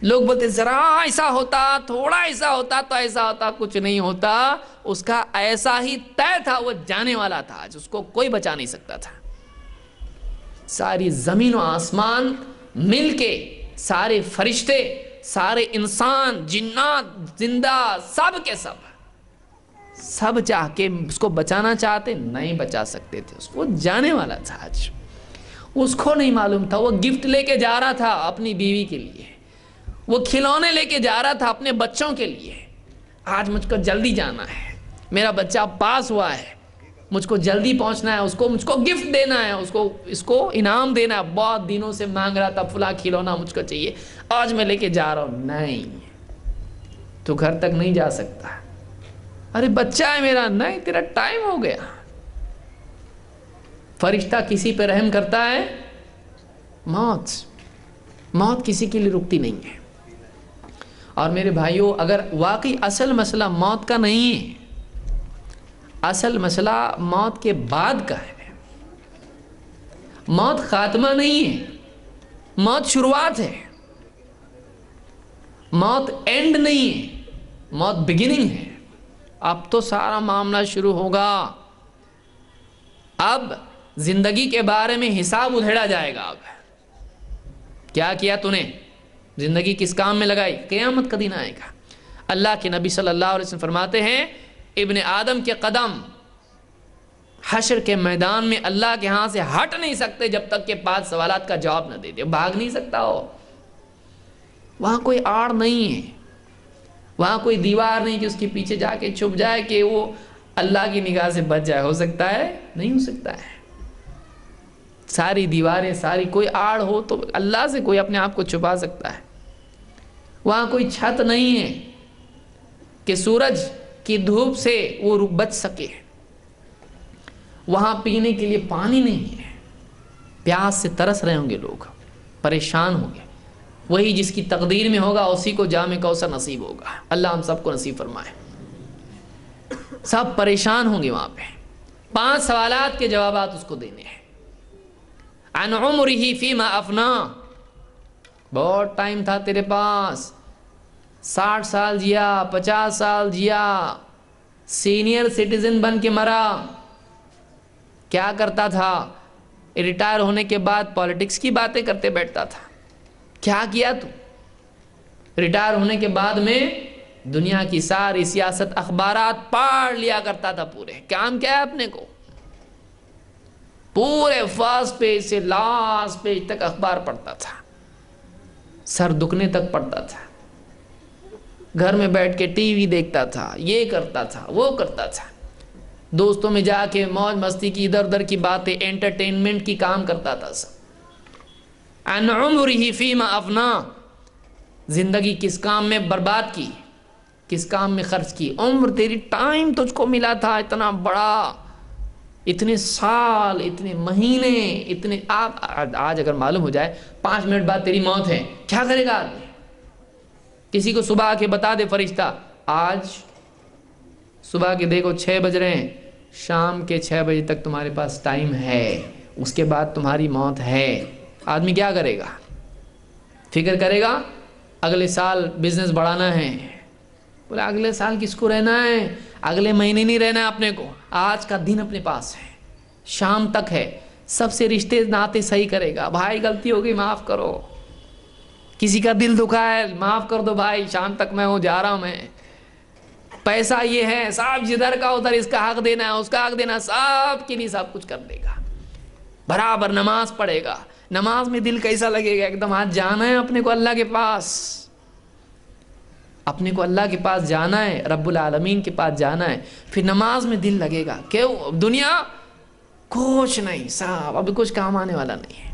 لوگ بولتے ذرا ایسا ہوتا، تھوڑا ایسا ہوتا تو ایسا ہوتا، کچھ نہیں ہوتا، اس کا ایسا ہی طے تھا، وہ جانے والا تھا، جس کو کوئی بچا نہیں سکتا تھا۔ ساری زمین و آسمان مل کے، سارے فرشتے، سارے انسان، جنات، زندہ، سب کے سب چاہ کے اس کو بچانا چاہتے، نہیں بچا سکتے تھے، اس کو جانے والا تھا، آج اس کو نہیں معلوم تھا، وہ گفٹ لے کے جا رہا تھا اپنی بیوی کے لیے، وہ کھلونے لے کے جا رہا تھا اپنے بچوں کے لیے، آج مجھ کو جلدی جانا ہے، میرا بچہ پاس ہوا ہے، مجھ کو جلدی پہنچنا ہے، مجھ کو گفٹ دینا ہے، اس کو انعام دینا ہے، بہت دنوں سے مانگ رہا تھا فلاں کھلونا مجھ کو چاہیے، آج میں لے کے جا رہا ہوں، نہیں تو گھر تک نہیں جا سکتا، ارے بچہ ہے میرا، نہیں تیرا ٹائم ہو گیا۔ فرشتہ کسی پہ رحم کرتا ہے؟ موت کسی کے لیے رکتی نہیں ہے۔ اور میرے بھائیوں، اگر واقعی اصل مسئلہ موت کا نہیں ہے، اصل مسئلہ موت کے بعد کا ہے، موت خاتمہ نہیں ہے، موت شروعات ہے، موت اینڈ نہیں ہے، موت بگننگ ہے، اب تو سارا معاملہ شروع ہوگا، اب زندگی کے بارے میں حساب ادھیڑا جائے گا، اب کیا کیا تو نے، زندگی کس کام میں لگائی، قیامت کا دن آئے گا۔ اللہ کے نبی صلی اللہ علیہ وسلم فرماتے ہیں، ابن آدم کے قدم حشر کے میدان میں اللہ کے ہاں سے ہٹ نہیں سکتے جب تک کہ 5 سوالات کا جواب نہ دے دے، بھاگ نہیں سکتا ہو، وہاں کوئی آڑ نہیں ہے، وہاں کوئی دیوار نہیں کہ اس کے پیچھے جا کے چھپ جائے کہ وہ اللہ کی نگاہ سے بچ جائے، ہو سکتا ہے؟ نہیں ہو سکتا ہے، ساری دیواریں، ساری کوئی آڑ ہو تو اللہ سے کوئی اپنے آپ کو چھپا سکتا ہے، وہاں کوئی چھت نہیں ہے کہ سورج کی دھوپ سے وہ بچ سکے، وہاں پینے کے لیے پانی نہیں ہے، پیاس سے ترس رہے ہوں گے لوگ، پریشان ہوں گے، وہی جس کی تقدیر میں ہوگا اسی کو جام کوثر نصیب ہوگا، اللہ ہم سب کو نصیب فرمائے، سب پریشان ہوں گے وہاں پہ، 5 سوالات کے جوابات اس کو دینے ہیں، عن عمرہ فیما افنا، بہت ٹائم تھا تیرے پاس، 60 سال جیا، 50 سال جیا، سینئر سٹیزن بن کے مرا، کیا کرتا تھا؟ ریٹائر ہونے کے بعد پالیٹکس کی باتیں کرتے بیٹھتا تھا، کیا کیا تو؟ ریٹائر ہونے کے بعد میں دنیا کی ساری سیاست، اخبارات پڑھ لیا کرتا تھا، پورے کام کیا ہے اپنے کو؟ پورے فرسٹ پیج سے لاسٹ پیج تک اخبار پڑھتا تھا، سر دکھنے تک پڑھتا تھا، گھر میں بیٹھ کے ٹی وی دیکھتا تھا، یہ کرتا تھا وہ کرتا تھا، دوستوں میں جا کے موج مستی کی ادھر ادھر کی باتیں، انٹرٹینمنٹ کی کام کرتا تھا سب۔ عن عمرہ فیما افنا، زندگی کس کام میں برباد کی، کس کام میں خرچ کی۔ عمر تیری ٹائم تجھ کو ملا تھا اتنا بڑا، اتنے سال، اتنے مہینے، اتنے آج اگر معلوم ہو جائے 5 منٹ بعد تیری موت ہے، کیا کرے گا آدمی؟ کسی کو صبح آ کے بتا دے فرشتہ آج صبح کے دیکھو 6 بج رہے ہیں، شام کے 6 بجے تک تمہارے پاس ٹائم ہے، اس کے بعد تمہاری موت ہے، آدمی کیا کرے گا؟ فکر کرے گا اگلے سال بزنس بڑھانا ہے، بولے اگلے سال کس کو رہنا ہے، اگلے مہینے نہیں رہنا ہے اپنے کو، آج کا دن اپنے پاس ہے، شام تک ہے، سب سے رشتے ناطے صحیح کرے گا، بھائی غلطی ہو گئی معاف کرو، کسی کا دل دکھا ہے معاف کر دو بھائی، شام تک میں ہوں، جا رہا ہوں میں، پیسہ یہ ہے صاحب جدھر کا ادھر اس کا حق دینا ہے، اس کا حق دینا، سب کے لیے سب کچھ کر دے گا، برابر نماز پڑھے گا، نماز میں دل کیسا لگے گا، ایک دم آج جانا ہے اپنے کو اللہ کے پاس، اپنے کو اللہ کے پاس جانا ہے، رب العالمین کے پاس جانا ہے، پھر نماز میں دل لگے گا، کیوں دنیا کچھ نہیں صاحب، ابھی کچھ کام آنے والا نہیں ہے،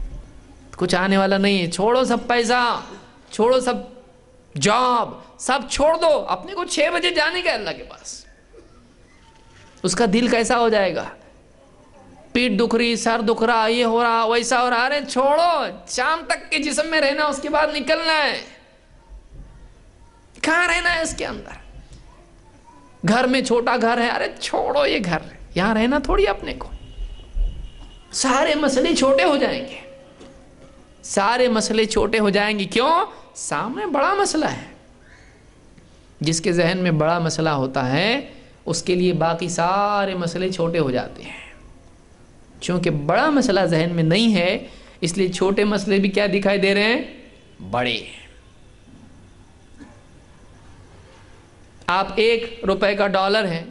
کچھ آنے والا نہیں ہے، چھوڑو سب پیسہ، چھوڑو سب جاب، سب چھوڑ دو، اپنے کو 6 بجے جانے کا اللہ کے پاس، اس کا دل کیسا ہو جائے گا، پیٹ دکھ رہی، سر دکھ رہا، یہ ہو رہا ویسا ہو رہا، ارے چھوڑو، شام تک کے جسم میں رہنا، اس کے بعد نکلنا ہے، کہاں رہنا ہے اس کے اندر، گھر میں چھوٹا گھر ہے، ارے چھوڑو یہ گھر، یہاں رہنا تھوڑی اپنے کو، سارے مسئلے چھوٹے ہو جائیں گے، سارے مسئلے چھوٹے ہو جائیں گے، کیوں؟ سامنے بڑا مسئلہ ہے، جس کے ذہن میں بڑا مسئلہ ہوتا ہے اس کے لیے باقی سارے مسئلے چھوٹے ہو جاتے ہیں، چونکہ بڑا مسئلہ ذہن میں نہیں ہے اس لیے چھوٹے مسئلے بھی کیا دکھائی دے رہے ہیں؟ بڑے۔ آپ 1 روپے کا ڈالر ہے،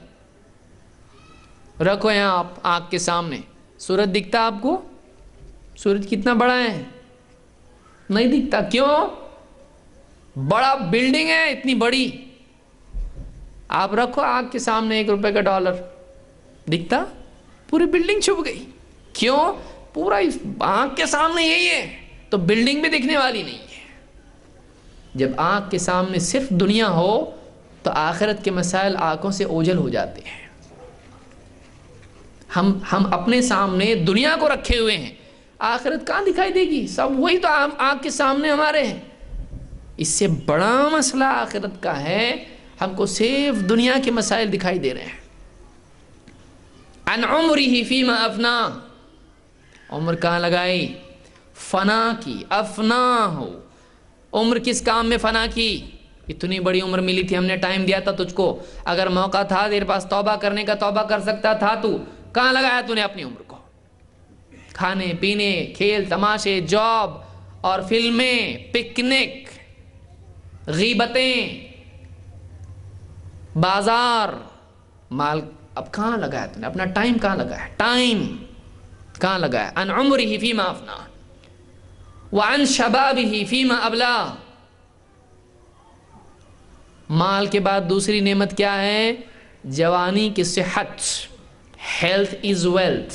رکھو یہاں آپ آنکھ کے سامنے، سورج دکھتا آپ کو؟ سورج کتنا بڑا ہے؟ نہیں دکھتا، کیوں؟ بڑا بلڈنگ ہے اتنی بڑی، آپ رکھو آنکھ کے سامنے 1 روپے کا ڈالر، دکھتا؟ پوری بلڈنگ چھپ گئی، کیوں؟ پورا آنکھ کے سامنے یہی ہے، تو بلڈنگ بھی دکھنے والی نہیں ہے۔ جب آنکھ کے سامنے صرف دنیا ہو تو آخرت کے مسائل آنکھوں سے اوجھل ہو جاتے ہیں، ہم اپنے سامنے دنیا کو رکھے ہوئے ہیں، آخرت کہاں دکھائی دے گی، سب وہی تو آنکھ کے سامنے ہمارے ہیں۔ اس سے بڑا مسئلہ آخرت کا ہے، ہم کو صرف دنیا کے مسائل دکھائی دے رہے ہیں۔ عن عمرہ فیما افنا، عمر کہاں لگائی؟ فنا کی، افنا ہو، عمر کس کام میں فنا کی؟ اتنی بڑی عمر ملی تھی، ہم نے ٹائم دیا تھا تجھ کو، اگر موقع تھا تیرے پاس توبہ کرنے کا توبہ کر سکتا تھا، تو کہاں لگایا تو نے اپنی عمر کو؟ کھانے پینے، کھیل تماشے، جاب اور فلمیں، پکنک، غیبتیں، بازار، مال، اب کہاں لگایا تو نے اپنا ٹائم؟ کہاں لگایا ٹائم؟ کہاں لگایا؟ عن عمرہ فیما افنا وعن شبابہ فیما ابلا۔ مال کے بعد دوسری نعمت کیا ہے؟ جوانی کی صحت، ہیلتھ از ویلتھ،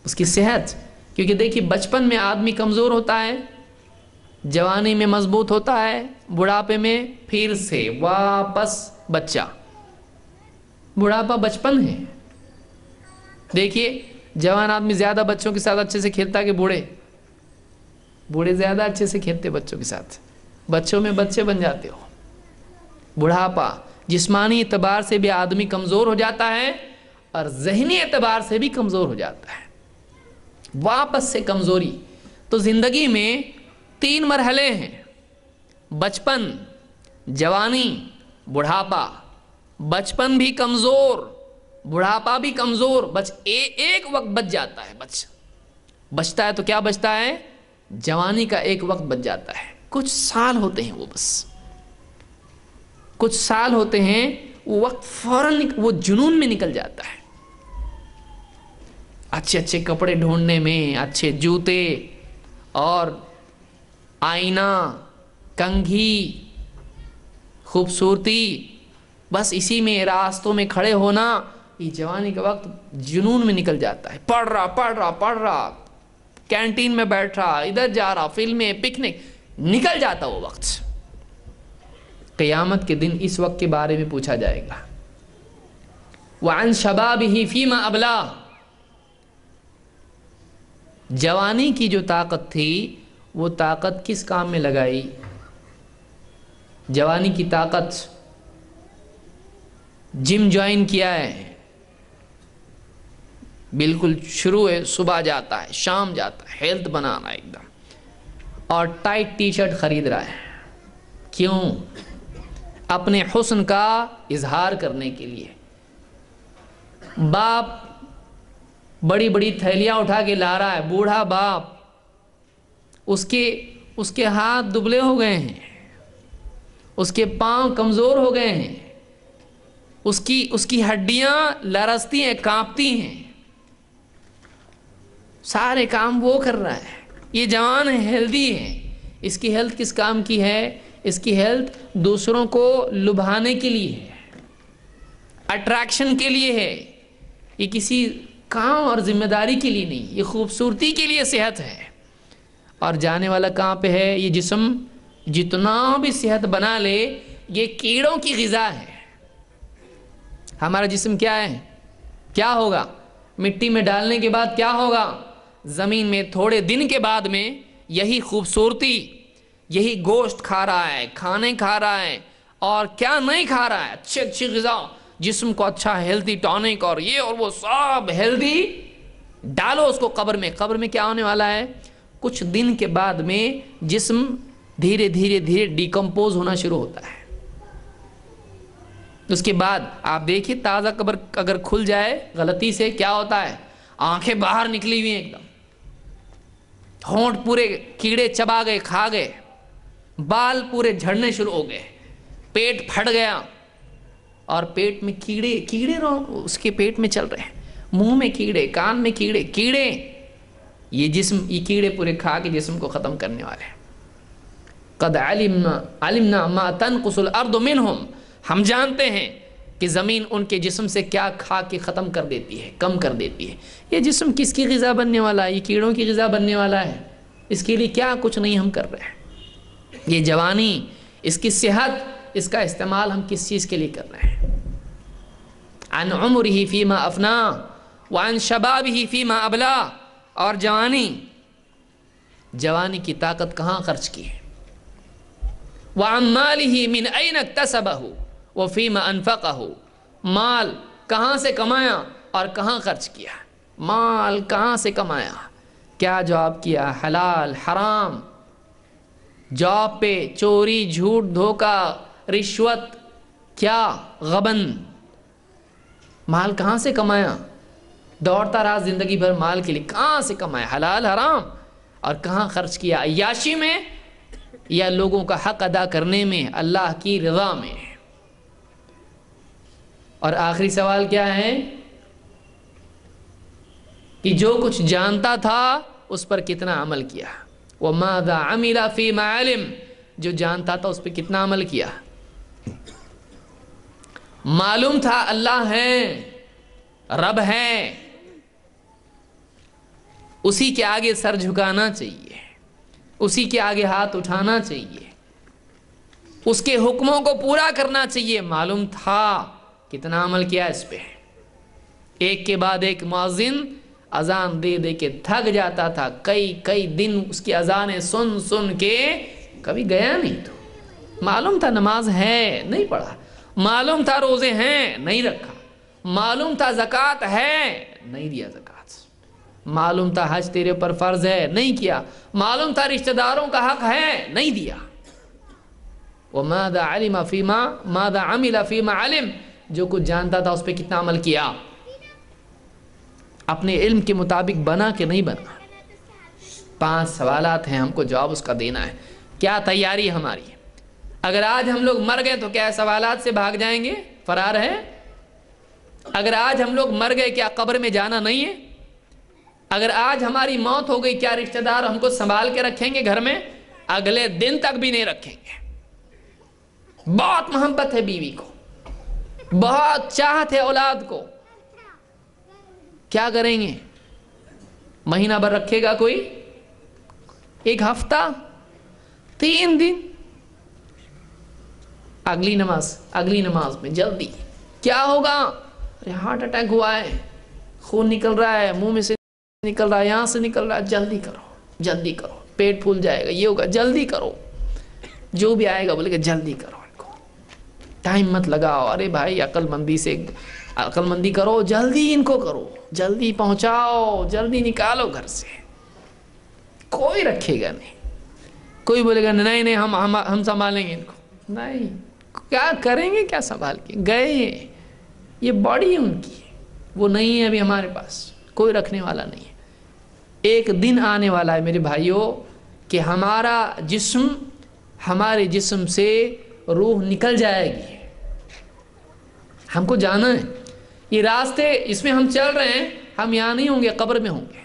اس کی صحت، کیونکہ دیکھیے بچپن میں آدمی کمزور ہوتا ہے، جوانی میں مضبوط ہوتا ہے، بڑھاپے میں پھر سے واپس بچہ، بڑھاپا بچپن ہے۔ دیکھیے جوان آدمی زیادہ بچوں کے ساتھ اچھے سے کھیلتا ہے کہ بوڑھے زیادہ اچھے سے کھیلتے بچوں کے ساتھ، بچوں میں بچے بن جاتے ہو۔ بڑھاپا جسمانی اعتبار سے بھی آدمی کمزور ہو جاتا ہے اور ذہنی اعتبار سے بھی کمزور ہو جاتا ہے، واپس سے کمزوری۔ تو زندگی میں 3 مرحلے ہیں، بچپن، جوانی، بڑھاپا۔ بچپن بھی کمزور، بڑھاپا بھی کمزور، ایک وقت بچ جاتا ہے، بچتا ہے تو کیا بچتا ہے؟ جوانی کا ایک وقت بچ جاتا ہے، کچھ سال ہوتے ہیں، وہ بس کچھ سال ہوتے ہیں، وہ وقت فوراً وہ جنون میں نکل جاتا ہے، اچھے اچھے کپڑے ڈھونڈنے میں، اچھے جوتے اور آئینہ، کنگھی، خوبصورتی، بس اسی میں راستوں میں کھڑے ہونا، یہ جوانی کا وقت جنون میں نکل جاتا ہے۔ پڑھ رہا، کینٹین میں بیٹھ رہا، ادھر جا رہا، فلمیں، پکنک، نکل جاتا وہ وقت۔ قیامت کے دن اس وقت کے بارے میں پوچھا جائے گا۔ وَعَنْ شَبَابِهِ فِيمَا أَبْلَاهُ، جوانی کی جو طاقت تھی وہ طاقت کس کام میں لگائی؟ جوانی کی طاقت، جم جوائن کیا ہے، بالکل شروع ہے، صبح جاتا ہے، شام جاتا ہے، ہیلتھ بنا رہا ہے ایک دم، اور ٹائٹ ٹی شرٹ خرید رہا ہے۔ کیوں؟ اپنے حسن کا اظہار کرنے کے لیے۔ باپ بڑی بڑی تھیلیاں اٹھا کے لا رہا ہے، بوڑھا باپ، اس کے ہاتھ دبلے ہو گئے ہیں، اس کے پاؤں کمزور ہو گئے ہیں، اس کی ہڈیاں لرزتی ہیں، کانپتی ہیں، سارے کام وہ کر رہا ہے۔ یہ جوان ہے، ہیلدی ہے۔ اس کی ہیلتھ کس کام کی ہے؟ اس کی ہیلتھ دوسروں کو لبھانے کے لیے ہے، اٹریکشن کے لیے ہے، یہ کسی کام اور ذمہ داری کے لیے نہیں، یہ خوبصورتی کے لیے صحت ہے۔ اور جانے والا کہاں پہ ہے؟ یہ جسم جتنا بھی صحت بنا لے، یہ کیڑوں کی غذا ہے۔ ہمارا جسم کیا ہے؟ کیا ہوگا؟ مٹی میں ڈالنے کے بعد کیا ہوگا؟ زمین میں تھوڑے دن کے بعد میں یہی خوبصورتی، یہی گوشت کھا رہا ہے، کھانے کھا رہا ہے، اور کیا نہیں کھا رہا ہے؟ اچھی غذا، جسم کو اچھا ہیلدی ٹانک اور یہ اور وہ سب ہیلدی ڈالو اس کو قبر میں۔ قبر میں کیا ہونے والا ہے؟ کچھ دن کے بعد میں جسم دھیرے دھیرے ڈیکمپوز ہونا شروع ہوتا ہے۔ اس کے بعد آپ دیکھیے تازہ قبر اگر کھل جائے غلطی سے کیا ہوتا ہے؟ آنکھیں باہر نکلی ہوئی ہیں ایک دم، ہونٹ پورے کیڑے چبا گئے، کھا گئے، بال پورے جھڑنے شروع ہو گئے، پیٹ پھٹ گیا، اور پیٹ میں کیڑے اس کے پیٹ میں چل رہے ہیں، منہ میں کیڑے، کان میں کیڑے، یہ کیڑے پورے کھا کے جسم کو ختم کرنے والے ہیں۔ قد علمنا ما تنقص الارض منہم، ہم جانتے ہیں کہ زمین ان کے جسم سے کیا کھا کے ختم کر دیتی ہے، کم کر دیتی ہے۔ یہ جسم کس کی غذا بننے والا ہے؟ یہ کیڑوں کی غذا بننے والا ہے۔ اس کے لیے کیا کچھ نہیں ہم کر رہے ہیں۔ یہ جوانی، اس کی صحت، اس کا استعمال ہم کس چیز کے لیے کر رہے ہیں؟ عن عمرہ فیما افنا وعن شبابہ فیما ابلا، اور جوانی کی طاقت کہاں خرچ کی ہے؟ وعن مالہ من این اکتسبہ وفیما انفقہ، مال کہاں سے کمایا اور کہاں خرچ کیا؟ مال کہاں سے کمایا؟ کیا جاب کیا؟ حلال، حرام، جاب پہ چوری، جھوٹ، دھوکہ، رشوت، کیا غبن، مال کہاں سے کمایا؟ دوڑتا رہا زندگی بھر مال کے لیے، کہاں سے کمایا؟ حلال، حرام، اور کہاں خرچ کیا؟ عیاشی میں یا لوگوں کا حق ادا کرنے میں، اللہ کی رضا میں؟ اور آخری سوال کیا ہے کہ جو کچھ جانتا تھا اس پر کتنا عمل کیا؟ وَمَاذَا عَمِلَ فِي مَا عَلِمَ، جو جانتا تھا اس پہ کتنا عمل کیا؟ معلوم تھا اللہ ہے، رب ہے، اسی کے آگے سر جھکانا چاہیے، اسی کے آگے ہاتھ اٹھانا چاہیے، اس کے حکموں کو پورا کرنا چاہیے۔ معلوم تھا، کتنا عمل کیا اس پہ؟ ایک کے بعد ایک مؤذن اذان دے دے کے تھک جاتا تھا، کئی دن اس کی اذانیں سن کے کبھی گیا نہیں۔ تو معلوم تھا نماز ہے، نہیں پڑھا، معلوم تھا روزے ہیں، نہیں رکھا، معلوم تھا زکوٰۃ ہے، نہیں دیا زکوٰۃ، معلوم تھا حج تیرے پر فرض ہے، نہیں کیا، معلوم تھا رشتہ داروں کا حق ہے، نہیں دیا۔ وَمَاذَا عَلِمَ فِيمَا مَاذَا عَمِلَ فِيمَا عَلِمَ، جو کچھ جانتا تھا اس پہ کتنا عمل کیا؟ اپنے علم کے مطابق بنا کہ نہیں بنا؟ 5 سوالات ہیں، ہم کو جواب اس کا دینا ہے۔ کیا تیاری ہماری؟ اگر آج ہم لوگ مر گئے تو کیا سوالات سے بھاگ جائیں گے، فرار ہے؟ اگر آج ہم لوگ مر گئے کیا قبر میں جانا نہیں ہے؟ اگر آج ہماری موت ہو گئی، کیا رشتہ دار ہم کو سنبھال کے رکھیں گے گھر میں؟ اگلے دن تک بھی نہیں رکھیں گے۔ بہت محبت ہے بیوی کو، بہت چاہت ہے اولاد کو، کیا کریں گے؟ مہینہ بھر رکھے گا کوئی؟ ایک ہفتہ، 3 دن، اگلی نماز میں جلدی۔ کیا ہوگا؟ ارے ہارٹ اٹیک ہوا ہے، خون نکل رہا ہے، منہ میں سے نکل رہا ہے، یہاں سے نکل رہا ہے، جلدی کرو جلدی کرو، پیٹ پھول جائے گا، یہ ہوگا، جلدی کرو۔ جو بھی آئے گا بولے کہ جلدی کرو، ان کو ٹائم مت لگاؤ۔ ارے بھائی عقل مندی کرو، جلدی ان کو کرو، جلدی پہنچاؤ، جلدی نکالو گھر سے۔ کوئی رکھے گا نہیں، کوئی بولے گا نہیں ہم سنبھالیں گے ان کو، نہیں، کیا کریں گے؟ کیا سنبھال کے گئے ہیں؟ یہ باڈی ان کی ہے، وہ نہیں ہے ابھی ہمارے پاس، کوئی رکھنے والا نہیں ہے۔ ایک دن آنے والا ہے میرے بھائیوں کہ ہمارے جسم سے روح نکل جائے گی۔ ہم کو جانا ہے، یہ راستے اس میں ہم چل رہے ہیں، ہم یہاں نہیں ہوں گے، قبر میں ہوں گے۔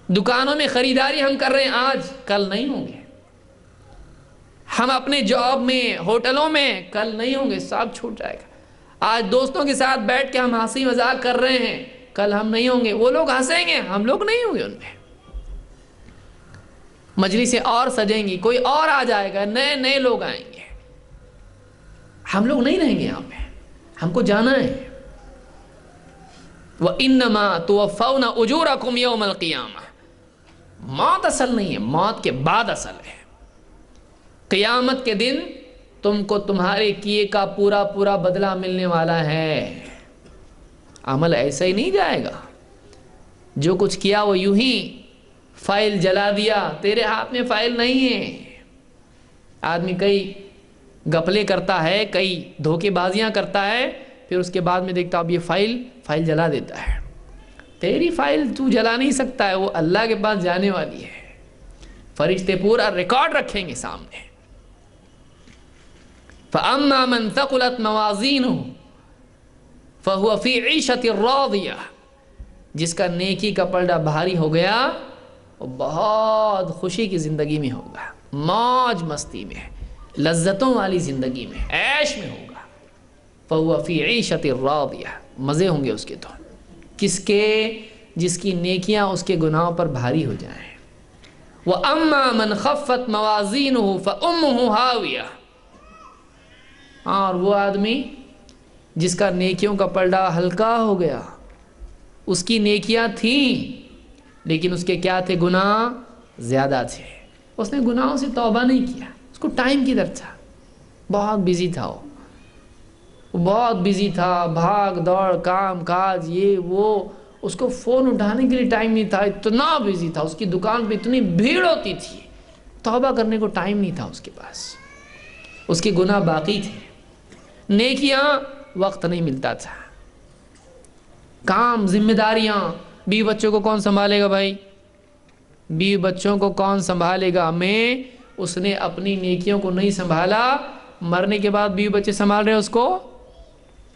دکانوں میں خریداری ہم کر رہے ہیں آج، کل نہیں ہوں گے۔ ہم اپنے جاب میں، ہوٹلوں میں، کل نہیں ہوں گے، سب چھوٹ جائے گا۔ آج دوستوں کے ساتھ بیٹھ کے ہم ہنسی مذاق کر رہے ہیں، کل ہم نہیں ہوں گے۔ وہ لوگ ہنسیں گے، ہم لوگ نہیں ہوں گے ان میں۔ مجلسیں اور سجیں گی، کوئی اور آ جائے گا، نئے لوگ آئیں گے، ہم لوگ نہیں رہیں گے یہاں پہ۔ ہم کو جانا ہے۔ وَإِنَّمَا تُوَفَّوْنَ أُجُورَكُمْ يَوْمَ الْقِيَامَةِ۔ موت اصل نہیں ہے، موت کے بعد اصل ہے۔ قیامت کے دن تم کو تمہارے کیے کا پورا بدلہ ملنے والا ہے۔ عمل ایسا ہی نہیں جائے گا، جو کچھ کیا وہ یوں ہی فائل جلا دیا، تیرے ہاتھ میں فائل نہیں ہے۔ آدمی کئی گپلے کرتا ہے، کئی دھوکے بازیاں کرتا ہے، پھر اس کے بعد میں دیکھتا اب یہ فائل جلا دیتا ہے۔ تیری فائل تو جلا نہیں سکتا ہے، وہ اللہ کے پاس جانے والی ہے۔ فرشتے پورا ریکارڈ رکھیں گے سامنے۔ فَأَمَّا مَنْ ثَقُلَتْ مَوَازِينُهُ فَهُوَ فِي عِيشَةٍ رَاضِيَةٍ۔ جس کا نیکی کا پلڑا بھاری ہو گیا، وہ بہت خوشی کی زندگی میں ہوگا، موج مستی میں، لذتوں والی زندگی میں، عیش میں ہوگا۔ فَهُوَ فِي عِيشَةٍ رَاضِيَةٍ، مزے ہوں گے اس کے تو۔ کس کے؟ جس کی نیکیاں اس کے گناہوں پر بھاری ہو جائیں۔ وَأَمَّا مَنْ خَفَّتْ مَوَازِينُهُ فَأُمُّهُ هَاوِيَةٌ۔ اور وہ آدمی جس کا نیکیوں کا پلڑا ہلکا ہو گیا، اس کی نیکیاں تھیں لیکن اس کے کیا تھے؟ گناہ زیادہ تھے۔ اس نے گناہوں سے توبہ نہیں کیا، اس کو ٹائم کدھر تھا؟ بہت بزی تھا، وہ بہت بزی تھا، بھاگ دوڑ، کام کاج، یہ وہ، اس کو فون اٹھانے کے لیے ٹائم نہیں تھا، اتنا بزی تھا، اس کی دکان پہ اتنی بھیڑ ہوتی تھی، توبہ کرنے کو ٹائم نہیں تھا اس کے پاس، اس کے گناہ باقی تھے، نیکیاں وقت نہیں ملتا تھا، کام، ذمہ داریاں، بیوی بچوں کو کون سنبھالے گا بھائی؟ بیوی بچوں کو کون سنبھالے گا؟ اس نے اپنی نیکیوں کو نہیں سنبھالا، مرنے کے بعد بیوی بچے سنبھال رہے ہیں اس کو؟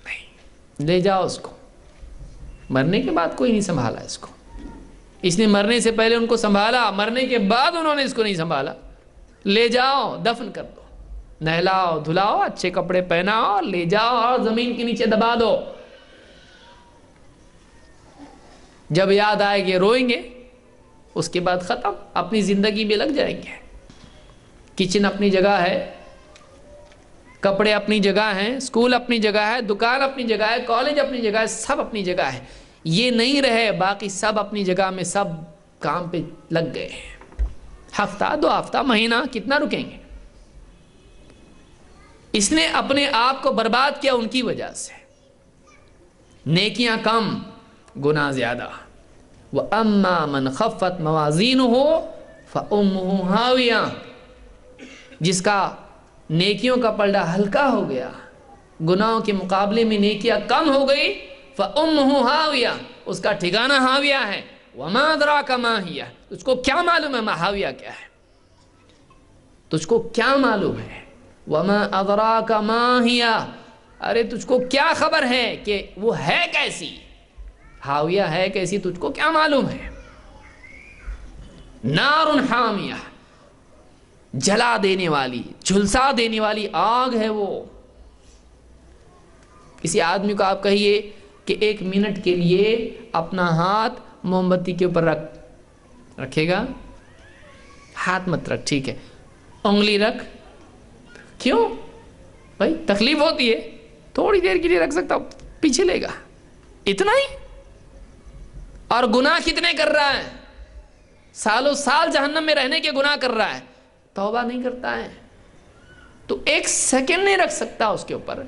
نہیں، لے جاؤ اس کو، مرنے کے بعد کوئی نہیں سنبھالا اس کو۔ اس نے مرنے سے پہلے ان کو سنبھالا، مرنے کے بعد انہوں نے اس کو نہیں سنبھالا۔ لے جاؤ، دفن کر دو، نہلاؤ دھلاؤ، اچھے کپڑے پہناؤ اور لے جاؤ اور زمین کے نیچے دبا دو۔ جب یاد آئے گے روئیں گے، اس کے بعد ختم، اپنی زندگی میں لگ جائیں گے۔ کچن اپنی جگہ ہے، کپڑے اپنی جگہ ہیں، اسکول اپنی جگہ ہے، دکان اپنی جگہ ہے، کالج اپنی جگہ ہے، سب اپنی جگہ ہے۔ یہ نہیں رہے، باقی سب اپنی جگہ میں، سب کام پہ لگ گئے ہیں۔ ہفتہ، 2 ہفتہ، مہینہ، کتنا رکیں گے؟ اس نے اپنے آپ کو برباد کیا ان کی وجہ سے۔ نیکیاں کم، گناہ زیادہ۔ وَأَمَّا مَنْ خَفَّتْ مَوَازِينُهُ فَأُمُّهُ هَاوِيَةٌ۔ جس کا نیکیوں کا پلڑا ہلکا ہو گیا، گناہوں کے مقابلے میں نیکیاں کم ہو گئی، فَأُمُّهُ هَاوِيَةٌ، اس کا ٹھکانہ ہاویہ ہے۔ وَمَا أَدْرَاكَ مَا هِيَ، تجھ کو کیا معلوم ہے ہاویہ کیا ہے؟ تجھ کو کیا معلوم ہے؟ وَمَا أَدْرَاكَ مَا هِيَ، ارے تجھ کو کیا خبر ہے کہ وہ ہے کیسی؟ ہاویہ ہے کیسی، تجھ کو کیا معلوم ہے؟ نار حامیہ، جلا دینے والی، جھلسا دینے والی آگ ہے وہ۔ کسی آدمی کو آپ کہیے کہ 1 منٹ کے لیے اپنا ہاتھ موم بتی کے اوپر رکھے گا؟ ہاتھ مت رکھ، ٹھیک ہے، انگلی رکھ۔ کیوں بھائی؟ تکلیف ہوتی ہے، تھوڑی دیر کے لیے رکھ سکتا ہوں، پیچھے لے گا، اتنا ہی۔ اور گناہ کتنے کر رہا ہے؟ سالوں سال جہنم میں رہنے کے گناہ کر رہا ہے، توبہ نہیں کرتا ہے، تو 1 سیکنڈ نہیں رکھ سکتا اس کے اوپر۔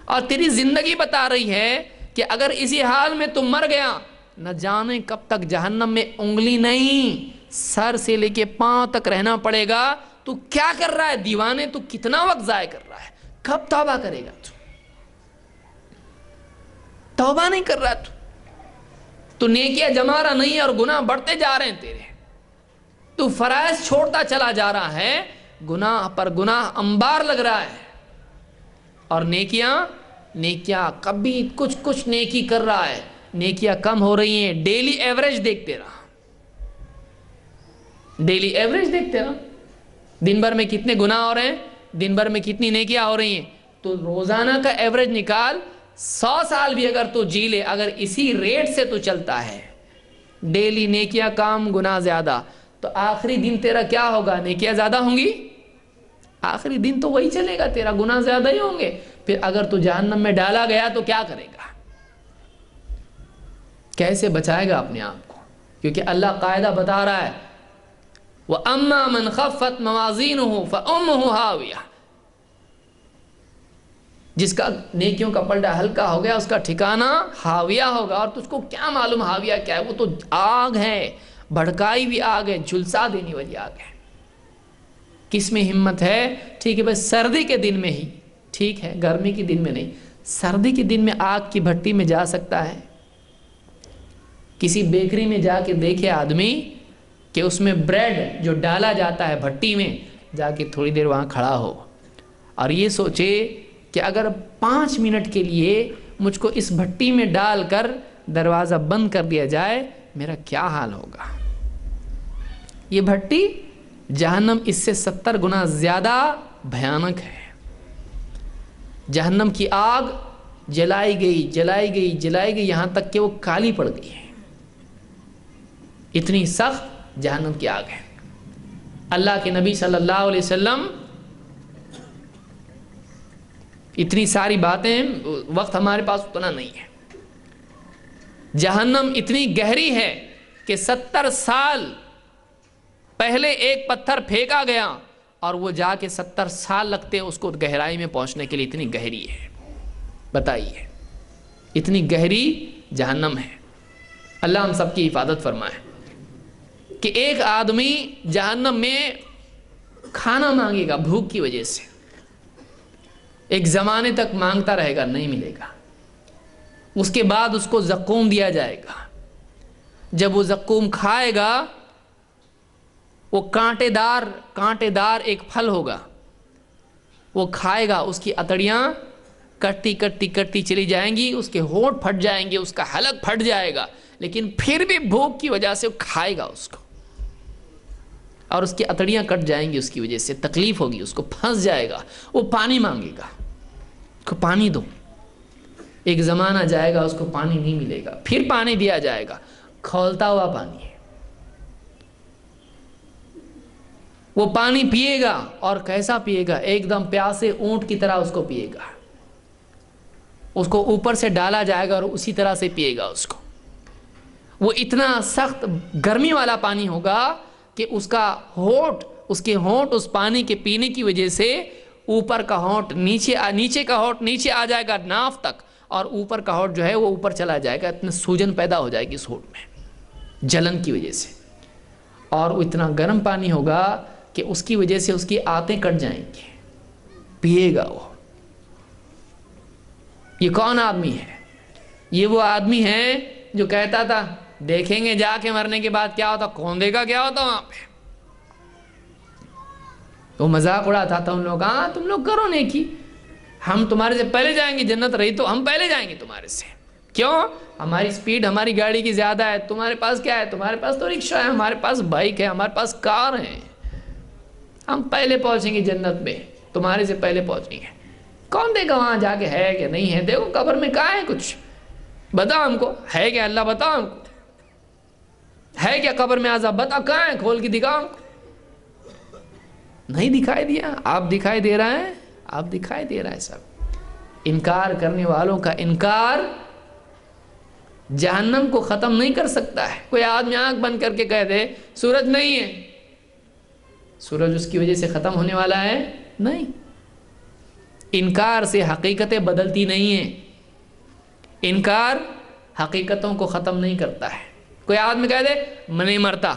اور تیری زندگی بتا رہی ہے کہ اگر اسی حال میں تم مر گیا، نہ جانے کب تک جہنم میں انگلی نہیں، سر سے لے کے پاؤں تک رہنا پڑے گا۔ تو کیا کر رہا ہے دیوانے؟ تو کتنا وقت ضائع کر رہا ہے؟ کب توبہ کرے گا تو؟ توبہ نہیں کر رہا تو نیکیاں جما رہا نہیں ہے اور گناہ بڑھتے جا رہے ہیں تیرے۔ تو فرائض چھوڑتا چلا جا رہا ہے، گناہ پر گناہ انبار لگ رہا ہے، اور نیکیاں کبھی کچھ نیکی کر رہا ہے، نیکیاں کم ہو رہی ہیں۔ ڈیلی ایوریج دیکھتے رہا، ڈیلی ایوریج دیکھتے رہا، دن بھر میں کتنے گناہ ہو رہے ہیں، دن بھر میں کتنی نیکیاں ہو رہی ہیں، تو روزانہ کا ایوریج نکال۔ 100 سال بھی اگر تو جی لے، اگر اسی ریٹ سے تو چلتا ہے، ڈیلی نیکیاں کم گناہ زیادہ، تو آخری دن تیرا کیا ہوگا؟ نیکیاں زیادہ ہوں گی؟ آخری دن تو وہی چلے گا، تیرا گناہ زیادہ ہی ہوں گے۔ پھر اگر تو جہنم میں ڈالا گیا تو کیا کرے گا؟ کیسے بچائے گا اپنے آپ کو؟ کیونکہ اللہ قاعدہ بتا رہا ہے، وَأَمَّا مَنْ خَفَّتْ مَوَازِينُهُ فَأُمُّهُ هَاوِيَةٌ، جس کا نیکیوں کا پلڑا ہلکا ہو گیا اس کا ٹھکانہ ہاویہ ہوگا۔ اور تجھ کو کیا معلوم ہاویہ کیا ہے؟ وہ تو آگ ہے، بھڑکائی بھی آگ ہے، جھلسا دینے والی آگ ہے۔ کس میں ہمت ہے؟ ٹھیک ہے بس سردی کے دن میں ہی، ٹھیک ہے گرمی کے دن میں نہیں، سردی کے دن میں آگ کی بھٹی میں جا سکتا ہے؟ کسی بیکری میں جا کے دیکھے آدمی کہ اس میں بریڈ جو ڈالا جاتا ہے بھٹی میں، جا کے تھوڑی دیر وہاں کھڑا ہو اور یہ سوچے کہ اگر 5 منٹ کے لیے مجھ کو اس بھٹی میں ڈال کر دروازہ بند کر دیا جائے، میرا کیا حال ہوگا؟ یہ بھٹی جہنم اس سے 70 گنا زیادہ بھیانک ہے۔ جہنم کی آگ جلائی گئی یہاں تک کہ وہ کالی پڑ گئی ہے، اتنی سخت جہنم کی آگ ہے۔ اللہ کے نبی صلی اللہ علیہ وسلم، اتنی ساری باتیں، وقت ہمارے پاس اتنا نہیں ہے۔ جہنم اتنی گہری ہے کہ 70 سال پہلے ایک پتھر پھینکا گیا اور وہ جا کے 70 سال لگتے اس کو گہرائی میں پہنچنے کے لیے، اتنی گہری ہے۔ بتائیے، اتنی گہری جہنم ہے۔ اللہ ہم سب کی حفاظت فرمائے کہ ایک آدمی جہنم میں کھانا مانگے گا بھوک کی وجہ سے، ایک زمانے تک مانگتا رہے گا، نہیں ملے گا۔ اس کے بعد اس کو زقوم دیا جائے گا۔ جب وہ زقوم کھائے گا، وہ کانٹے دار ایک پھل ہوگا، وہ کھائے گا، اس کی اتڑیاں کٹتی چلی جائیں گی، اس کے ہونٹ پھٹ جائیں گے، اس کا حلق پھٹ جائے گا، لیکن پھر بھی بھوک کی وجہ سے وہ کھائے گا اس کو، اور اس کی اتڑیاں کٹ جائیں گی، اس کی وجہ سے تکلیف ہوگی، اس کو پھنس جائے گا۔ وہ پانی مانگے گا، اس کو پانی دو۔ ایک زمانہ جائے گا، اس کو پانی نہیں ملے گا، پھر پانی دیا جائے گا، کھولتا ہوا پانی ہے۔ وہ پانی پیے گا، اور کیسا پیے گا؟ ایک دم پیاسے اونٹ کی طرح اس کو پیے گا۔ اس کو اوپر سے ڈالا جائے گا اور اسی طرح سے پیے گا اس کو۔ وہ اتنا سخت گرمی والا پانی ہوگا کہ اس کے ہونٹ اس پانی کے پینے کی وجہ سے اوپر کا ہونٹ نیچے کا ہونٹ نیچے آ جائے گا ناف تک، اور اوپر کا ہونٹ جو ہے وہ اوپر چلا جائے گا۔ اتنا سوجن پیدا ہو جائے گی اس ہونٹ میں جلن کی وجہ سے، اور وہ اتنا گرم پانی ہوگا کہ اس کی وجہ سے اس کی آنتیں کٹ جائیں گی، پیے گا وہ۔ یہ کون آدمی ہے؟ یہ وہ آدمی ہے جو کہتا تھا دیکھیں گے جا کے مرنے کے بعد کیا ہوتا، کوندے کا کیا ہوتا وہاں پہ۔ وہ مذاق اڑاتا تھا ان لوگ، ہاں تم لوگ کرو نیکی، ہم تمہارے سے پہلے جائیں گے، جنت رہی تو ہم پہلے جائیں گے تمہارے سے، کیوں؟ ہماری سپیڈ ہماری گاڑی کی زیادہ ہے. تمہارے پاس کیا ہے؟ تمہارے پاس تو رکشہ ہے، ہمارے پاس بائک ہے، ہمارے پاس کار ہے. ہم پہلے پہنچیں گے جنت میں، تمہارے سے پہلے پہنچیں گے. کون دیکھا وہاں جا کے ہے کہ نہیں ہے؟ دیکھو قبر میں کہاں ہے کچھ؟ بتا ہم کو ہے کیا؟ اللہ بتا ہم کو ہے کیا قبر میں عذاب؟ بتا کہاں ہے، کھول کے دکھا ہم کو. نہیں دکھائی دیا؟ آپ دکھائی دے رہا ہے؟ آپ دکھائی دے رہا ہے سب. انکار کرنے والوں کا انکار جہنم کو ختم نہیں کر سکتا ہے. کوئی آدمی آنکھ بند کر کے کہہ دے سورج نہیں ہے، سورج اس کی وجہ سے ختم ہونے والا ہے؟ نہیں. انکار سے حقیقتیں بدلتی نہیں ہیں. انکار حقیقتوں کو ختم نہیں کرتا ہے. کوئی آدمی کہہ دے میں نہیں مرتا،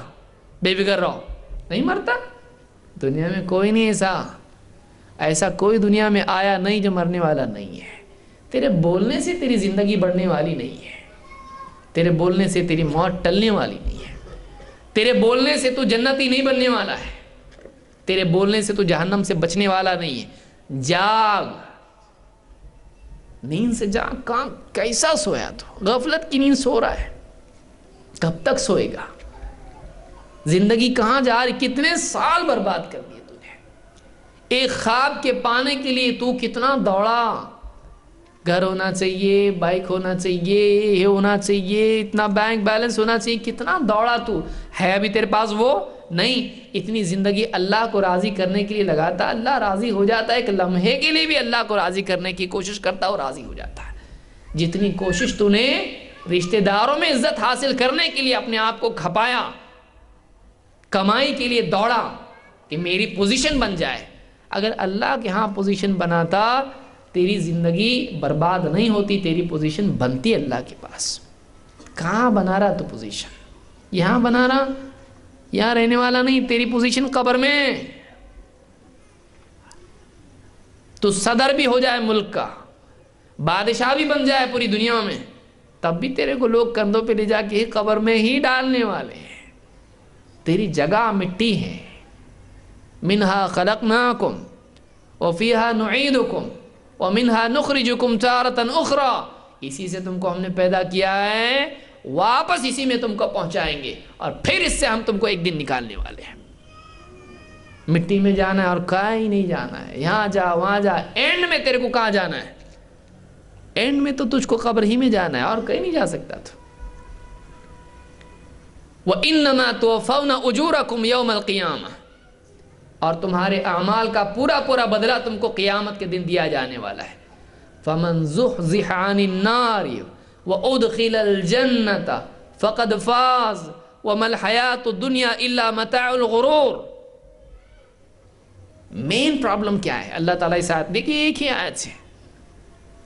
بے فکر رہو. نہیں مرتا. دنیا میں کوئی نہیں ایسا کوئی دنیا میں آیا نہیں جو مرنے والا نہیں ہے. تیرے بولنے سے تیری زندگی بڑھنے والی نہیں ہے، تیرے بولنے سے تیری موت ٹلنے والی نہیں ہے، تیرے بولنے سے تو جنتی نہیں بننے والا ہے، تیرے بولنے سے تو جہنم سے بچنے والا نہیں ہے. جاگ، نیند سے جاگ. کام کیسا سویا تو؟ غفلت کی نیند سو رہا ہے. کب تک سوئے گا؟ زندگی کہاں جا رہی؟ کتنے سال برباد کر دیے تو نے. ایک خواب کے پانے کے لیے تو کتنا دوڑا. گھر ہونا چاہیے، بائک ہونا چاہیے، یہ ہونا چاہیے، اتنا بینک بیلنس ہونا چاہیے. کتنا دوڑا تو. ہے ابھی تیرے پاس وہ نہیں. اتنی زندگی اللہ کو راضی کرنے کے لیے لگاتا، اللہ راضی ہو جاتا ہے. ایک لمحے کے لیے بھی اللہ کو راضی کرنے کی کوشش کرتا اور راضی ہو جاتا ہے. جتنی کوشش تو نے رشتہ داروں میں عزت حاصل کرنے کے لیے اپنے آپ کو کھپایا، کمائی کے لیے دوڑا کہ میری پوزیشن بن جائے. اگر اللہ کے ہاں پوزیشن بناتا تیری زندگی برباد نہیں ہوتی، تیری پوزیشن بنتی اللہ کے پاس. کہاں بنا رہا تو پوزیشن؟ یہاں بنا رہا، یہاں رہنے والا نہیں. تیری پوزیشن قبر میں. تو صدر بھی ہو جائے ملک کا، بادشاہ بھی بن جائے پوری دنیا میں، تب بھی تیرے کو لوگ کندھوں پہ لے جا کے قبر میں ہی ڈالنے والے ہیں. تیری جگہ مٹی ہے. منہا خلقناکم وفیہا نعیدکم ومنہا نخرجکم تارۃ اخری. اسی سے تم کو ہم نے پیدا کیا ہے، واپس اسی میں تم کو پہنچائیں گے، اور پھر اس سے ہم تم کو ایک دن نکالنے والے ہیں. مٹی میں جانا ہے اور کہیں نہیں جانا ہے. یہاں جا وہاں جا، اینڈ میں تیرے کو کہاں جانا ہے؟ اینڈ میں تو تجھ کو قبر ہی میں جانا ہے، اور کہیں نہیں جا سکتا تو. وَإِنَّمَا تُوَفَّوْنَ أُجُورَكُمْ يَوْمَ الْقِيَامَةِ. اور تمہارے اعمال کا پورا پورا بدلہ تم کو قیامت کے دن دیا جانے والا ہے. فَمَنْ زُحْزِحَ عَنِ النَّارِ وَأُدْخِلَ الْجَنَّةَ فَقَدْ فَازَ وَمَا الْحَيَاةُ الدُّنْيَا إِلَّا مَتَاعُ الْغُرُورِ. مین پرابلم کیا ہے؟ اللہ تعالیٰ اس آیت، دیکھیے ایک ہی آیت سے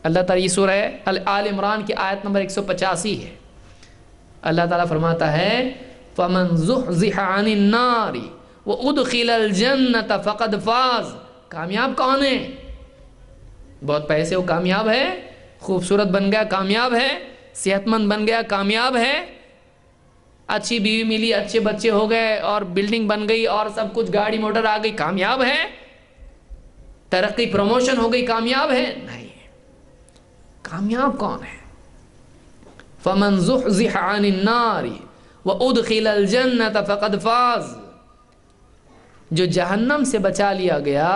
اللہ تعالیٰ، یہ سورہ آل عمران کی آیت نمبر 185 ہے. اللہ تعالیٰ فرماتا ہے فَمَنْ زُحْزِحَ عَنِ النَّارِ وَأُدْخِلَ الْجَنَّةَ فَقَدْ فَازَ. کامیاب کون ہے؟ بہت پیسے ہو کامیاب ہے، خوبصورت بن گیا کامیاب ہے، صحت مند بن گیا کامیاب ہے، اچھی بیوی ملی، اچھے بچے ہو گئے، اور بلڈنگ بن گئی، اور سب کچھ گاڑی موٹر آ گئی، کامیاب ہے. ترقی پروموشن ہو گئی، کامیاب ہے؟ نہیں. کامیاب کون ہے؟ فَمَنْ زُحْزِحَ عَنِ النَّارِ وَأُدْخِلَ الْجَنَّةَ فَقَدْ فَازَ. جو جہنم سے بچا لیا گیا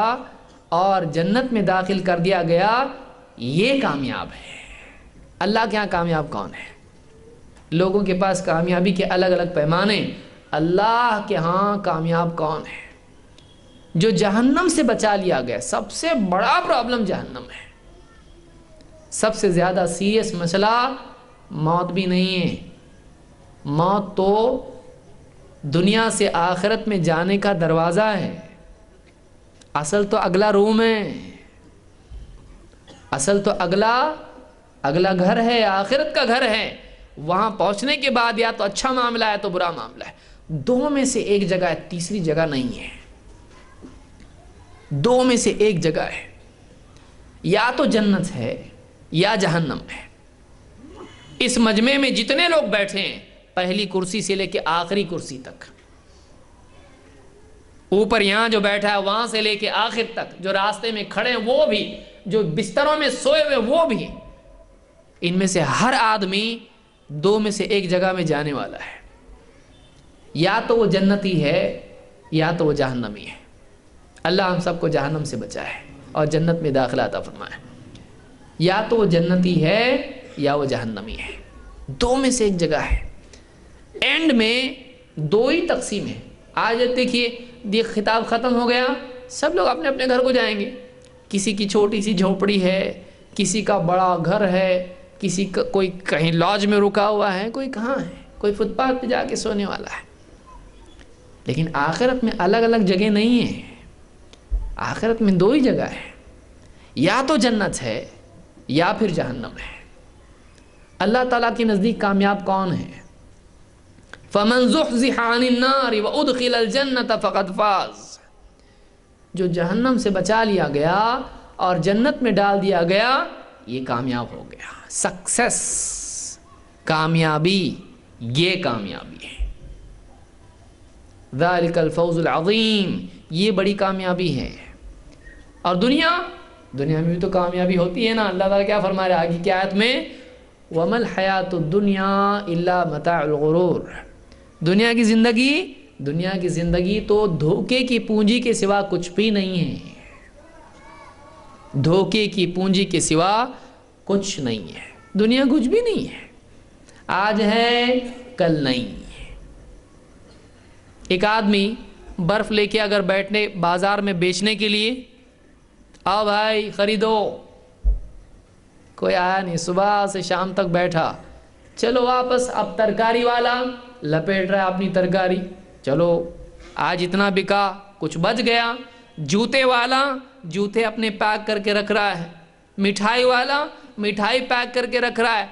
اور جنت میں داخل کر دیا گیا، یہ کامیاب ہے. اللہ کے ہاں کامیاب کون ہے؟ لوگوں کے پاس کامیابی کے الگ الگ پیمانے. اللہ کے ہاں کامیاب کون ہے؟ جو جہنم سے بچا لیا گیا. سب سے بڑا پرابلم جہنم ہے. سب سے زیادہ سیریس مسئلہ موت بھی نہیں ہے. موت تو دنیا سے آخرت میں جانے کا دروازہ ہے. اصل تو اگلا روم ہے، اصل تو اگلا گھر ہے، آخرت کا گھر ہے. وہاں پہنچنے کے بعد یا تو اچھا معاملہ ہے تو برا معاملہ ہے. دو میں سے ایک جگہ ہے، تیسری جگہ نہیں ہے. دو میں سے ایک جگہ ہے، یا تو جنت ہے یا جہنم ہے. اس مجمع میں جتنے لوگ بیٹھے ہیں، پہلی کرسی سے لے کے آخری کرسی تک، اوپر یہاں جو بیٹھا ہے وہاں سے لے کے آخر تک، جو راستے میں کھڑے ہیں وہ بھی، جو بستروں میں سوئے ہوئے وہ بھی، ان میں سے ہر آدمی دو میں سے ایک جگہ میں جانے والا ہے، یا تو وہ جنتی ہے یا تو وہ جہنمی ہے۔ اللہ ہم سب کو جہنم سے بچائے اور جنت میں داخلہ عطا فرمائے۔ یا تو وہ جنتی ہے یا وہ جہنمی ہے، دو میں سے ایک جگہ ہے۔ اینڈ میں دو ہی تقسیم ہے۔ آج دیکھیے یہ خطاب ختم ہو گیا، سب لوگ اپنے اپنے گھر کو جائیں گے۔ کسی کی چھوٹی سی جھونپڑی ہے، کسی کا بڑا گھر ہے، کسی کا کوئی کہیں لاج میں رکا ہوا ہے، کوئی کہاں ہے، کوئی فٹ پاتھ پہ جا کے سونے والا ہے۔ لیکن آخرت میں الگ الگ جگہ نہیں ہے، آخرت میں دو ہی جگہ ہے، یا تو جنت ہے یا پھر جہنم ہے۔ اللہ تعالیٰ کے نزدیک کامیاب کون ہے؟ فَمَنْ زُحْزِحَ عَنِ النَّارِ وَأُدْخِلَ الْجَنَّةَ فَقَدْ فَازَ، جو جہنم سے بچا لیا گیا اور جنت میں ڈال دیا گیا، یہ کامیاب ہو گیا۔ سکسیس، کامیابی، یہ کامیابی ہے۔ ذَلِكَ الْفَوْزُ الْعَظِيمُ، یہ بڑی کامیابی ہے۔ اور دنیا میں بھی تو کامیابی ہوتی ہے نا۔ اللہ تعالیٰ کیا فرما رہا ہے آگے کی آیت میں؟ وَمَا الْحَيَاةُ الدُّنْيَا إِلَّا مَتَاعُ الْغُرُورِ، دنیا کی زندگی تو دھوکے کی پونجی کے سوا کچھ بھی نہیں ہے، دھوکے کی پونجی کے سوا کچھ نہیں ہے۔ دنیا کچھ بھی نہیں ہے، آج ہے کل نہیں ہے۔ ایک آدمی برف لے کے اگر بیٹھنے بازار میں بیچنے کے لیے، آؤ بھائی خریدو، کوئی آیا نہیں، صبح سے شام تک بیٹھا، چلو واپس۔ اب ترکاری والا لپیٹ رہا ہے اپنی ترکاری، چلو آج اتنا بکا، کچھ بچ گیا۔ جوتے والا جوتے اپنے پیک کر کے رکھ رہا ہے، مٹھائی والا مٹھائی پیک کر کے رکھ رہا ہے۔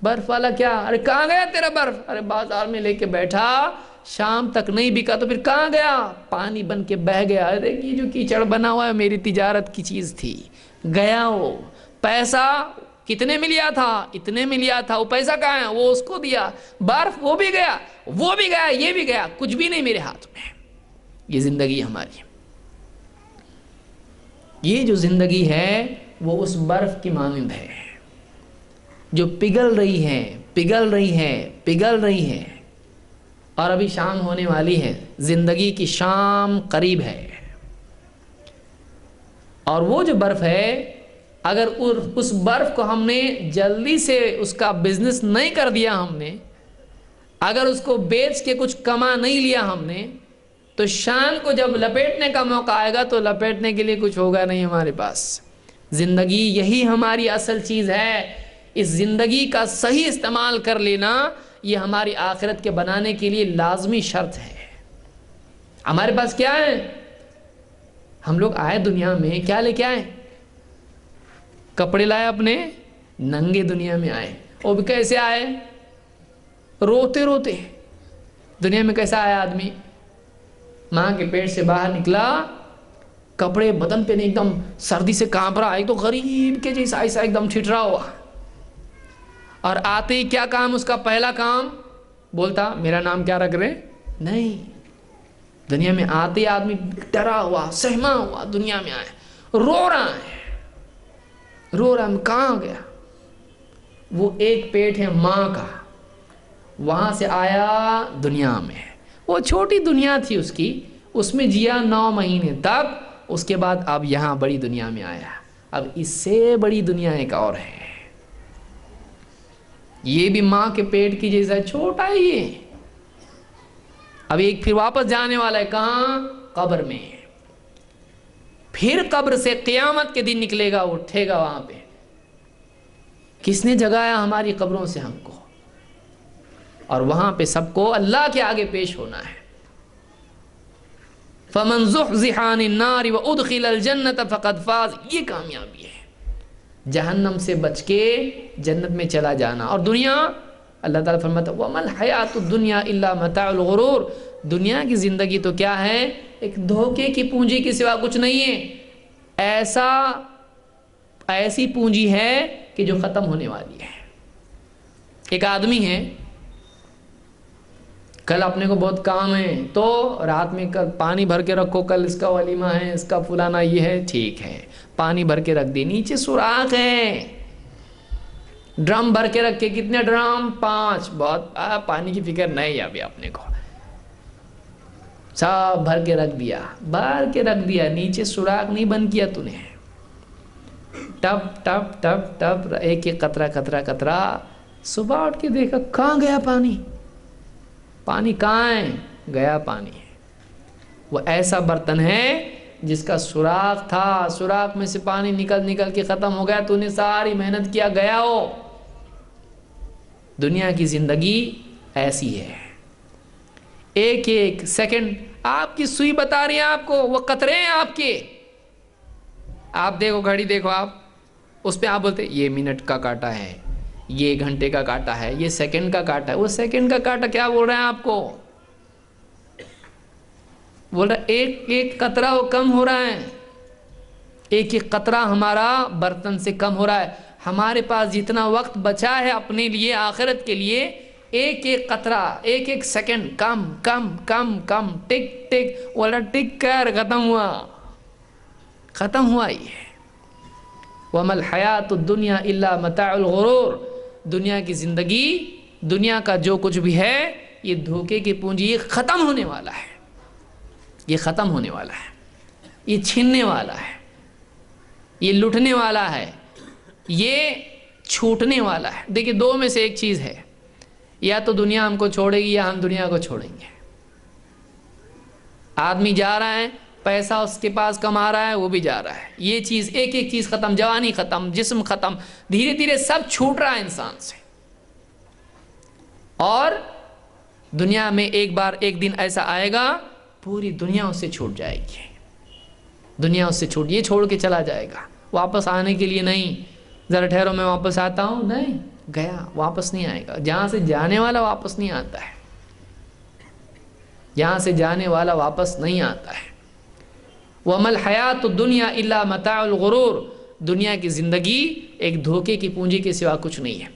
برف والا کیا؟ ارے کہاں گیا تیرا برف؟ ارے بازار میں لے کے بیٹھا، شام تک نہیں بکا تو پھر کہاں گیا؟ پانی بن کے بہہ گیا۔ ارے یہ جو کیچڑ بنا ہوا ہے میری تجارت کی چیز تھی، گیا وہ پیسہ کتنے میں لیا تھا؟ اتنے میں لیا تھا، وہ پیسہ کہاں ہے؟ وہ اس کو دیا۔ برف وہ بھی گیا، وہ بھی گیا، یہ بھی گیا، کچھ بھی نہیں میرے ہاتھ میں۔ یہ زندگی ہماری، یہ جو زندگی ہے وہ اس برف کی مانند ہے جو پگھل رہی ہے، پگھل رہی ہے، پگھل رہی ہے، اور ابھی شام ہونے والی ہے، زندگی کی شام قریب ہے۔ اور وہ جو برف ہے، اگر اس برف کو ہم نے جلدی سے اس کا بزنس نہیں کر دیا، ہم نے اگر اس کو بیچ کے کچھ کما نہیں لیا ہم نے، تو شام کو جب لپیٹنے کا موقع آئے گا تو لپیٹنے کے لیے کچھ ہوگا نہیں ہمارے پاس۔ زندگی یہی ہماری اصل چیز ہے۔ اس زندگی کا صحیح استعمال کر لینا یہ ہماری آخرت کے بنانے کے لیے لازمی شرط ہے۔ ہمارے پاس کیا ہے؟ ہم لوگ آئے دنیا میں کیا لے کے آئے؟ کپڑے لائے اپنے، ننگے دنیا میں آئے۔ وہ بھی کیسے آئے؟ روتے روتے۔ دنیا میں کیسا آیا آدمی؟ ماں کے پیٹ سے باہر نکلا، کپڑے بدن پہ نہیں، ایک دم سردی سے کانپ رہا، ایک تو غریب کے جیسا ایسا ایک دم ٹھٹرا ہوا۔ اور آتے ہی کیا کام اس کا؟ پہلا کام بولتا میرا نام کیا رکھ رہے؟ نہیں، دنیا میں آتے ہی آدمی ڈرا ہوا، سہما ہوا دنیا میں آیا، رو رہا ہے، کہاں گیا؟ وہ ایک پیٹ ہے ماں کا، وہاں سے آیا دنیا میں۔ وہ چھوٹی دنیا تھی اس کی، اس میں جیا 9 مہینے تک، اس کے بعد اب یہاں بڑی دنیا میں آیا۔ اب اس سے بڑی دنیا ایک اور ہے، یہ بھی ماں کے پیٹ کی جیسا چھوٹا ہی ہے۔ اب ایک پھر واپس جانے والا ہے، کہاں؟ قبر میں۔ پھر قبر سے قیامت کے دن نکلے گا، اٹھے گا وہاں پہ۔ کس نے جگایا ہماری قبروں سے ہم کو؟ اور وہاں پہ سب کو اللہ کے آگے پیش ہونا ہے۔ فَمَنْ زُحْزِحَ عَنِ النَّارِ وَأُدْخِلَ الْجَنَّةَ فَقَدْ فَازَ، یہ کامیابی ہے، جہنم سے بچ کے جنت میں چلا جانا۔ اور دنیا، اللہ تعالیٰ فرماتا ہے وَمَا الْحَيَاةُ الدُّنْيَا إِلَّا مَتَاعُ الْغُرُورِ، دنیا کی زندگی تو کیا ہے؟ ایک دھوکے کی پونجی کے سوا کچھ نہیں ہے۔ ایسی پونجی ہے کہ جو ختم ہونے والی ہے۔ ایک آدمی ہے، کل اپنے کو بہت کام ہے تو رات میں پانی بھر کے رکھو، کل اس کا ولیمہ ہے، اس کا فلانا یہ ہے، ٹھیک ہے پانی بھر کے رکھ دی، نیچے سوراخ ہے، ڈرم بھر کے رکھ کے، کتنے ڈرم؟ 5، بہت پانی کی فکر نہیں ابھی اپنے کو، سب بھر کے رکھ دیا، نیچے سوراخ نہیں بند کیا تو نے، ٹپ ٹپ ٹپ ٹپ ایک ایک قطرہ قطرہ قطرہ، صبح اٹھ کے دیکھا کہاں گیا پانی؟ پانی کہاں ہے؟ گیا پانی ہے۔ وہ ایسا برتن ہے جس کا سوراخ تھا، سوراخ میں سے پانی نکل نکل کے ختم ہو گیا، تو نے ساری محنت کیا، گیا ہو۔ دنیا کی زندگی ایسی ہے، ایک ایک سیکنڈ آپ کی سوئی بتا رہی ہے آپ کو، وہ قطرے ہیں آپ کے، آپ دیکھو گھڑی، دیکھو آپ اس پہ، آپ بولتے یہ منٹ کا کاٹا ہے، یہ گھنٹے کا کاٹا ہے، یہ سیکنڈ کا کاٹا ہے، وہ سیکنڈ کا کاٹا کیا بول رہے ہیں آپ کو؟ بول رہا ایک ایک قطرہ وہ کم ہو رہا ہے، ایک ایک قطرہ ہمارا برتن سے کم ہو رہا ہے۔ ہمارے پاس جتنا وقت بچا ہے اپنے لیے، آخرت کے لیے، ایک ایک قطرہ، ایک ایک سیکنڈ کم کم کم کم، ٹک ٹک، بول رہا ٹک کر ختم ہوا یہ۔ وَمَا الْحَيَاةُ الدُّنْيَا إِلَّا مَتَاعُ الْغُرُورِ، دنیا کی زندگی، دنیا کا جو کچھ بھی ہے، یہ دھوکے کی پونجی، یہ ختم ہونے والا ہے، یہ ختم ہونے والا ہے، یہ چھیننے والا ہے، یہ لٹنے والا ہے، یہ چھوٹنے والا ہے۔ دیکھیں دو میں سے ایک چیز ہے، یا تو دنیا ہم کو چھوڑے گی یا ہم دنیا کو چھوڑیں گے۔ آدمی جا رہا ہے، پیسہ اس کے پاس کما رہا ہے، وہ بھی جا رہا ہے، یہ چیز ایک ایک چیز ختم، جوانی ختم، جسم ختم، دھیرے دھیرے سب چھوٹ رہا ہے انسان سے۔ اور دنیا میں ایک دن ایسا آئے گا، پوری دنیا اس سے چھوٹ جائے گی، دنیا اس سے یہ چھوڑ کے چلا جائے گا، واپس آنے کے لیے نہیں، ذرا ٹھہرو میں واپس آتا ہوں، نہیں، گیا، واپس نہیں آئے گا۔ جہاں سے جانے والا واپس نہیں آتا ہے، جہاں سے جانے والا واپس نہیں آتا ہے۔ وَمَا الْحَيَاةُ الدُّنْيَا إِلَّا مَتَاعُ الْغُرُورِ، دنیا کی زندگی ایک دھوکے کی پونجی کے سوا کچھ نہیں ہے۔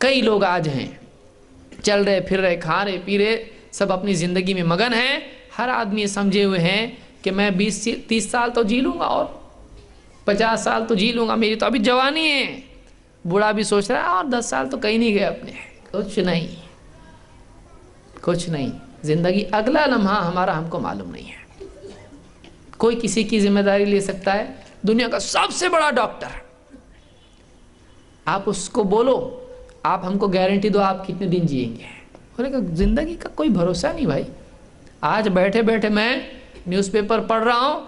کئی لوگ آج ہیں، چل رہے پھر رہے، کھا رہے پی رہے، سب اپنی زندگی میں مگن ہیں، ہر آدمی سمجھے ہوئے ہیں کہ میں 20-30 سال تو جی لوں گا، اور 50 سال تو جی لوں گا، میری تو ابھی جوانی ہے۔ بوڑھا بھی سوچ رہا ہے اور 10 سال تو کہیں نہیں گئے اپنے، کچھ نہیں، کچھ نہیں۔ زندگی اگلا لمحہ ہمارا ہم کو معلوم نہیں ہے، کوئی کسی کی ذمہ داری لے سکتا ہے؟ دنیا کا سب سے بڑا ڈاکٹر، آپ اس کو بولو آپ ہم کو گارنٹی دو آپ کتنے دن جئیں گے، بولے کہ زندگی کا کوئی بھروسہ نہیں بھائی۔ آج بیٹھے بیٹھے میں نیوز پیپر پڑھ رہا ہوں،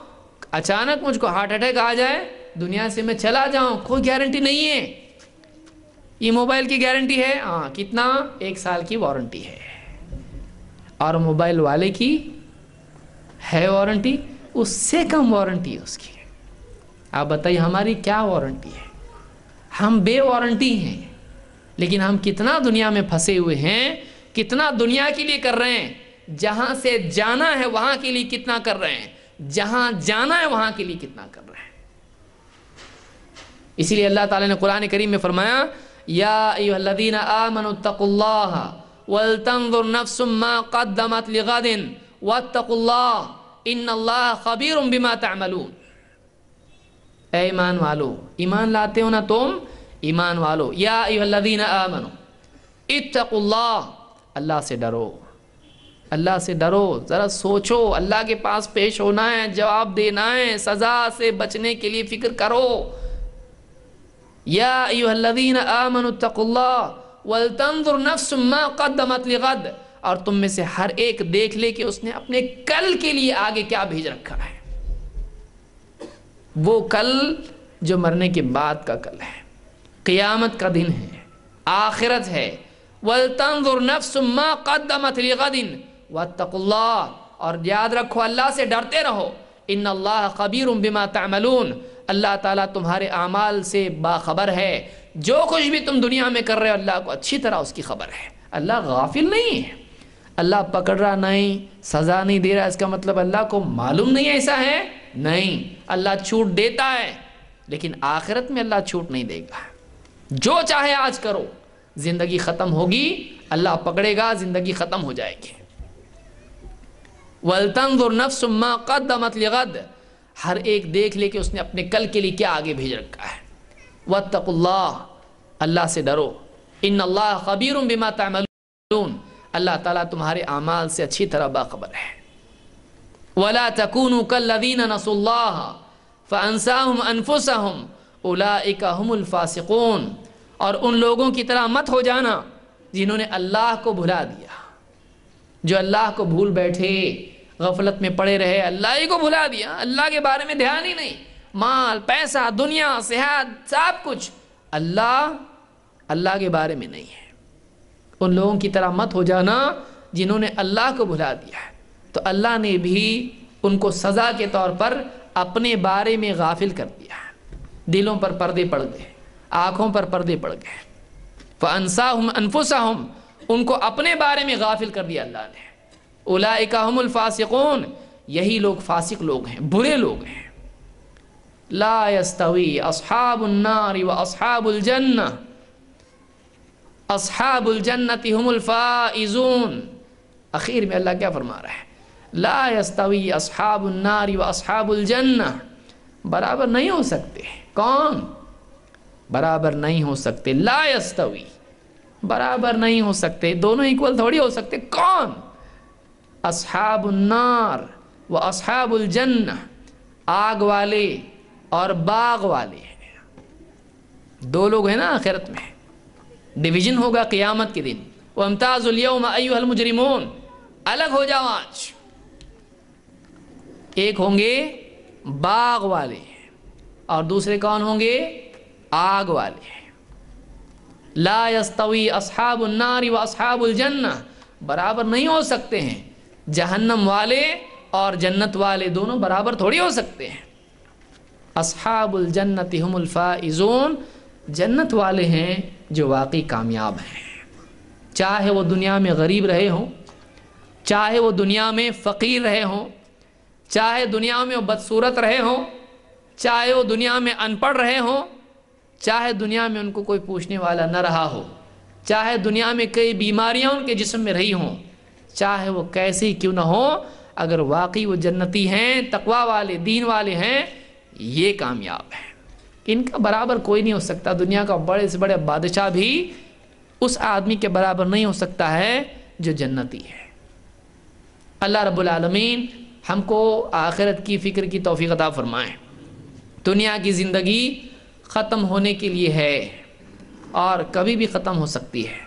اچانک مجھ کو ہارٹ اٹیک آ جائے، دنیا سے میں چلا جاؤں، کوئی گارنٹی نہیں ہے۔ یہ موبائل کی گارنٹی ہے، ہاں کتنا؟ 1 سال کی وارنٹی ہے، اور موبائل والے کی ہے وارنٹی اس سے کم وارنٹی ہے اس کی۔ آپ بتائیے ہماری کیا وارنٹی ہے؟ ہم بے وارنٹی ہیں، لیکن ہم کتنا دنیا میں پھنسے ہوئے ہیں، کتنا دنیا کے لیے کر رہے ہیں، جہاں سے جانا ہے وہاں کے لیے کتنا کر رہے ہیں، جہاں جانا ہے وہاں کے لیے کتنا کر رہے ہیں۔ اسی لیے اللہ تعالیٰ نے قرآن کریم میں فرمایا، یا ایھا الذین آمنوا اتقوا اللہ ولتنظر نفس ما قدمت لغد واتقوا اللہ ان اللہ خبیر بما تعملون۔ اے ایمان والو، ایمان لاتے ہو نا تم، ایمان والو، یا ایھا الذین آمنوا اتقوا اللہ، اللہ سے ڈرو، اللہ سے ڈرو، ذرا سوچو، اللہ کے پاس پیش ہونا ہے، جواب دینا ہے، سزا سے بچنے کے لیے فکر کرو۔ یا ایھا الذین آمنوا اتقوا اللہ ولتنظر نفس ما قدمت لغد، اور تم میں سے ہر ایک دیکھ لے کہ اس نے اپنے کل کے لیے آگے کیا بھیج رکھا ہے، وہ کل جو مرنے کے بعد کا کل ہے، قیامت کا دن ہے، آخرت ہے۔ وَلْتَنظُرْ نَفْسٌ مَا قَدَّمَتْ لِغَدٍ وَاتَّقُوا اللَّهَ، اور یاد رکھو اللہ سے ڈرتے رہو، ان اللہ خبیر بما تعملون، اللہ تعالیٰ تمہارے اعمال سے باخبر ہے، جو کچھ بھی تم دنیا میں کر رہے ہو اللہ کو اچھی طرح اس کی خبر ہے۔ اللہ غافل نہیں ہے، اللہ پکڑ رہا نہیں، سزا نہیں دے رہا، اس کا مطلب اللہ کو معلوم نہیں ایسا ہے؟ نہیں، اللہ چھوٹ دیتا ہے، لیکن آخرت میں اللہ چھوٹ نہیں دے گا۔ جو چاہے آج کرو، زندگی ختم ہوگی، اللہ پکڑے گا، زندگی ختم ہو جائے گی۔ وَلْتَنْظُرْ نَفْسٌ مَّا قَدَّمَتْ لِغَدٍ، ہر ایک دیکھ لے کہ اس نے اپنے کل کے لیے کیا آگے بھیج رکھا ہے۔ وَاتَّقُوا اللَّهَ، اللہ سے ڈرو، إِنَّ اللَّهَ خَبِيرٌ بِمَا تَعْمَلُونَ، اللہ تعالیٰ تمہارے اعمال سے اچھی طرح باخبر ہے۔ وَلَا تَكُونُوا كَالَّذِينَ نَسُوا اللَّهَ فَأَنسَاهُمْ أَنفُسَهُمْ أُولَئِكَ هُمُ الْفَاسِقُونَ، اور ان لوگوں کی طرح مت ہو جانا جنہوں نے اللہ کو بھلا دیا، جو اللہ کو بھول بیٹھے، غفلت میں پڑے رہے، اللہ ہی کو بھلا دیا، اللہ کے بارے میں دھیان ہی نہیں، مال پیسہ دنیا صحت سب کچھ اللہ کے بارے میں نہیں ہے۔ ان لوگوں کی طرح مت ہو جانا جنہوں نے اللہ کو بھلا دیا ہے۔ تو اللہ نے بھی ان کو سزا کے طور پر اپنے بارے میں غافل کر دیا ہے، دلوں پر پردے پڑ گئے، آنکھوں پر پردے پڑ گئے۔ فَأَنسَاهُمْ أَنفُسَهُمْ، ان کو اپنے بارے میں غافل کر دیا اللہ نے۔ اولئک هم الفاسقون، یہی لوگ فاسق لوگ ہیں، برے لوگ ہیں۔ لا يستوی اصحاب النار واصحاب الجنہ، اصحاب الجنۃ هم الفائزون۔ اخیر میں اللہ کیا فرما رہا ہے؟ لا يستوی اصحاب النار واصحاب الجنہ، برابر نہیں ہو سکتے۔ کون؟ برابر نہیں ہو سکتے۔ لا يستوی، برابر نہیں ہو سکتے، دونوں ایکول تھوڑی ہو سکتے۔ کون؟ اصحاب النار و اصحاب الجنہ، آگ والے اور باغ والے ہیں، دو لوگ ہیں نا آخرت میں، ڈویژن ہوگا قیامت کے دن۔ وَامْتَازُوا الْيَوْمَ أَيُّهَا الْمُجْرِمُونَ، الگ ہو جاؤ آج۔ ایک ہوں گے باغ والے اور دوسرے کون ہوں گے؟ آگ والے۔ لا يستوی اصحاب النار و اصحاب الجنہ، برابر نہیں ہو سکتے ہیں، جہنم والے اور جنت والے دونوں برابر تھوڑی ہو سکتے ہیں۔ اصحاب الجنت هم الفائزون، جنت والے ہیں جو واقعی کامیاب ہیں، چاہے وہ دنیا میں غریب رہے ہوں، چاہے وہ دنیا میں فقیر رہے ہوں، چاہے دنیا میں وہ بدصورت رہے ہوں، چاہے وہ دنیا میں ان پڑھ رہے ہوں، چاہے دنیا میں ان کو کوئی پوچھنے والا نہ رہا ہو، چاہے دنیا میں کئی بیماریاں ان کے جسم میں رہی ہوں، چاہے وہ کیسے ہی کیوں نہ ہو، اگر واقعی وہ جنتی ہیں، تقوی والے، دین والے ہیں، یہ کامیاب ہیں۔ ان کا برابر کوئی نہیں ہو سکتا۔ دنیا کا بڑے سے بڑے بادشاہ بھی اس آدمی کے برابر نہیں ہو سکتا ہے جو جنتی ہے۔ اللہ رب العالمین ہم کو آخرت کی فکر کی توفیق عطا فرمائیں۔ دنیا کی زندگی ختم ہونے کے لیے ہے اور کبھی بھی ختم ہو سکتی ہے۔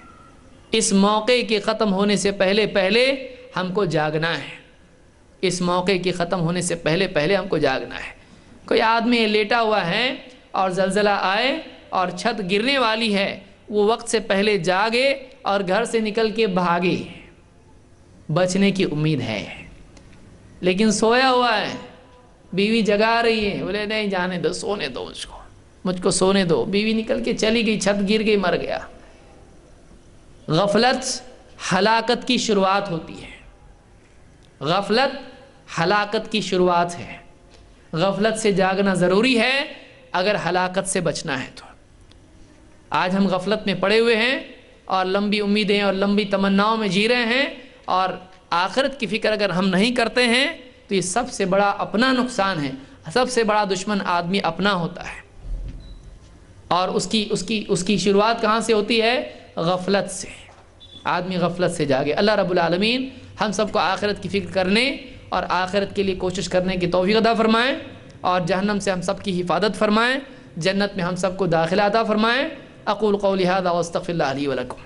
اس موقع کے ختم ہونے سے پہلے ہم کو جاگنا ہے۔ اس موقع کے ختم ہونے سے پہلے ہم کو جاگنا ہے۔ کوئی آدمی لیٹا ہوا ہے اور زلزلہ آئے اور چھت گرنے والی ہے، وہ وقت سے پہلے جاگے اور گھر سے نکل کے بھاگے، بچنے کی امید ہے۔ لیکن سویا ہوا ہے، بیوی جگا رہی ہے، بولے نہیں جانے دو، سونے دو مجھ کو سونے دو، بیوی نکل کے چلی گئی، چھت گر گئی، مر گیا۔ غفلت ہلاکت کی شروعات ہوتی ہے، غفلت ہلاکت کی شروعات ہے۔ غفلت سے جاگنا ضروری ہے اگر ہلاکت سے بچنا ہے تو۔ آج ہم غفلت میں پڑے ہوئے ہیں اور لمبی امیدیں اور لمبی تمناؤں میں جی رہے ہیں، اور آخرت کی فکر اگر ہم نہیں کرتے ہیں تو یہ سب سے بڑا اپنا نقصان ہے۔ سب سے بڑا دشمن آدمی اپنا ہوتا ہے، اور اس کی شروعات کہاں سے ہوتی ہے؟ غفلت سے۔ آدمی غفلت سے جاگے۔ اللہ رب العالمین ہم سب کو آخرت کی فکر کرنے اور آخرت کے لیے کوشش کرنے کی توفیق عطا فرمائیں، اور جہنم سے ہم سب کی حفاظت فرمائیں، جنت میں ہم سب کو داخلہ عطا فرمائیں۔ اقول قولی ھذا واستغفر اللہ لی ولکم۔